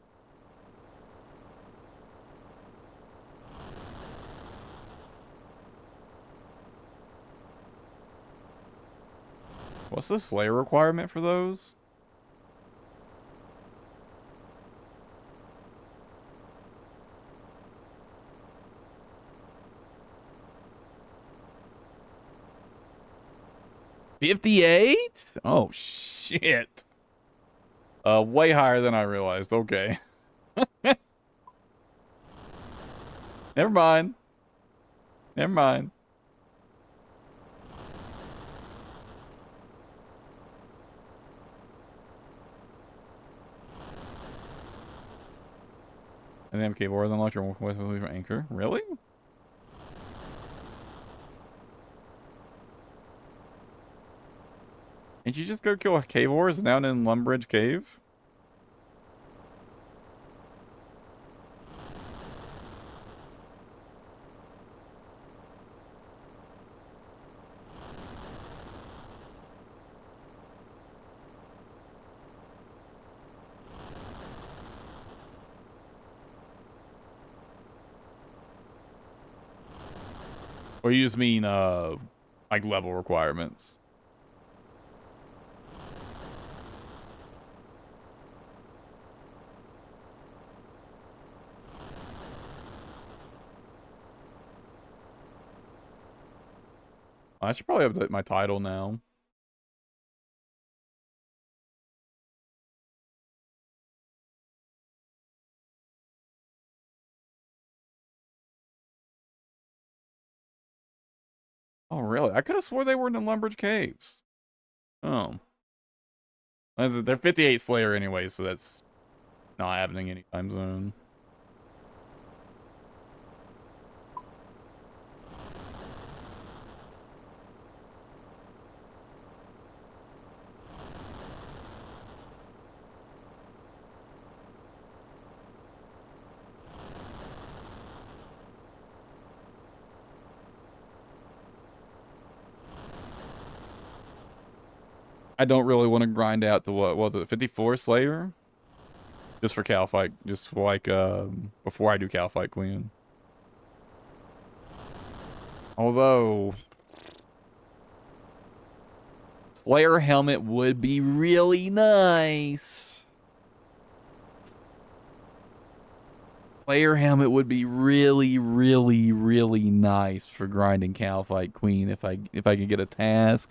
What's the Slayer requirement for those? $58? Oh shit. Way higher than I realized. Okay. Never mind. Never mind. And then keyboards unlocked your anchor. Really? Didn't you just go kill a cave horse down in Lumbridge Cave? Or you just mean, like level requirements? I should probably update my title now. Oh, really? I could have swore they were in the Lumbridge Caves. Oh. They're 58 Slayer anyway, so that's not happening anytime soon. I don't really want to grind out the, what was it, 54 Slayer? Just for Cal Fight, just like, before I do Cal Fight Queen. Although, Slayer helmet would be really nice. Slayer helmet would be really, really, really nice for grinding Cal Fight Queen if I could get a task.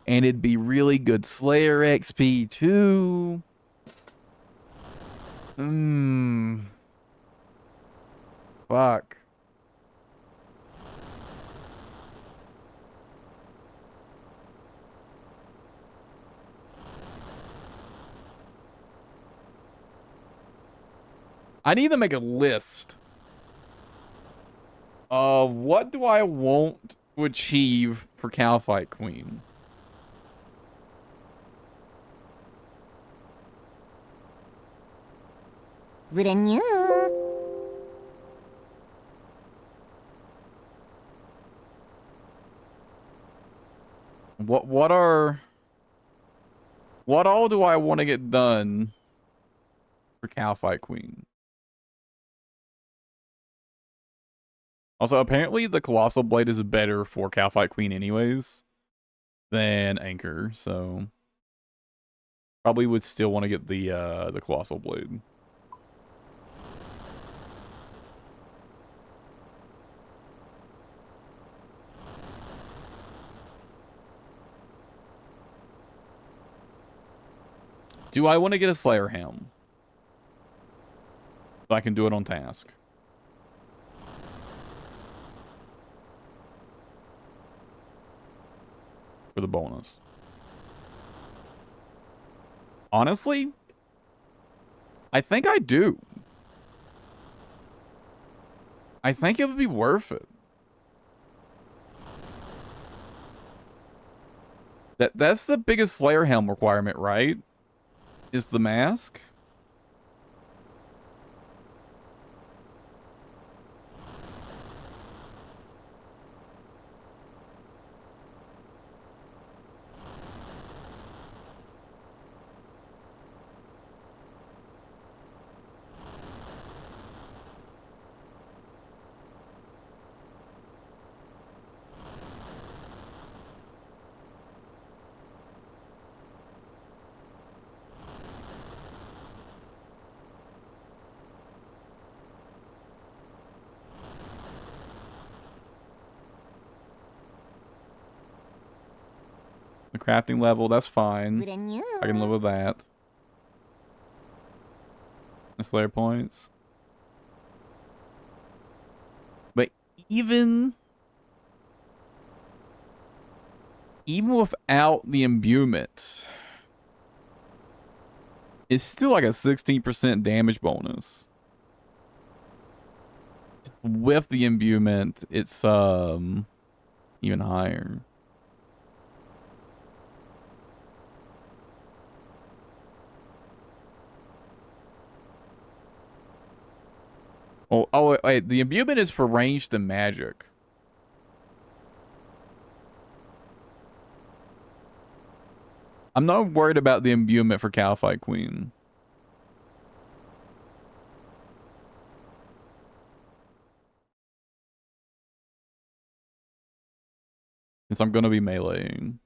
And it'd be really good Slayer XP too. Fuck. I need to make a list of what do I want to achieve for Cal Fight Queen. Brand new. What all do I want to get done for Cal Fight Queen? Also, apparently the Colossal Blade is better for Cal Fight Queen anyways than Anchor, so probably would still want to get the Colossal Blade. Do I want to get a Slayer Helm? So I can do it on task. For the bonus. Honestly, I think I do. I think it would be worth it. That's the biggest Slayer helm requirement, right? Is the mask? The crafting level, that's fine. I can live with that. The Slayer points. But even without the imbuement, it's still like a 16% damage bonus. With the imbuement, it's even higher. Oh, wait, the imbuement is for ranged and magic. I'm not worried about the imbuement for Calphite Queen. Since I'm gonna be meleeing.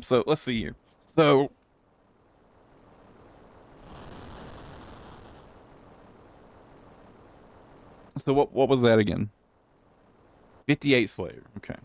So let's see here. So what was that again? 58 Slayer. Okay.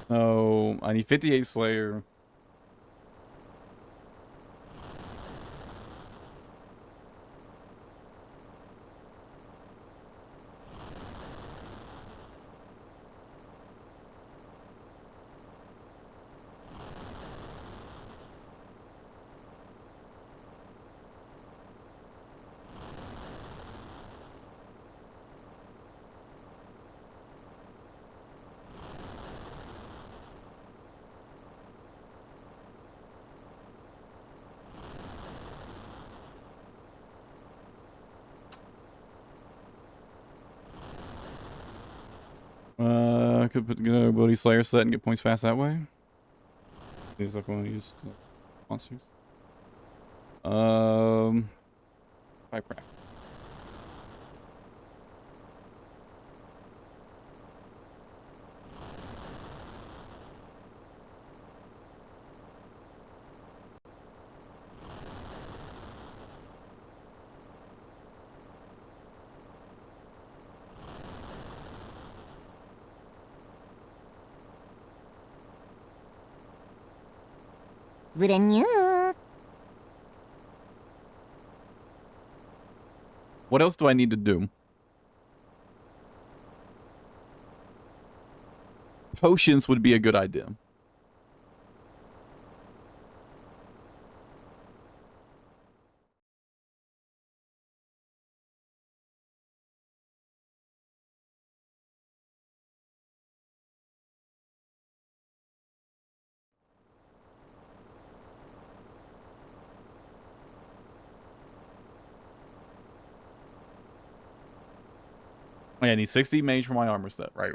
Oh, I need 58 Slayer. I could put together a ability Slayer set and get points fast that way. These like one to use monsters. Pipe craft. What else do I need to do? Potions would be a good idea. Oh, yeah, I need 60 mage for my armor set. Right.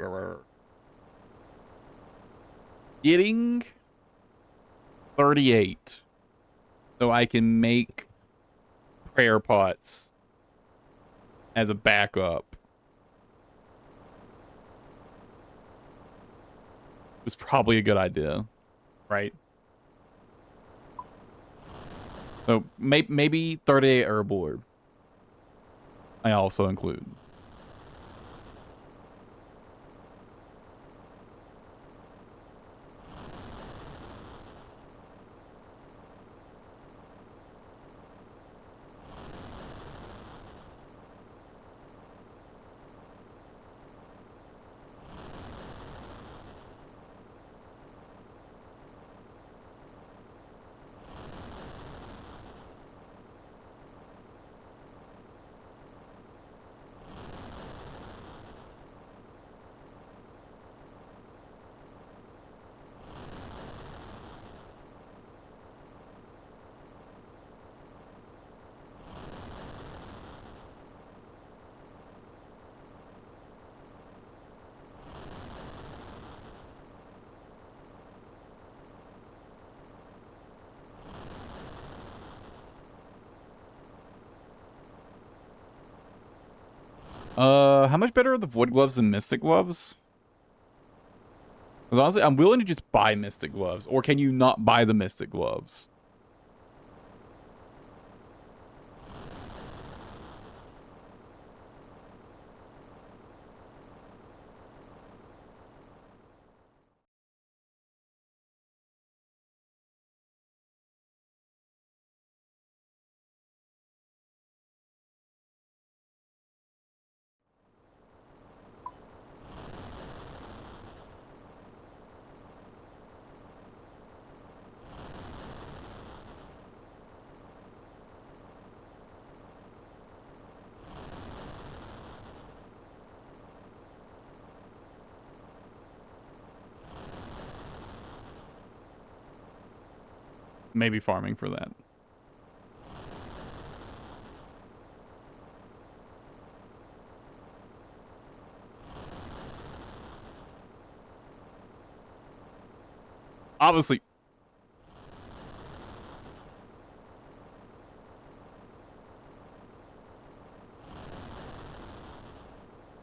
Getting 38. So I can make prayer pots as a backup. was probably a good idea, right? So maybe 38 herb orb. I also include. How much better are the void gloves than mystic gloves? Because honestly, I'm willing to just buy mystic gloves. Or can you not buy the mystic gloves? Maybe farming for that. Obviously.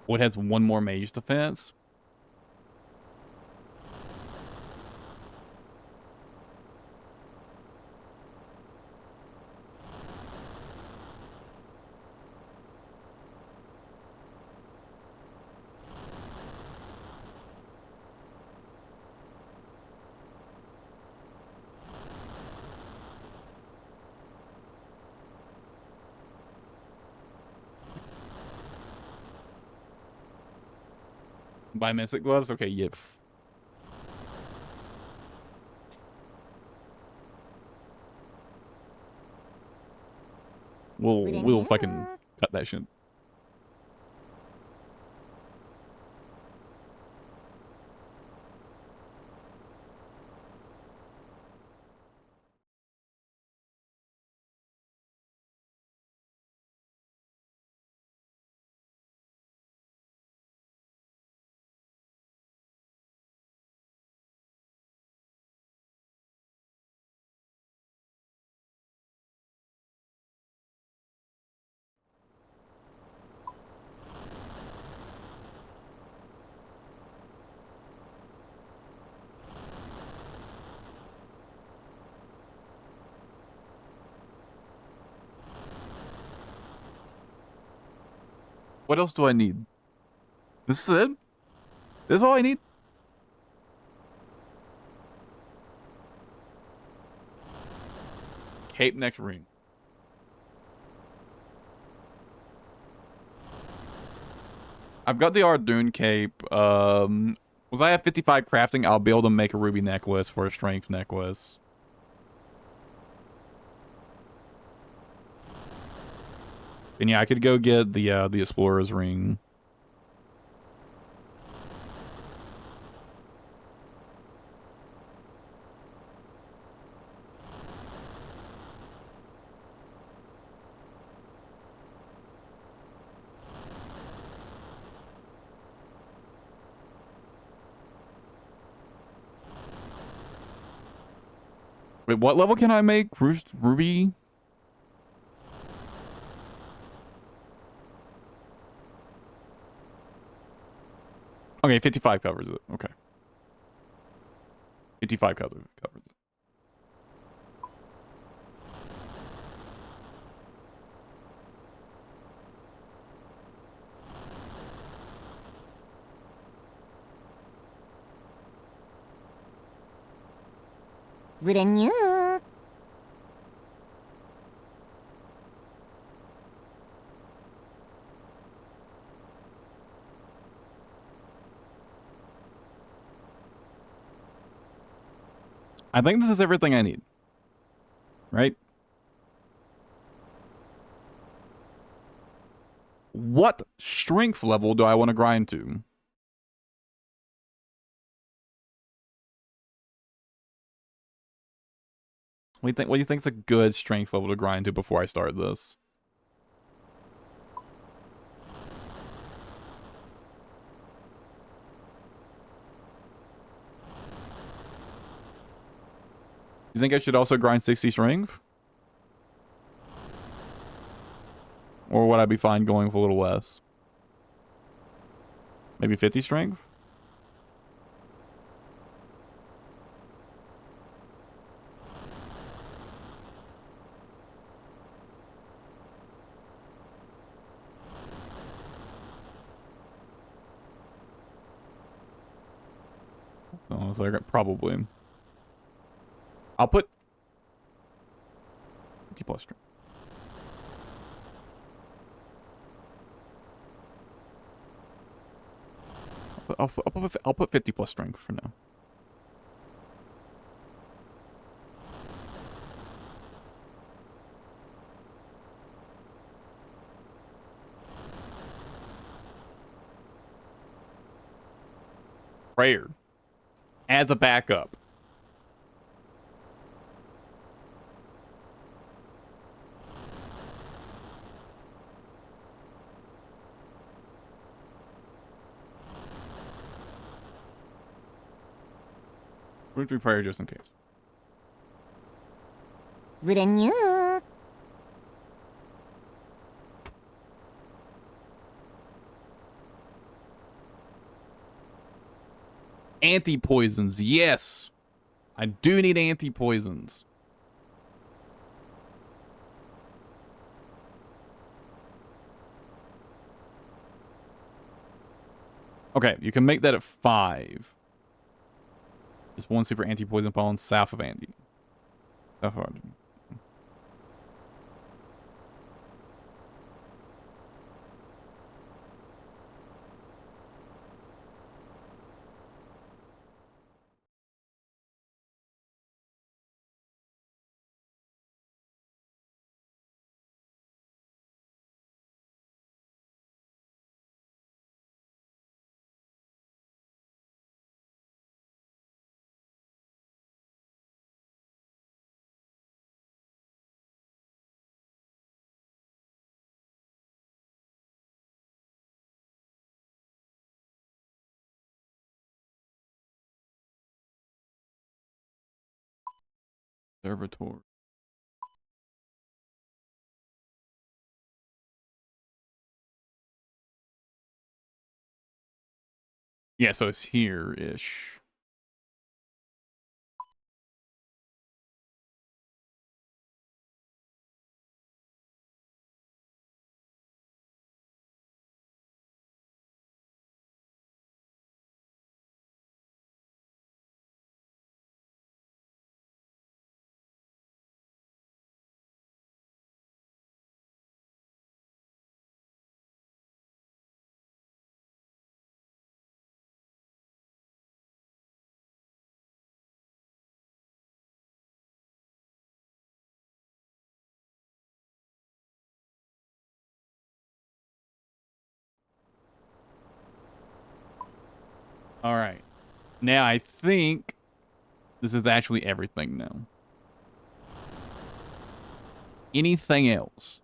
What has one more mage defense? Buy mystic gloves? Okay, yeah. We'll fucking cut that shit. What else do I need? This is it? This is all I need? Cape next ring. I've got the Ardoon cape. Was I at 55 crafting? I'll be able to make a ruby necklace for a strength necklace. And yeah, I could go get the explorer's ring. Wait, what level can I make ruby? Okay, 55 covers it. Okay. 55 covers it. Renew. I think this is everything I need. Right? What strength level do I want to grind to? What do you think is a good strength level to grind to before I start this? You think I should also grind 60 strength? Or would I be fine going for a little less? Maybe 50 strength? Oh, so I got probably. I'll put 50 plus strength. I'll put 50 plus strength for now. Prayer. As a backup. Root 3 prayer just in case. Renew. Anti-poisons, yes. I do need anti-poisons. Okay, you can make that at 5. There's one super anti-poison pollen south of Andy. South of Andy. Observatory. Yeah, so it's here-ish. All right. Now I think this is actually everything now. Anything else?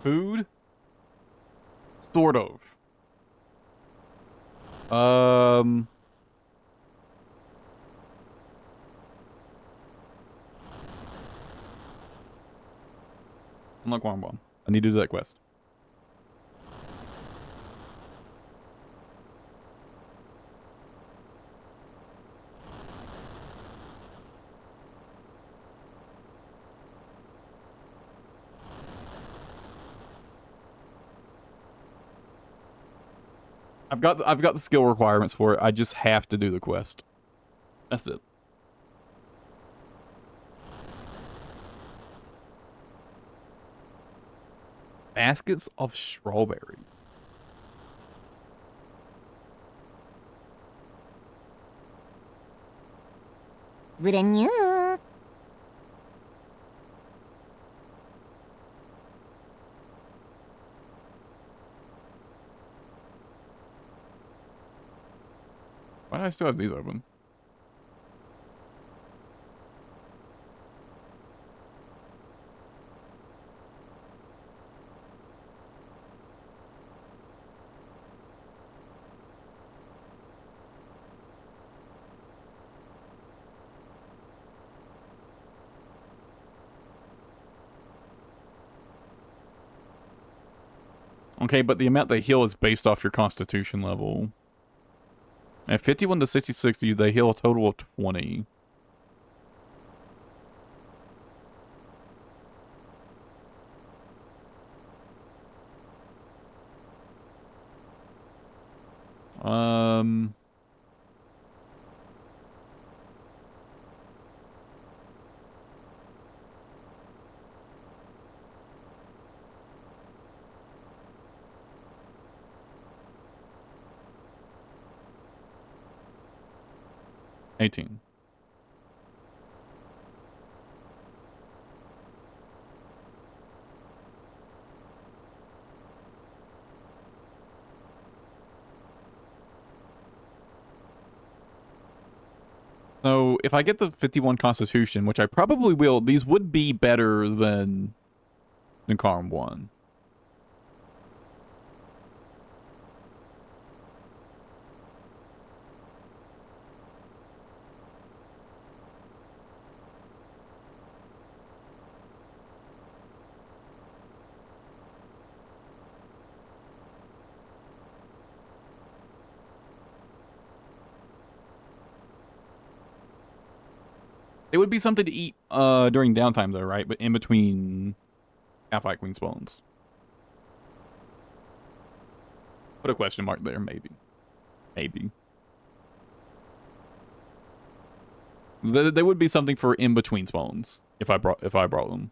Food? Sort of. Um, Unlock one bomb. I need to do that quest. I've got the skill requirements for it. I just have to do the quest. That's it. Baskets of strawberry. Renew. Why do I still have these open? Okay, but the amount they heal is based off your constitution level. At 51 to 66, they heal a total of 20. Um... 18. So if I get the 51 constitution, which I probably will, these would be better than Karm 1. It would be something to eat during downtime, though, right? But in between Alpha Queen spawns. Put a question mark there, maybe. Maybe. They would be something for in between spawns if I brought them.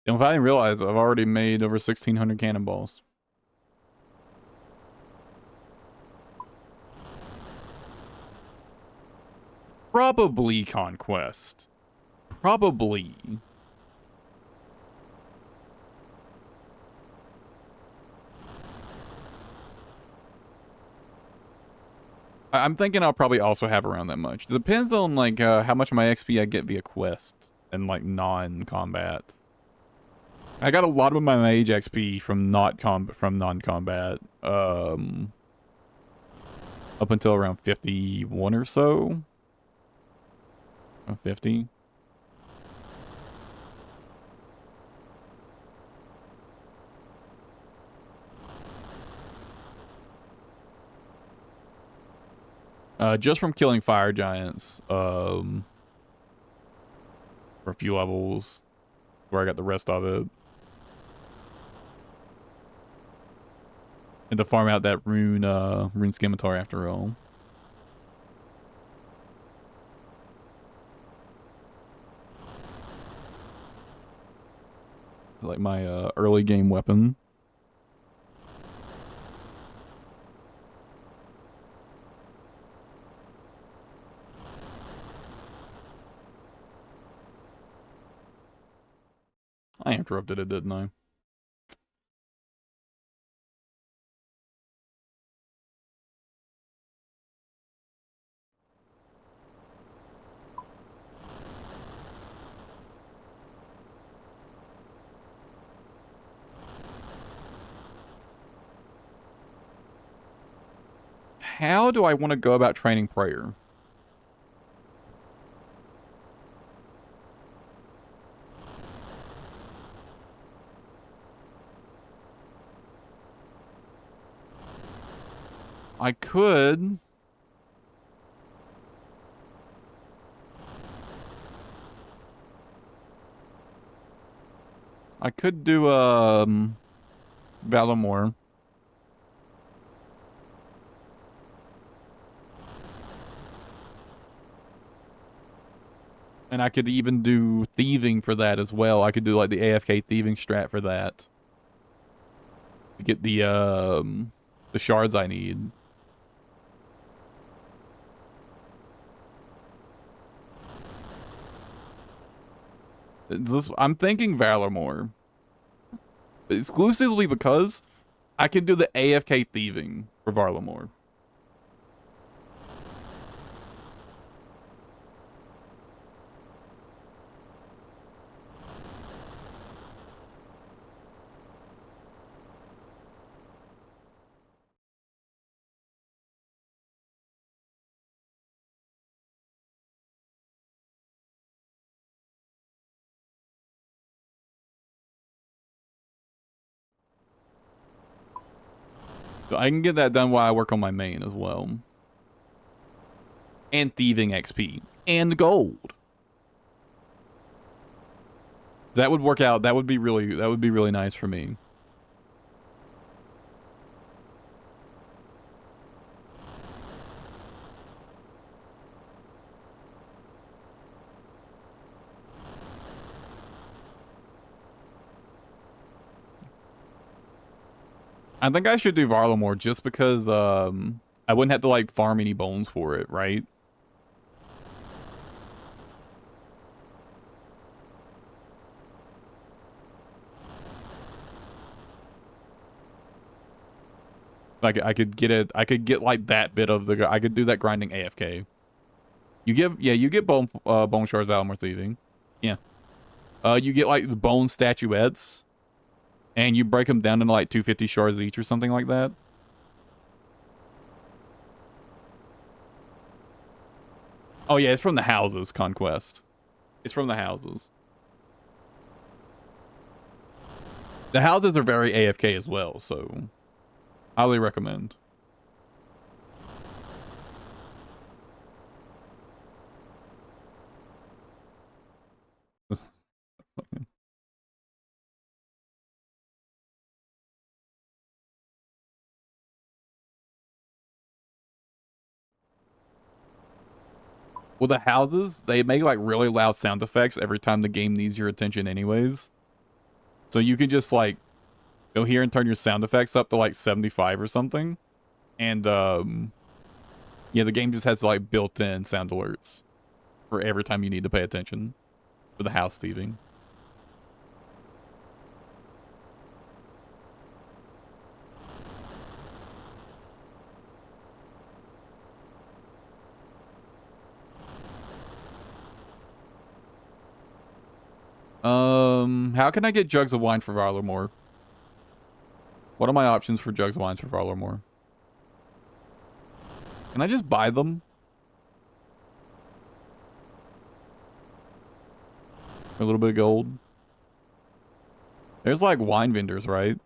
And if I didn't realize, I've already made over 1,600 cannonballs. Probably Conquest. Probably. I'm thinking I'll probably also have around that much. Depends on like how much of my XP I get via quests and like non-combat. I got a lot of my mage XP from non-combat. Up until around 51 or so. 50. Just from killing fire giants, for a few levels, where I got the rest of it. And to farm out that rune scimitar after all. like my early game weapon. I interrupted it, didn't I? How do I want to go about training prayer? I could. I could do Valamore. And I could even do thieving for that as well. I could do like the AFK thieving strat for that. To get the shards I need. I'm thinking Valamore. Exclusively because I can do the AFK thieving for Valamore. So I can get that done while I work on my main as well. And thieving XP. And gold. That would work out. That would be really nice for me. I think I should do Varlamore just because I wouldn't have to like farm any bones for it, right? Like I could get it. I could get like that bit of the. I could do that grinding AFK. You get bone shards, Valamore thieving. Yeah. You get like the bone statuettes, and you break them down into like 250 shards each or something like that. Oh yeah, it's from the houses, Conquest. It's from the houses. The houses are very AFK as well, so highly recommend. Well, the houses, they make like really loud sound effects every time the game needs your attention anyways. So you can just like go here and turn your sound effects up to like 75 or something. And yeah, the game just has like built-in sound alerts for every time you need to pay attention for the house thieving. How can I get jugs of wine for Varlamore? What are my options for jugs of wines for Varlamore? Can I just buy them? A little bit of gold. There's like wine vendors, right?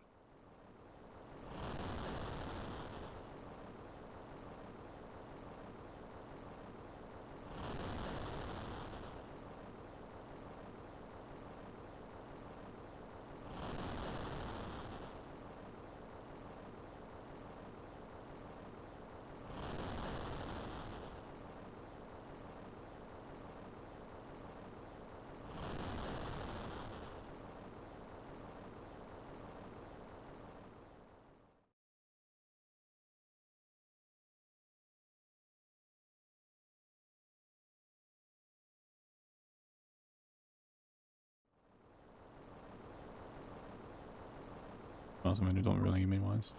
Most of them don't really mean wise.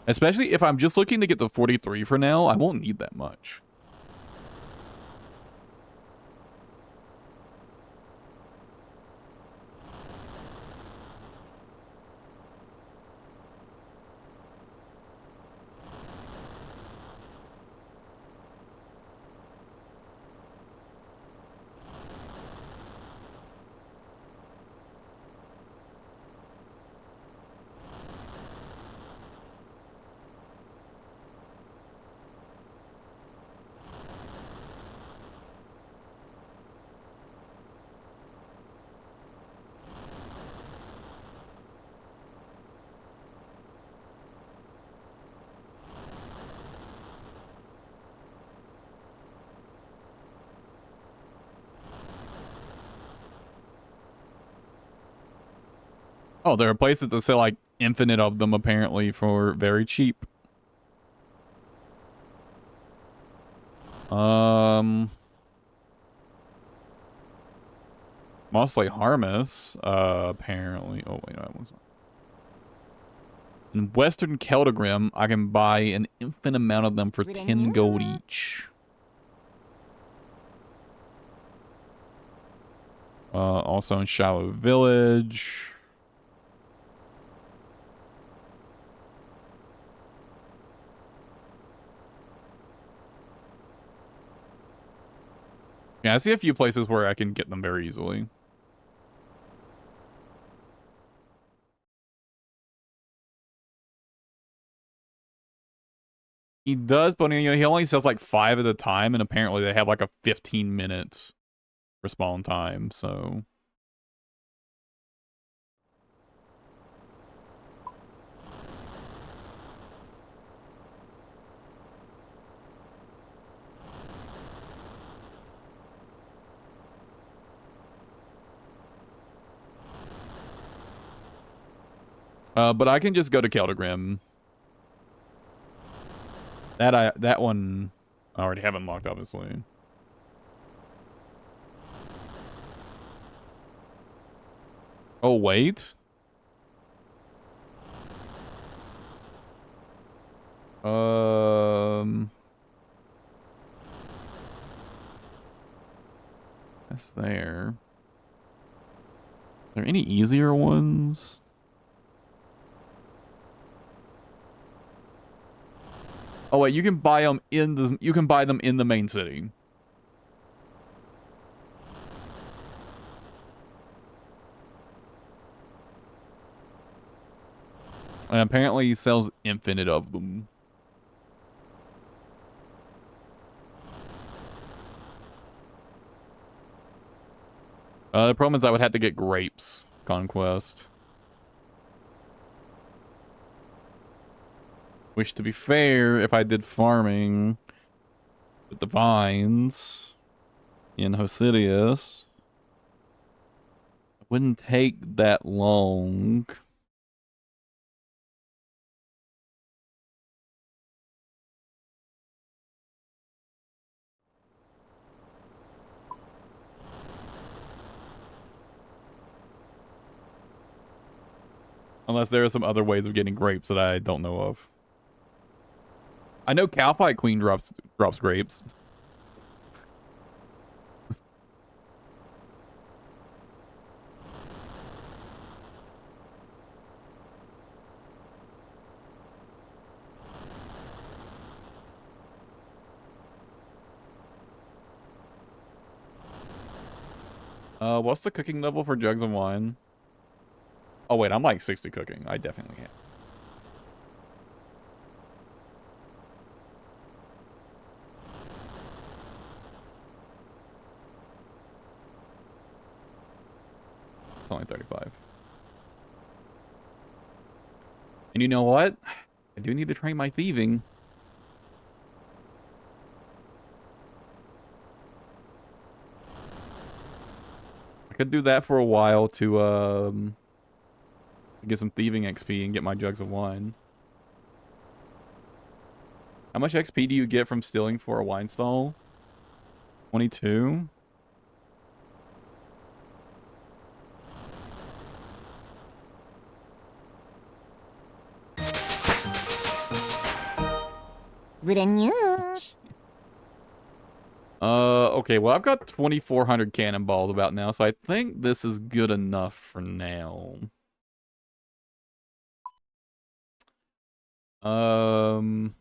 Especially if I'm just looking to get to 43 for now, I won't need that much. Oh, there are places that sell like infinite of them apparently for very cheap. Mostly Harmus, apparently. Oh wait, no, that one's not. In Western Keldagrim, I can buy an infinite amount of them for 10 gold each. Also in Shallow Village. Yeah, I see a few places where I can get them very easily. He does, but you know, he only sells like 5 at a time, and apparently they have like a 15-minute respawn time, so... but I can just go to Keldagrim. That one I already have unlocked, obviously. Oh, wait. That's there. Are there any easier ones? Oh wait, you can buy them in the main city. And apparently he sells infinite of them. The problem is I would have to get grapes conquest. Which, to be fair, if I did farming with the vines in Hosidius, it wouldn't take that long. Unless there are some other ways of getting grapes that I don't know of. I know Cowfight Queen drops grapes. What's the cooking level for jugs of wine? Oh wait, I'm like 60 cooking. I definitely can. It's only 35. And you know what? I do need to train my thieving. I could do that for a while to get some thieving XP and get my jugs of wine. How much XP do you get from stealing for a wine stall? 22? Wouldn't you? Okay, well, I've got 2,400 cannonballs about now, so I think this is good enough for now. Um...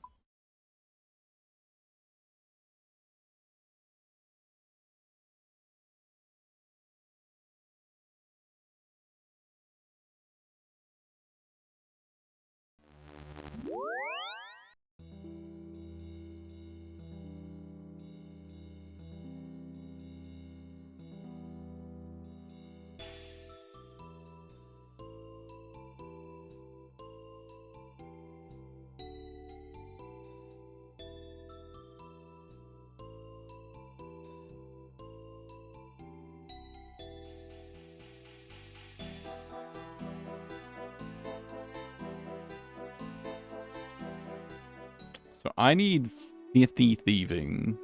So I need 50 thieving.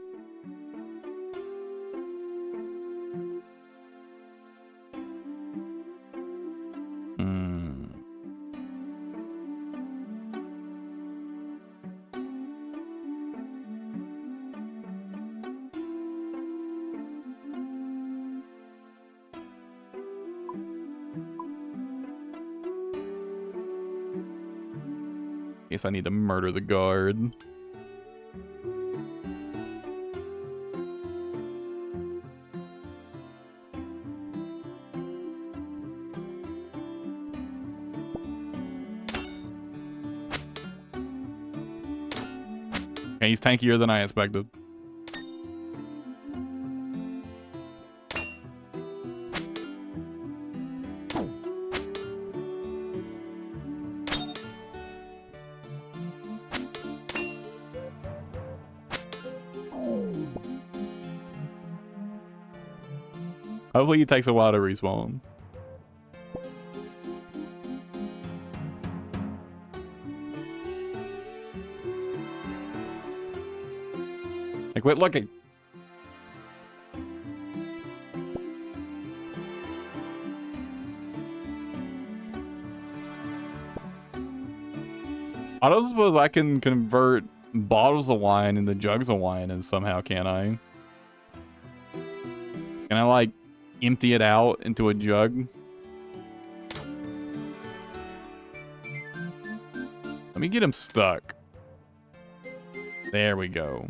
Hmm. Guess I need to murder the guard. Okay, he's tankier than I expected. Hopefully it takes a while to respawn. Like, quit looking. I don't suppose I can convert bottles of wine into jugs of wine and somehow, can I? Can I, like, empty it out into a jug? Let me get him stuck. There we go.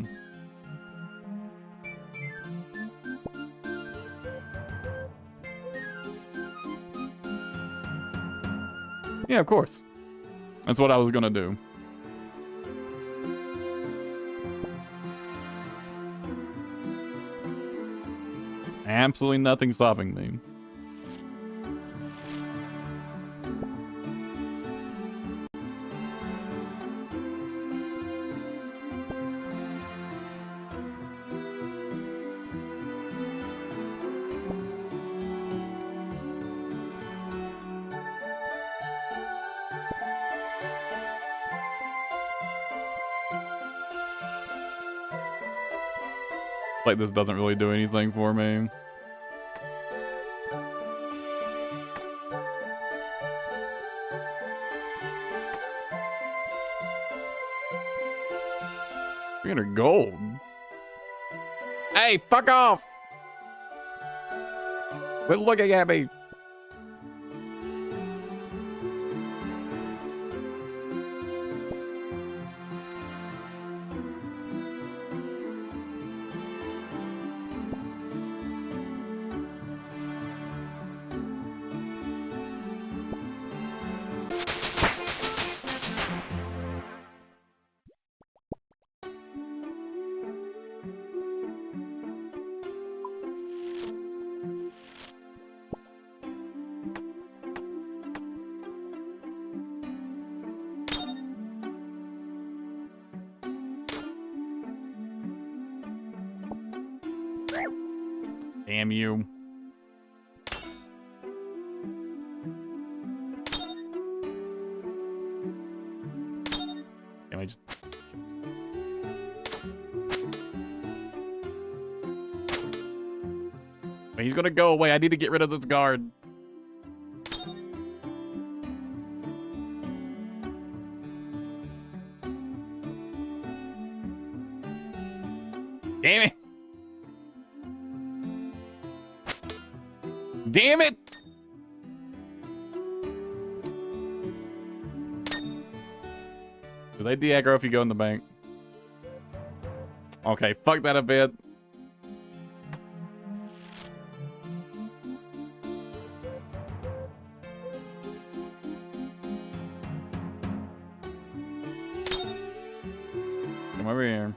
Yeah, of course. That's what I was gonna do. Absolutely nothing stopping me. Like, this doesn't really do anything for me. $300 gold. Hey, fuck off! Quit looking at me. Damn you. Can I just... He's gonna go away. I need to get rid of this guard. Damn it. Damn it. Do they de-aggro if you go in the bank? Okay, fuck that a bit. Come over here.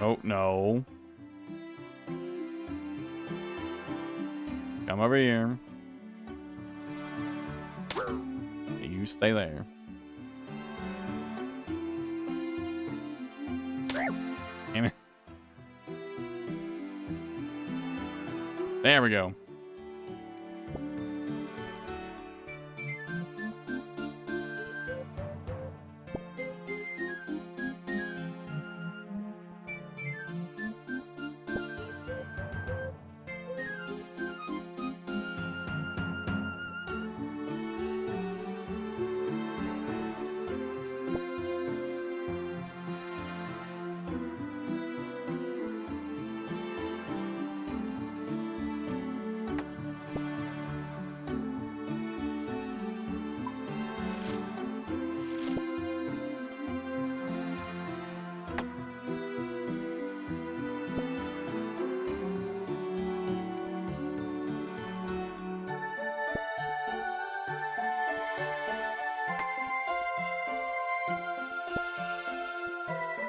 Oh, no. Come over here. You stay there. Damn it. There we go.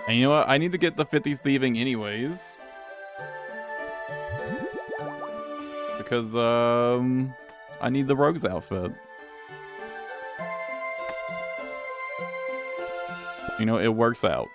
And you know what? I need to get the 50s thieving anyways. Because, I need the rogue's outfit. You know, it works out.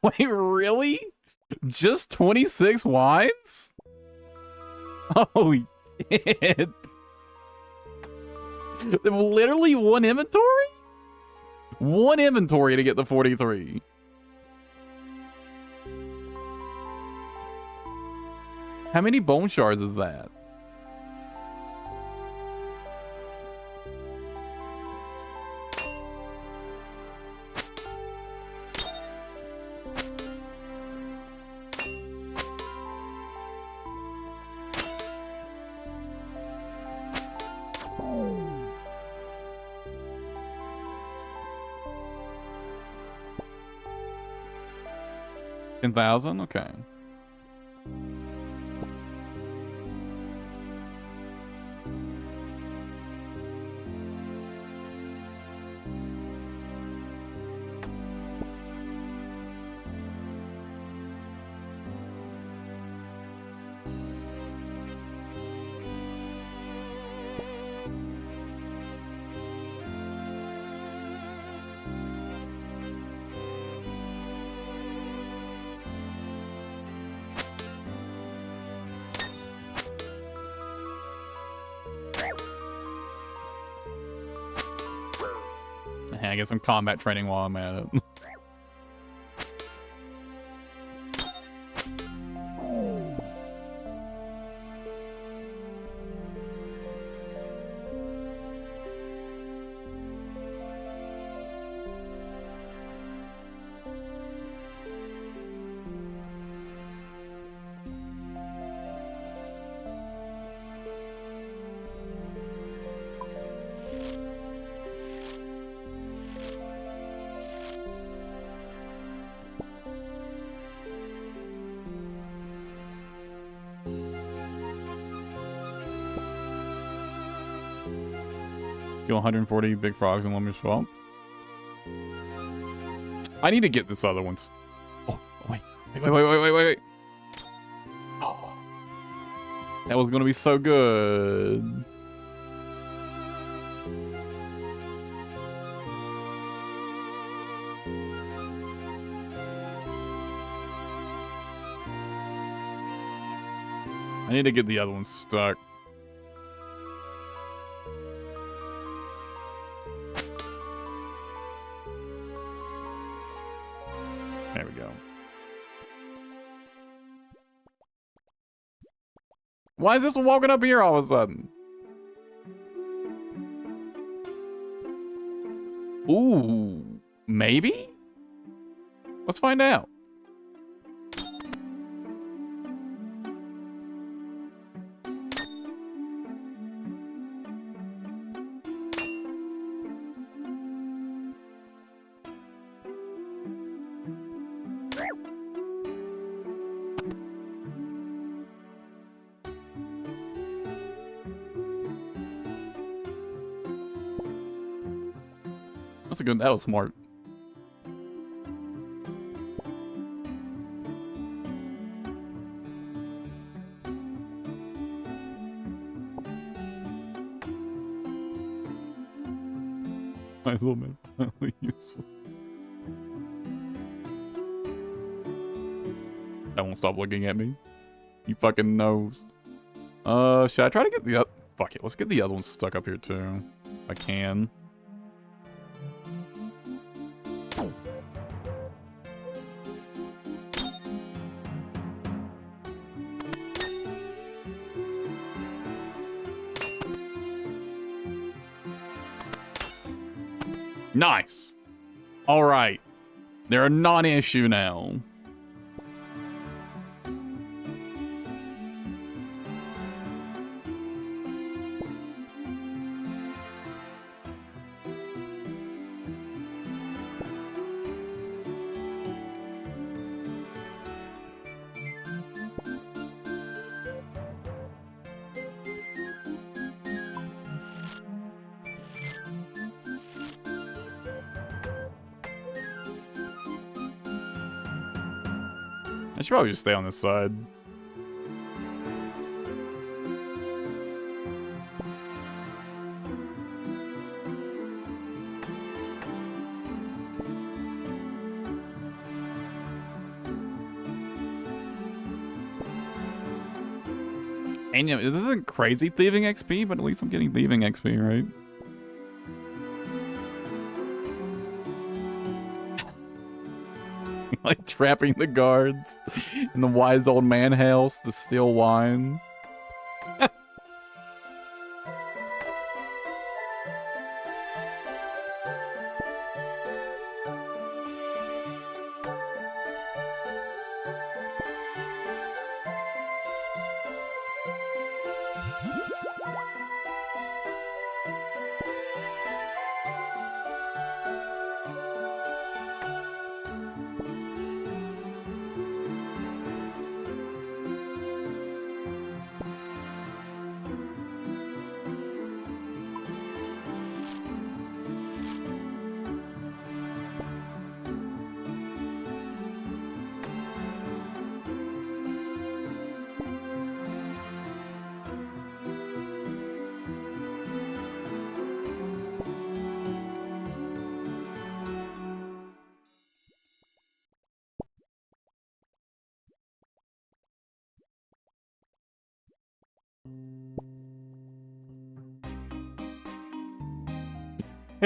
Wait, really? Just 26 wines? Oh, shit. Literally one inventory? One inventory to get the 43. How many bone shards is that? $10,000? Okay. I get some combat training while I'm at it. Kill 140 big frogs in Lumber's Swamp. I need to get this other one. Oh, wait. Wait. Oh. That was gonna be so good. I need to get the other one stuck. There we go. Why is this one walking up here all of a sudden? Ooh, maybe? Let's find out. That's a good, that was smart. Might as well make it finally useful. That won't stop looking at me. He fucking knows. Should I try to get the fuck it, let's get the other one stuck up here too. If I can. Nice. All right. They're a non-issue now. I should probably just stay on this side. And you know, this isn't crazy thieving XP, but at least I'm getting thieving XP, right? Like trapping the guards in the wise old man house to steal wine.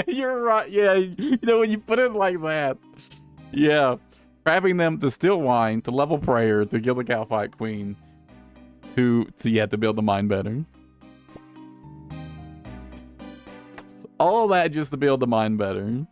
You're right. Yeah, you know when you put it like that. Yeah, trapping them to steal wine, to level prayer, to kill the Cowfight Queen, to build the mine better. All of that just to build the mine better.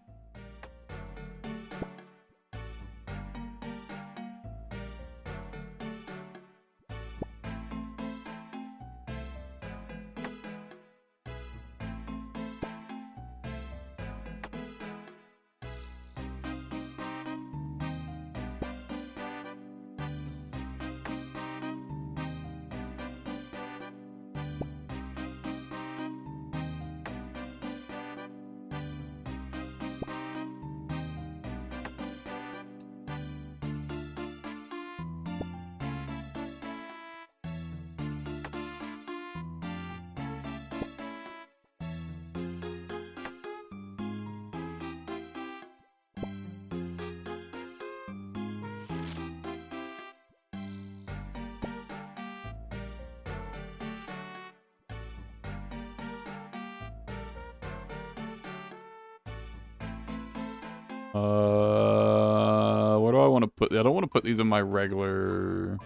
What do I want to put? I don't want to put these in my regular.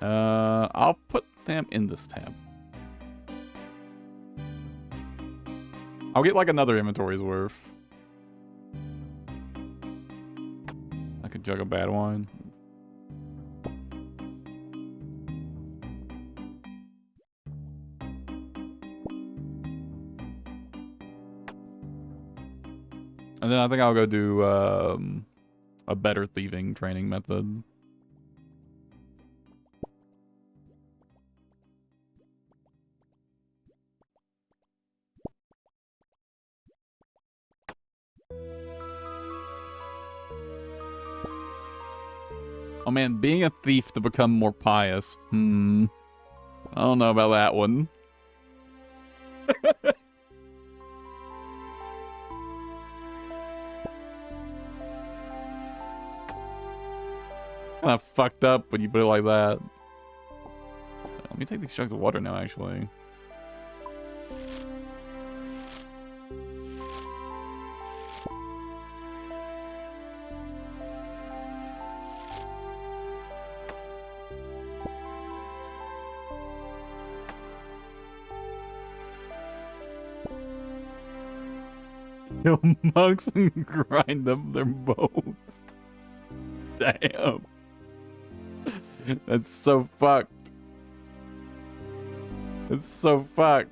I'll put them in this tab. I'll get like another inventory's worth. I could jug a bad wine. And then I think I'll go do a better thieving training method. Oh man, being a thief to become more pious. I don't know about that one. Kind of fucked up when you put it like that. Let me take these jugs of water now, actually. Kill monks and grind up their bones. Damn. That's so fucked. It's so fucked.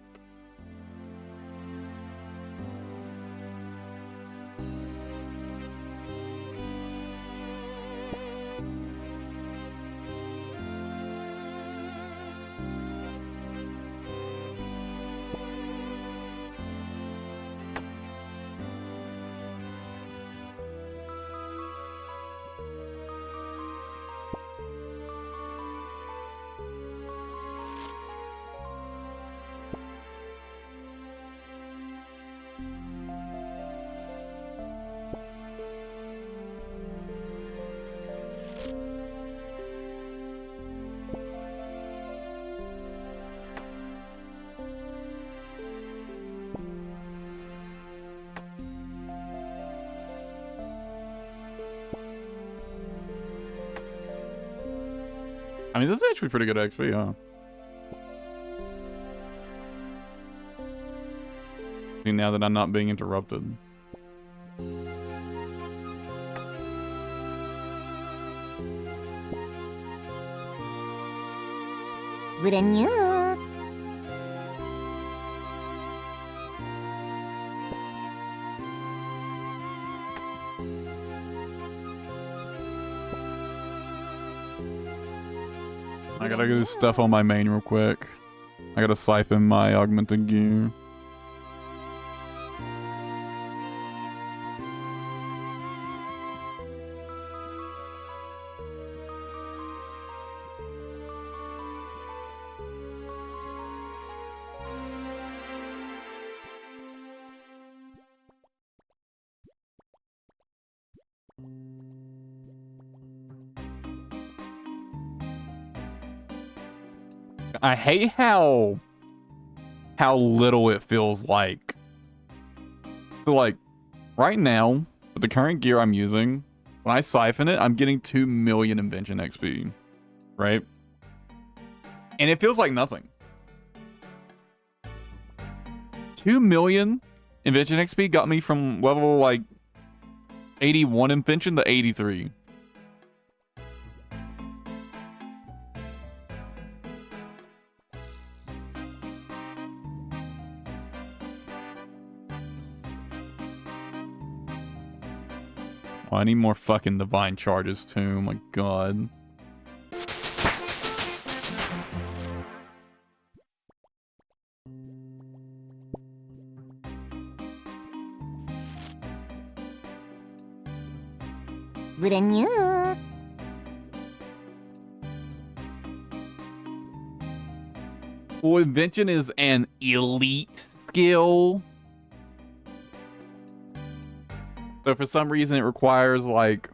I mean, this is actually pretty good XP, huh? Now that I'm not being interrupted. Wouldn't you? I gotta do stuff on my main real quick. I gotta siphon my augmented gear. I hate how little it feels like. So like right now, with the current gear I'm using, when I siphon it, I'm getting 2 million invention XP, right? And it feels like nothing. 2 million invention XP got me from level like 81 invention to 83. Oh, I need more fucking divine charges too. Oh my god. Wouldn't you? Well, invention is an elite skill. So for some reason it requires like,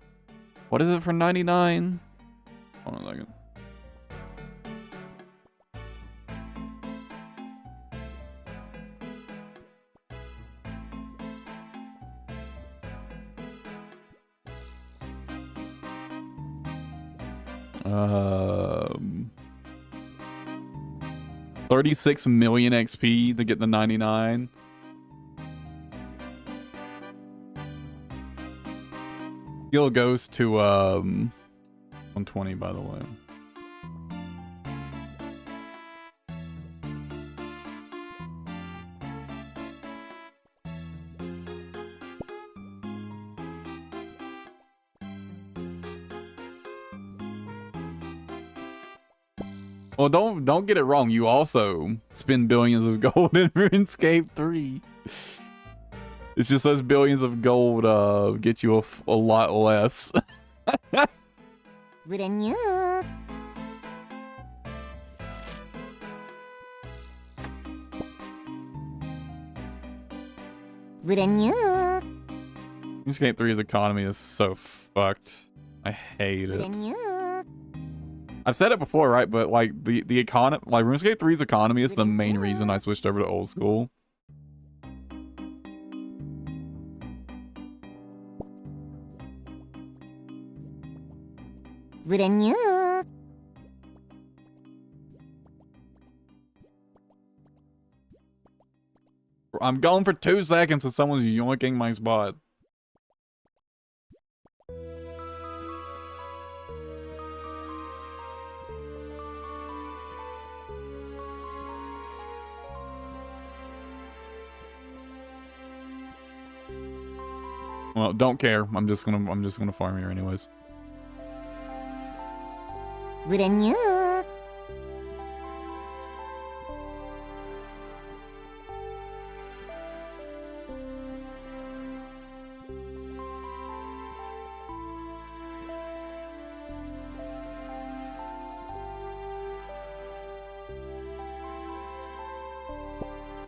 what is it for 99? Hold on a second. Um, 36 million XP to get the 99. Skill goes to 120, by the way. Well, don't get it wrong. You also spend billions of gold in RuneScape 3. It's just those billions of gold get you a lot less. Renew. Renew. RuneScape 3's economy is so fucked. I hate it. Renew. I've said it before, right? But like the economy, like RuneScape 3's economy is the main reason I switched over to old school. Renew. I'm going for 2 seconds and someone's yoinking my spot. Well, don't care. I'm just gonna farm here anyways. Renew.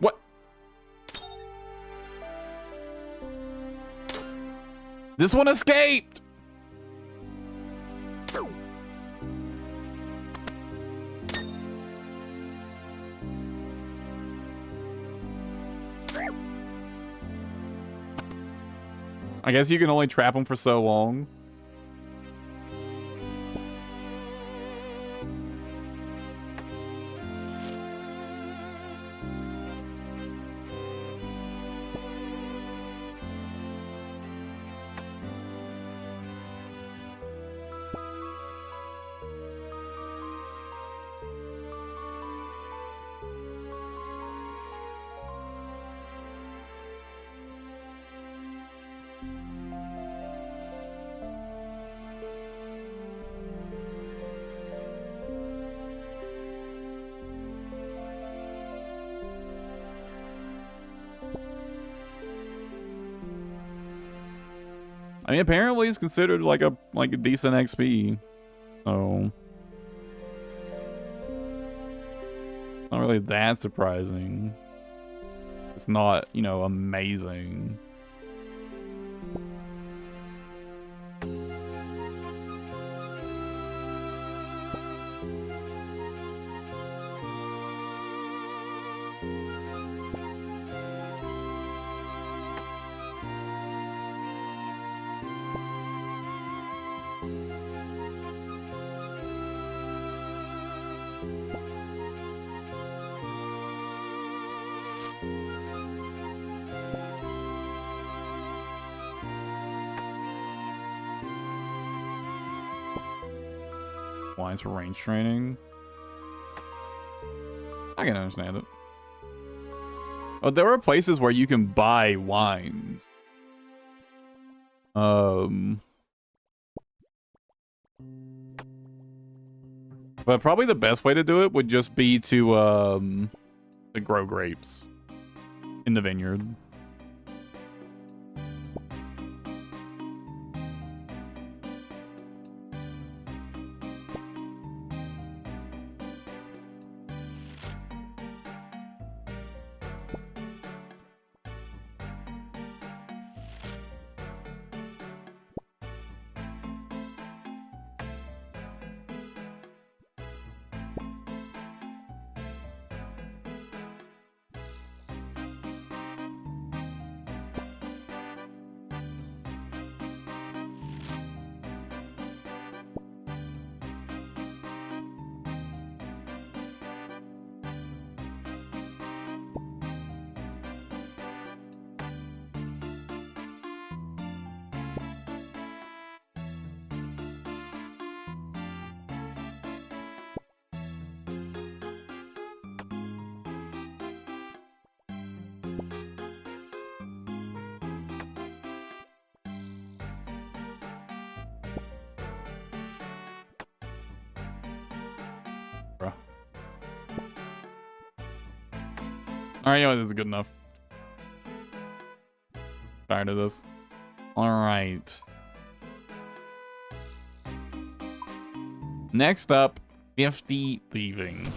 What? This one escaped! I guess you can only trap them for so long. I mean, apparently it's considered like a decent XP. So not really that surprising. It's not, you know, amazing. Wines for range training. I can understand it. Oh, there are places where you can buy wines. But probably the best way to do it would just be to grow grapes in the vineyard. All right, you know, this is good enough. Tired of this. All right. Next up, 50 thieving.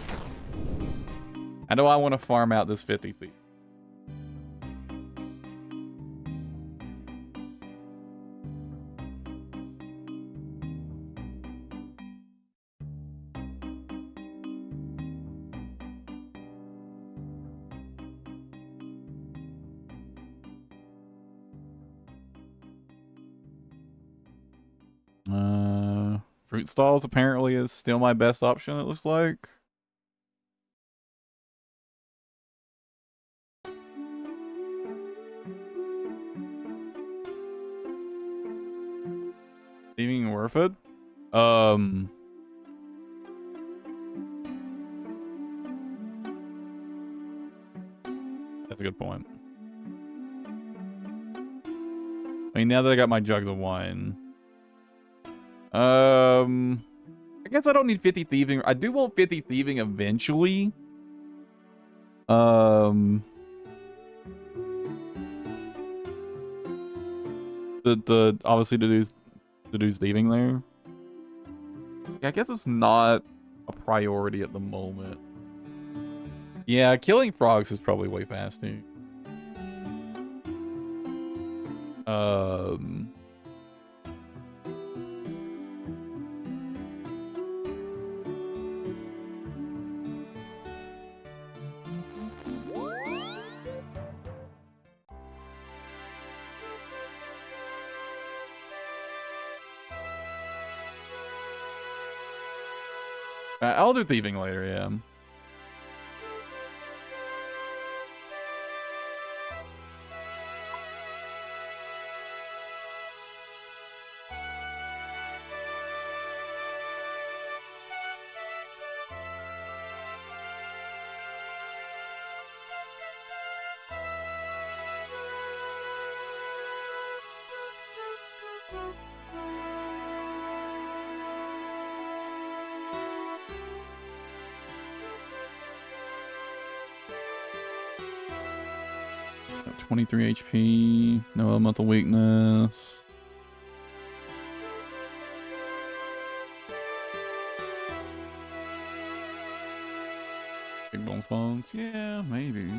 How do I want to farm out this 50 thieving? Fruit stalls apparently is still my best option, it looks like. Thieving worth it? That's a good point. I mean, now that I got my jugs of wine. I guess I don't need 50 thieving. I do want 50 thieving eventually. The obviously to do thieving there. Yeah, I guess it's not a priority at the moment. Yeah, killing frogs is probably way faster. I'll do thieving later, yeah. Got 23 HP, no elemental weakness. Big bone spawns, yeah, maybe.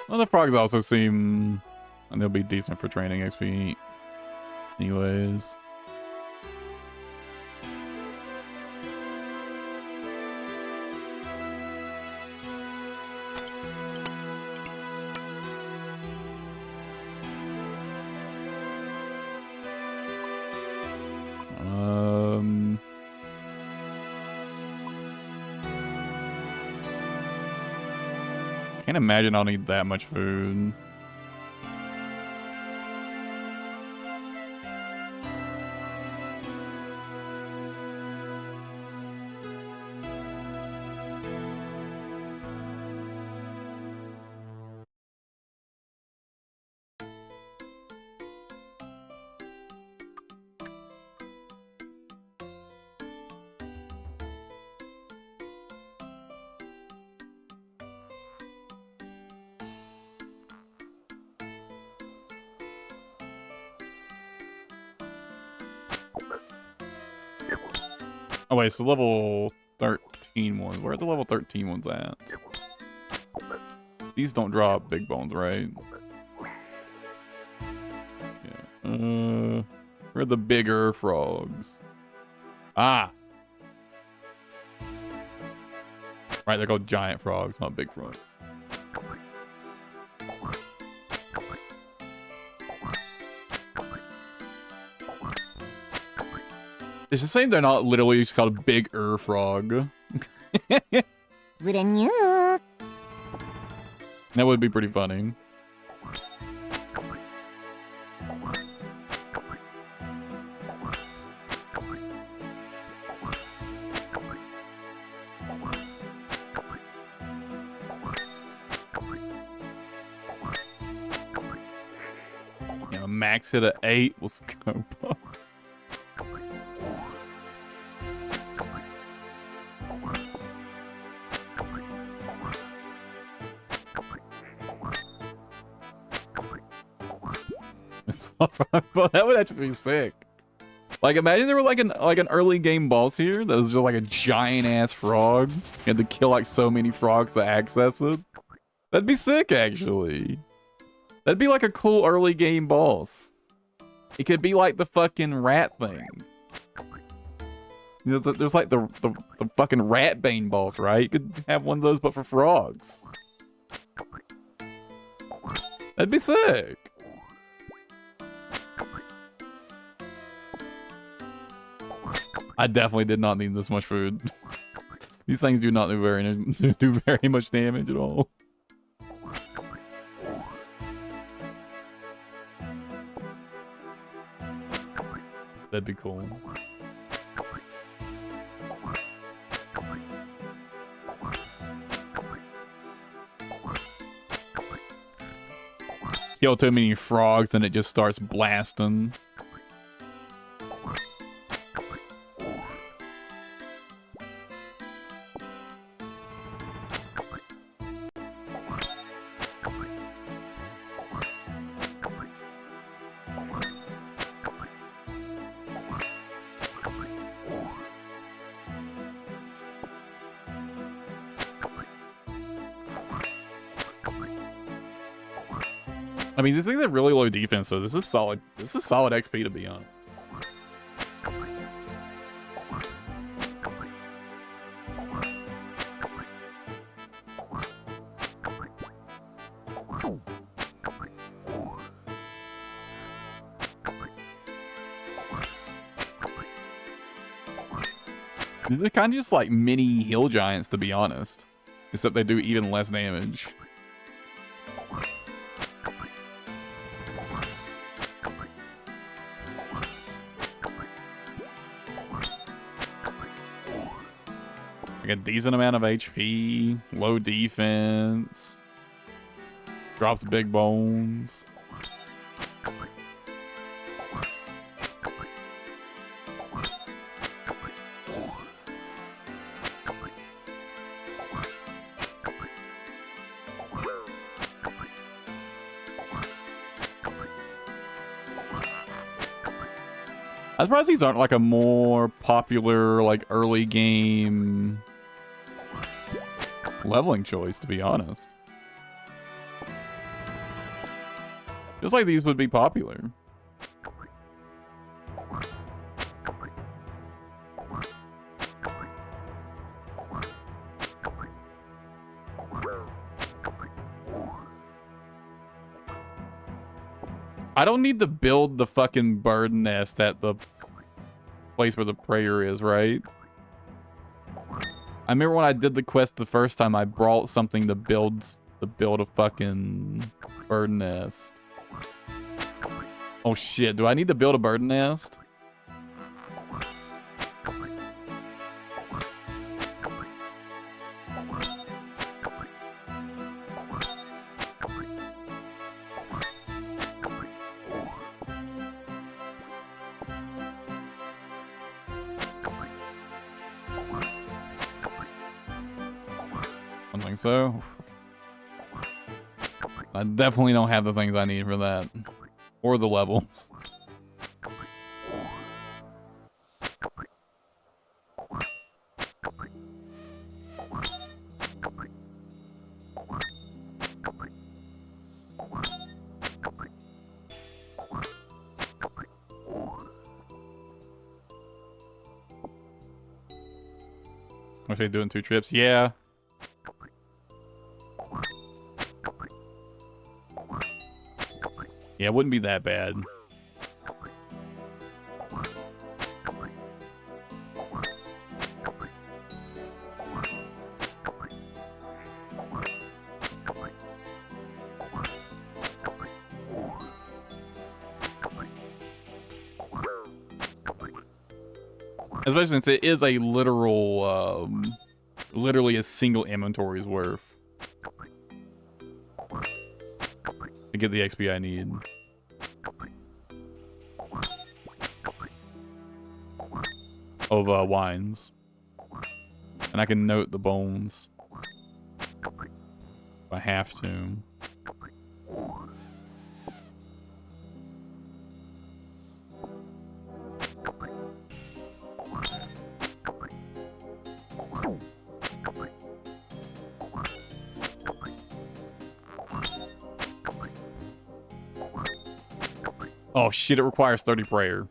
Well, the frogs also seem, and they'll be decent for training XP anyways. Can't imagine I'll need that much food. Oh wait, so level 13 ones. Where are the level 13 ones at? These don't drop big bones, right? Yeah. Where are the bigger frogs? Ah! Right, they're called giant frogs, not big frogs. It's the same. They're not literally just called a big frog. Wouldn't you? That would be pretty funny. Yeah, max hit at 8. Let's go, boss. But that would actually be sick. Like, imagine there were like an early game boss here that was just like a giant ass frog. You had to kill like so many frogs to access it. That'd be sick, actually. That'd be like a cool early game boss. It could be like the fucking rat thing. You know, there's like the fucking rat bane boss, right? You could have one of those, but for frogs. That'd be sick. I definitely did not need this much food. These things do not do very much damage at all. That'd be cool. Kill too many frogs and it just starts blasting. I mean, these things have really low defense, so this is solid. This is solid XP, to be honest. These are kind of just like mini hill giants, to be honest. Except they do even less damage. Like a decent amount of HP, low defense, drops big bones. I'm surprised these aren't like a more popular, like early game leveling choice, to be honest. Feels like these would be popular. I don't need to build the fucking bird nest at the place where the prayer is, right? I remember when I did the quest the first time, I brought something to build a fucking bird nest. Oh shit, do I need to build a bird nest? So I definitely don't have the things I need for that, or the levels. What are they doing 2 trips? Yeah. Yeah, it wouldn't be that bad. Especially since it is a literal, literally a single inventory's worth to get the XP I need. Of wines. And I can note the bones. If I have to. Oh shit, it requires 30 prayer.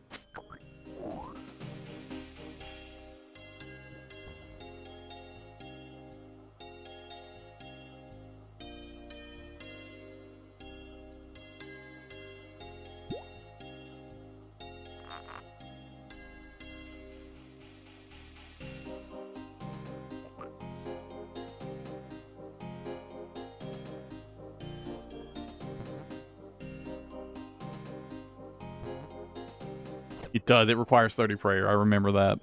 It does. It requires 30 prayer. I remember that.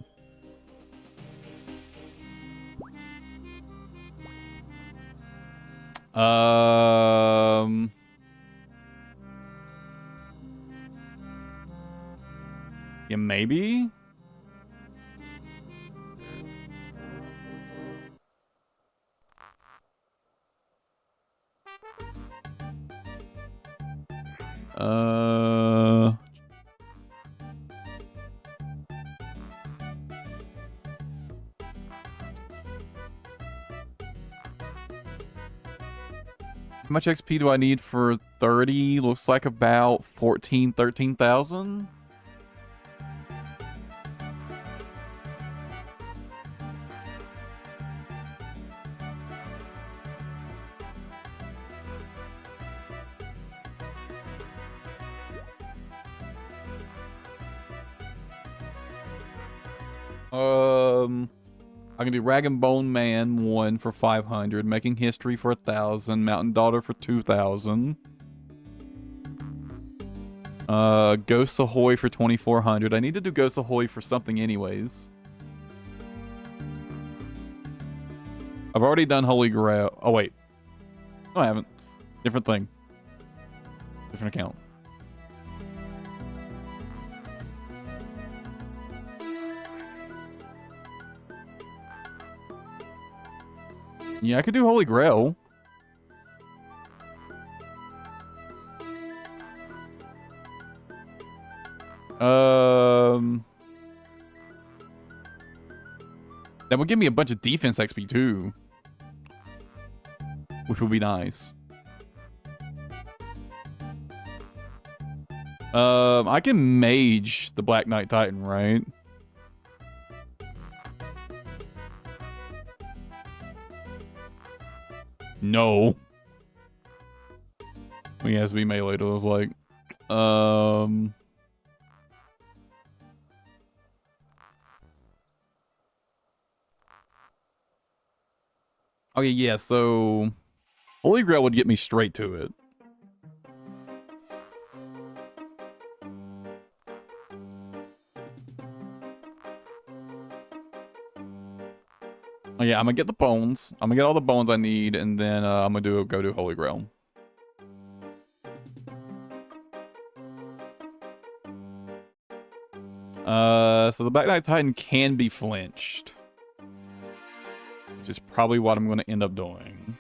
Yeah, maybe? How much XP do I need for 30? Looks like about 14, 13,000. I can do Rag and Bone Man 1 for 500, Making History for 1,000, Mountain Daughter for 2,000. Ghost Ahoy for 2,400. I need to do Ghost Ahoy for something anyways. I've already done Holy Grail. Oh, wait. No, I haven't. Different thing. Different account. Yeah, I could do Holy Grail. That would give me a bunch of defense XP too, which would be nice. I can mage the Black Knight Titan, right? No. He has to be melee. It was like, oh yeah. So Holy Grail would get me straight to it. Oh yeah, I'm gonna get the bones. I'm gonna get all the bones I need, and then I'm gonna go do Holy Grail. So the Black Knight Titan can be flinched, which is probably what I'm gonna end up doing.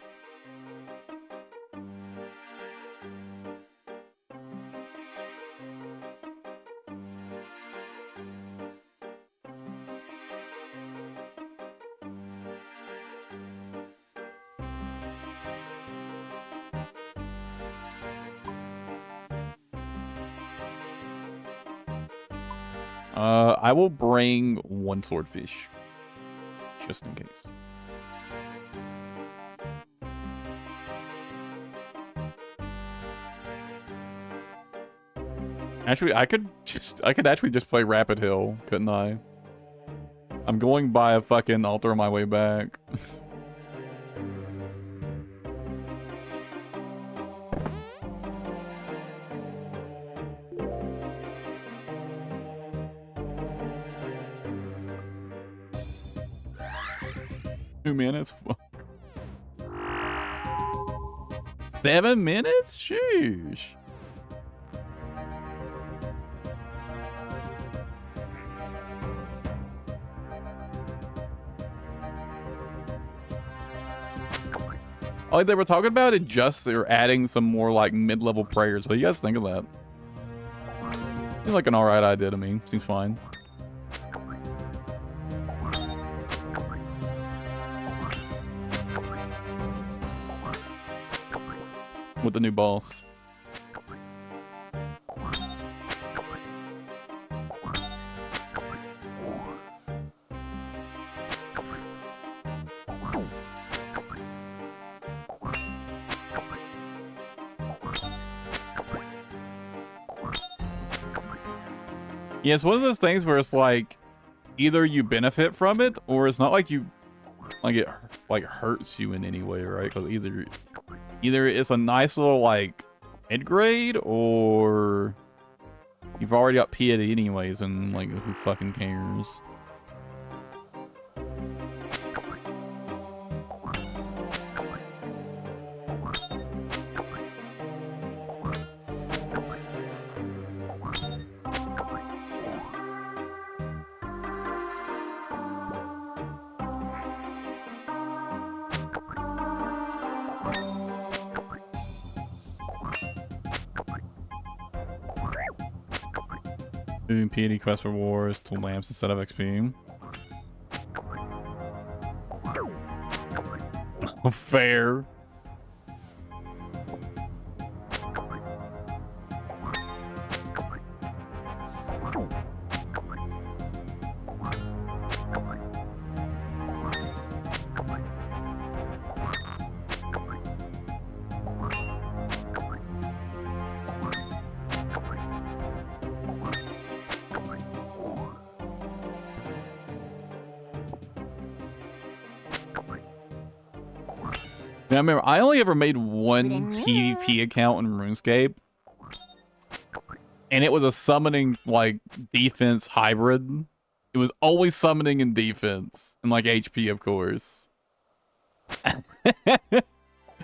I will bring one swordfish, just in case. Actually, I could actually just play Rapid Hill, couldn't I? I'm going by a fucking altar on my way back. 2 minutes? Fuck. 7 minutes? Sheesh. Oh, they were talking about it just they're adding some more like mid-level prayers. What do you guys think of that? Seems like an alright idea to me. Seems fine. With the new boss. Yeah, it's one of those things where it's like either you benefit from it or it's not like you like it like hurts you in any way, right? Because either it's a nice little like mid grade or you've already got piety anyways, and like who fucking cares? Doing piety quest rewards to lamps instead of XP. Fair. I remember I only ever made one PvP account in RuneScape, and it was a summoning like defense hybrid. It was always summoning and defense and like HP, of course.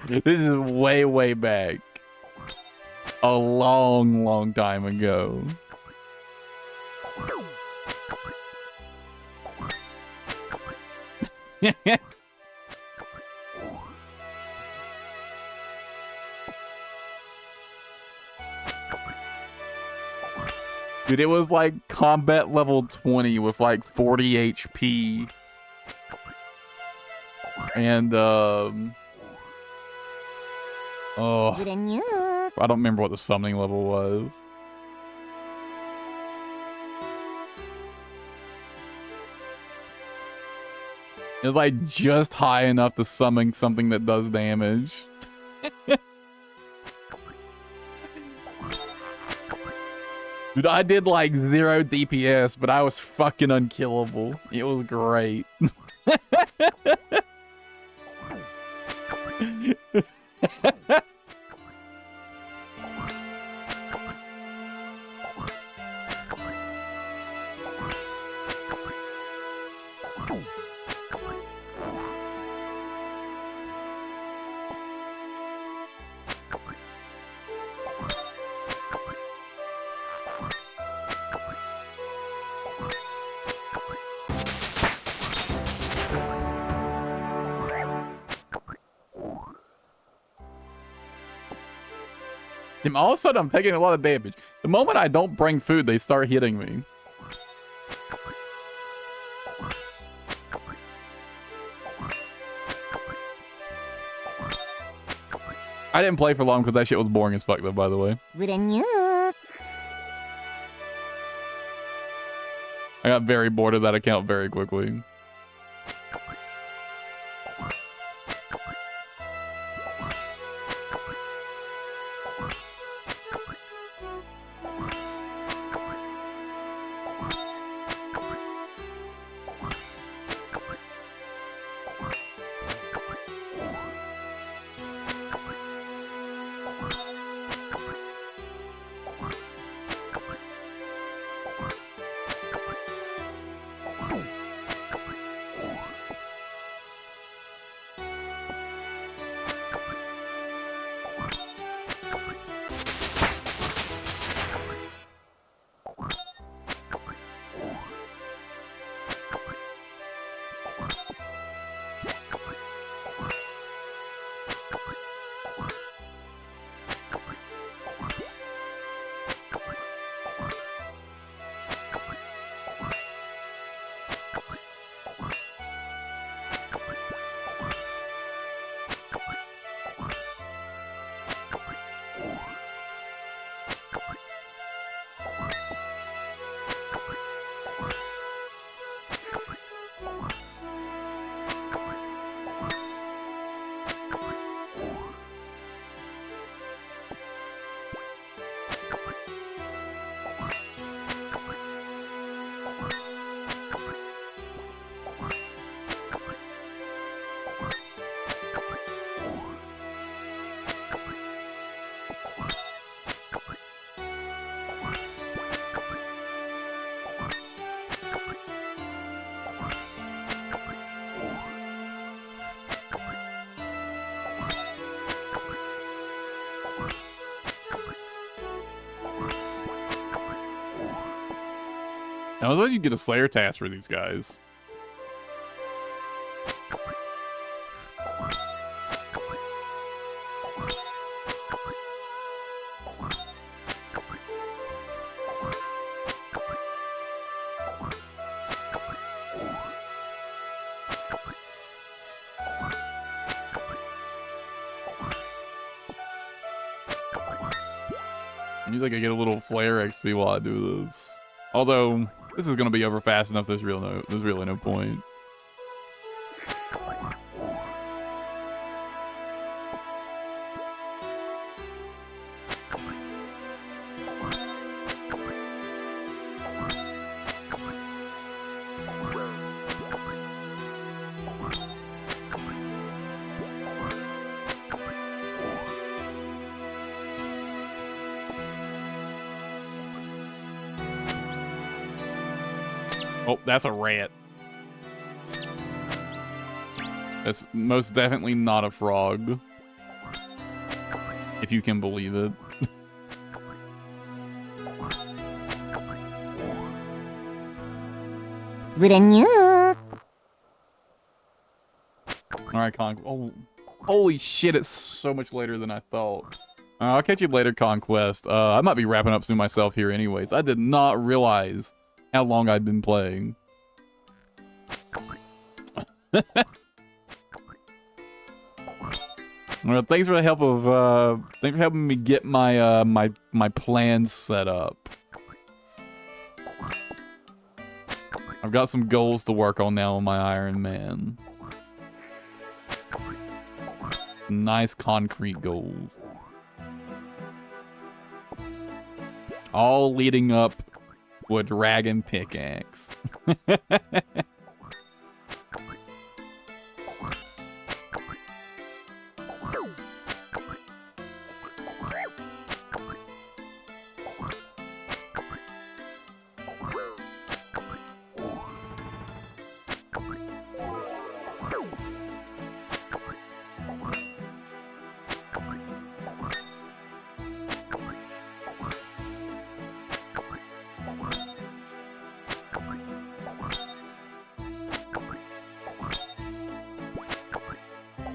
This is way back, a long time ago. Dude, it was like combat level 20 with like 40 HP. And, oh, I don't remember what the summoning level was. It was like just high enough to summon something that does damage. Dude, I did like 0 DPS, but I was fucking unkillable. It was great. And all of a sudden, I'm taking a lot of damage. The moment I don't bring food, they start hitting me. I didn't play for long because that shit was boring as fuck, though, by the way. I got very bored of that account very quickly. I was hoping you get a Slayer task for these guys. Seems like I get a little Slayer XP while I do this. Although this is gonna be over fast enough. There's really no point. Oh, that's a rat. That's most definitely not a frog. If you can believe it. Rurenyu. Alright, oh, holy shit, it's so much later than I thought. I'll catch you later, Conquest. I might be wrapping up soon myself here anyways. I did not realize how long I've been playing. Well, thanks for the help of thanks for helping me get my my plans set up. I've got some goals to work on now on my Iron Man. Nice concrete goals. All leading up to a dragon pickaxe.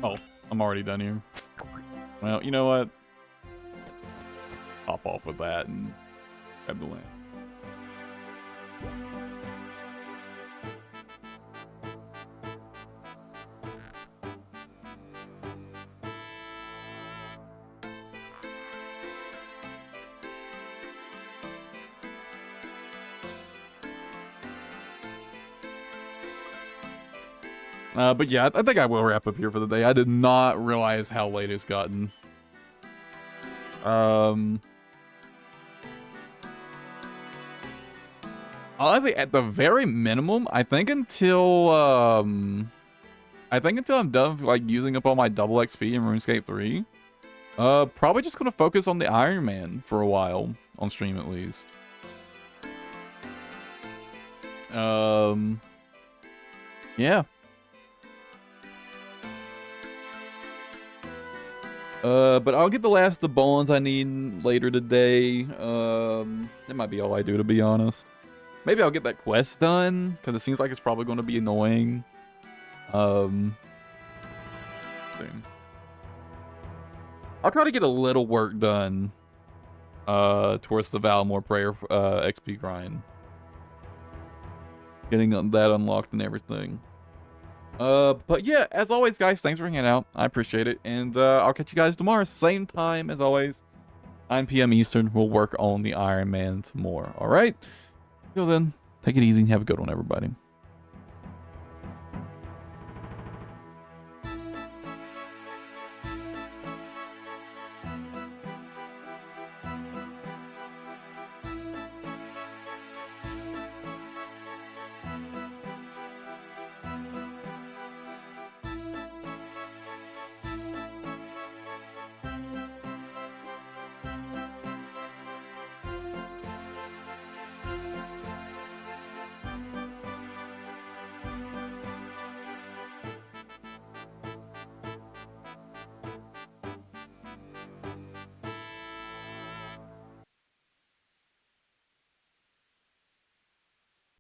Oh, I'm already done here. Well, you know what? Pop off with that and grab the land. But yeah, I think I will wrap up here for the day. I did not realize how late it's gotten. Honestly, at the very minimum, I think until I'm done like using up all my double XP in RuneScape 3, probably just gonna focus on the Iron Man for a while on stream at least. Yeah. But I'll get the last of the bones I need later today. That might be all I do, to be honest. Maybe I'll get that quest done, because it seems like it's probably going to be annoying. I'll try to get a little work done towards the Valmore Prayer XP grind. Getting that unlocked and everything. But yeah, as always, guys, thanks for hanging out. I appreciate it. And I'll catch you guys tomorrow. Same time as always. 9 p.m. Eastern. We'll work on the Iron Man some more. All right? Until then, take it easy. Have a good one, everybody.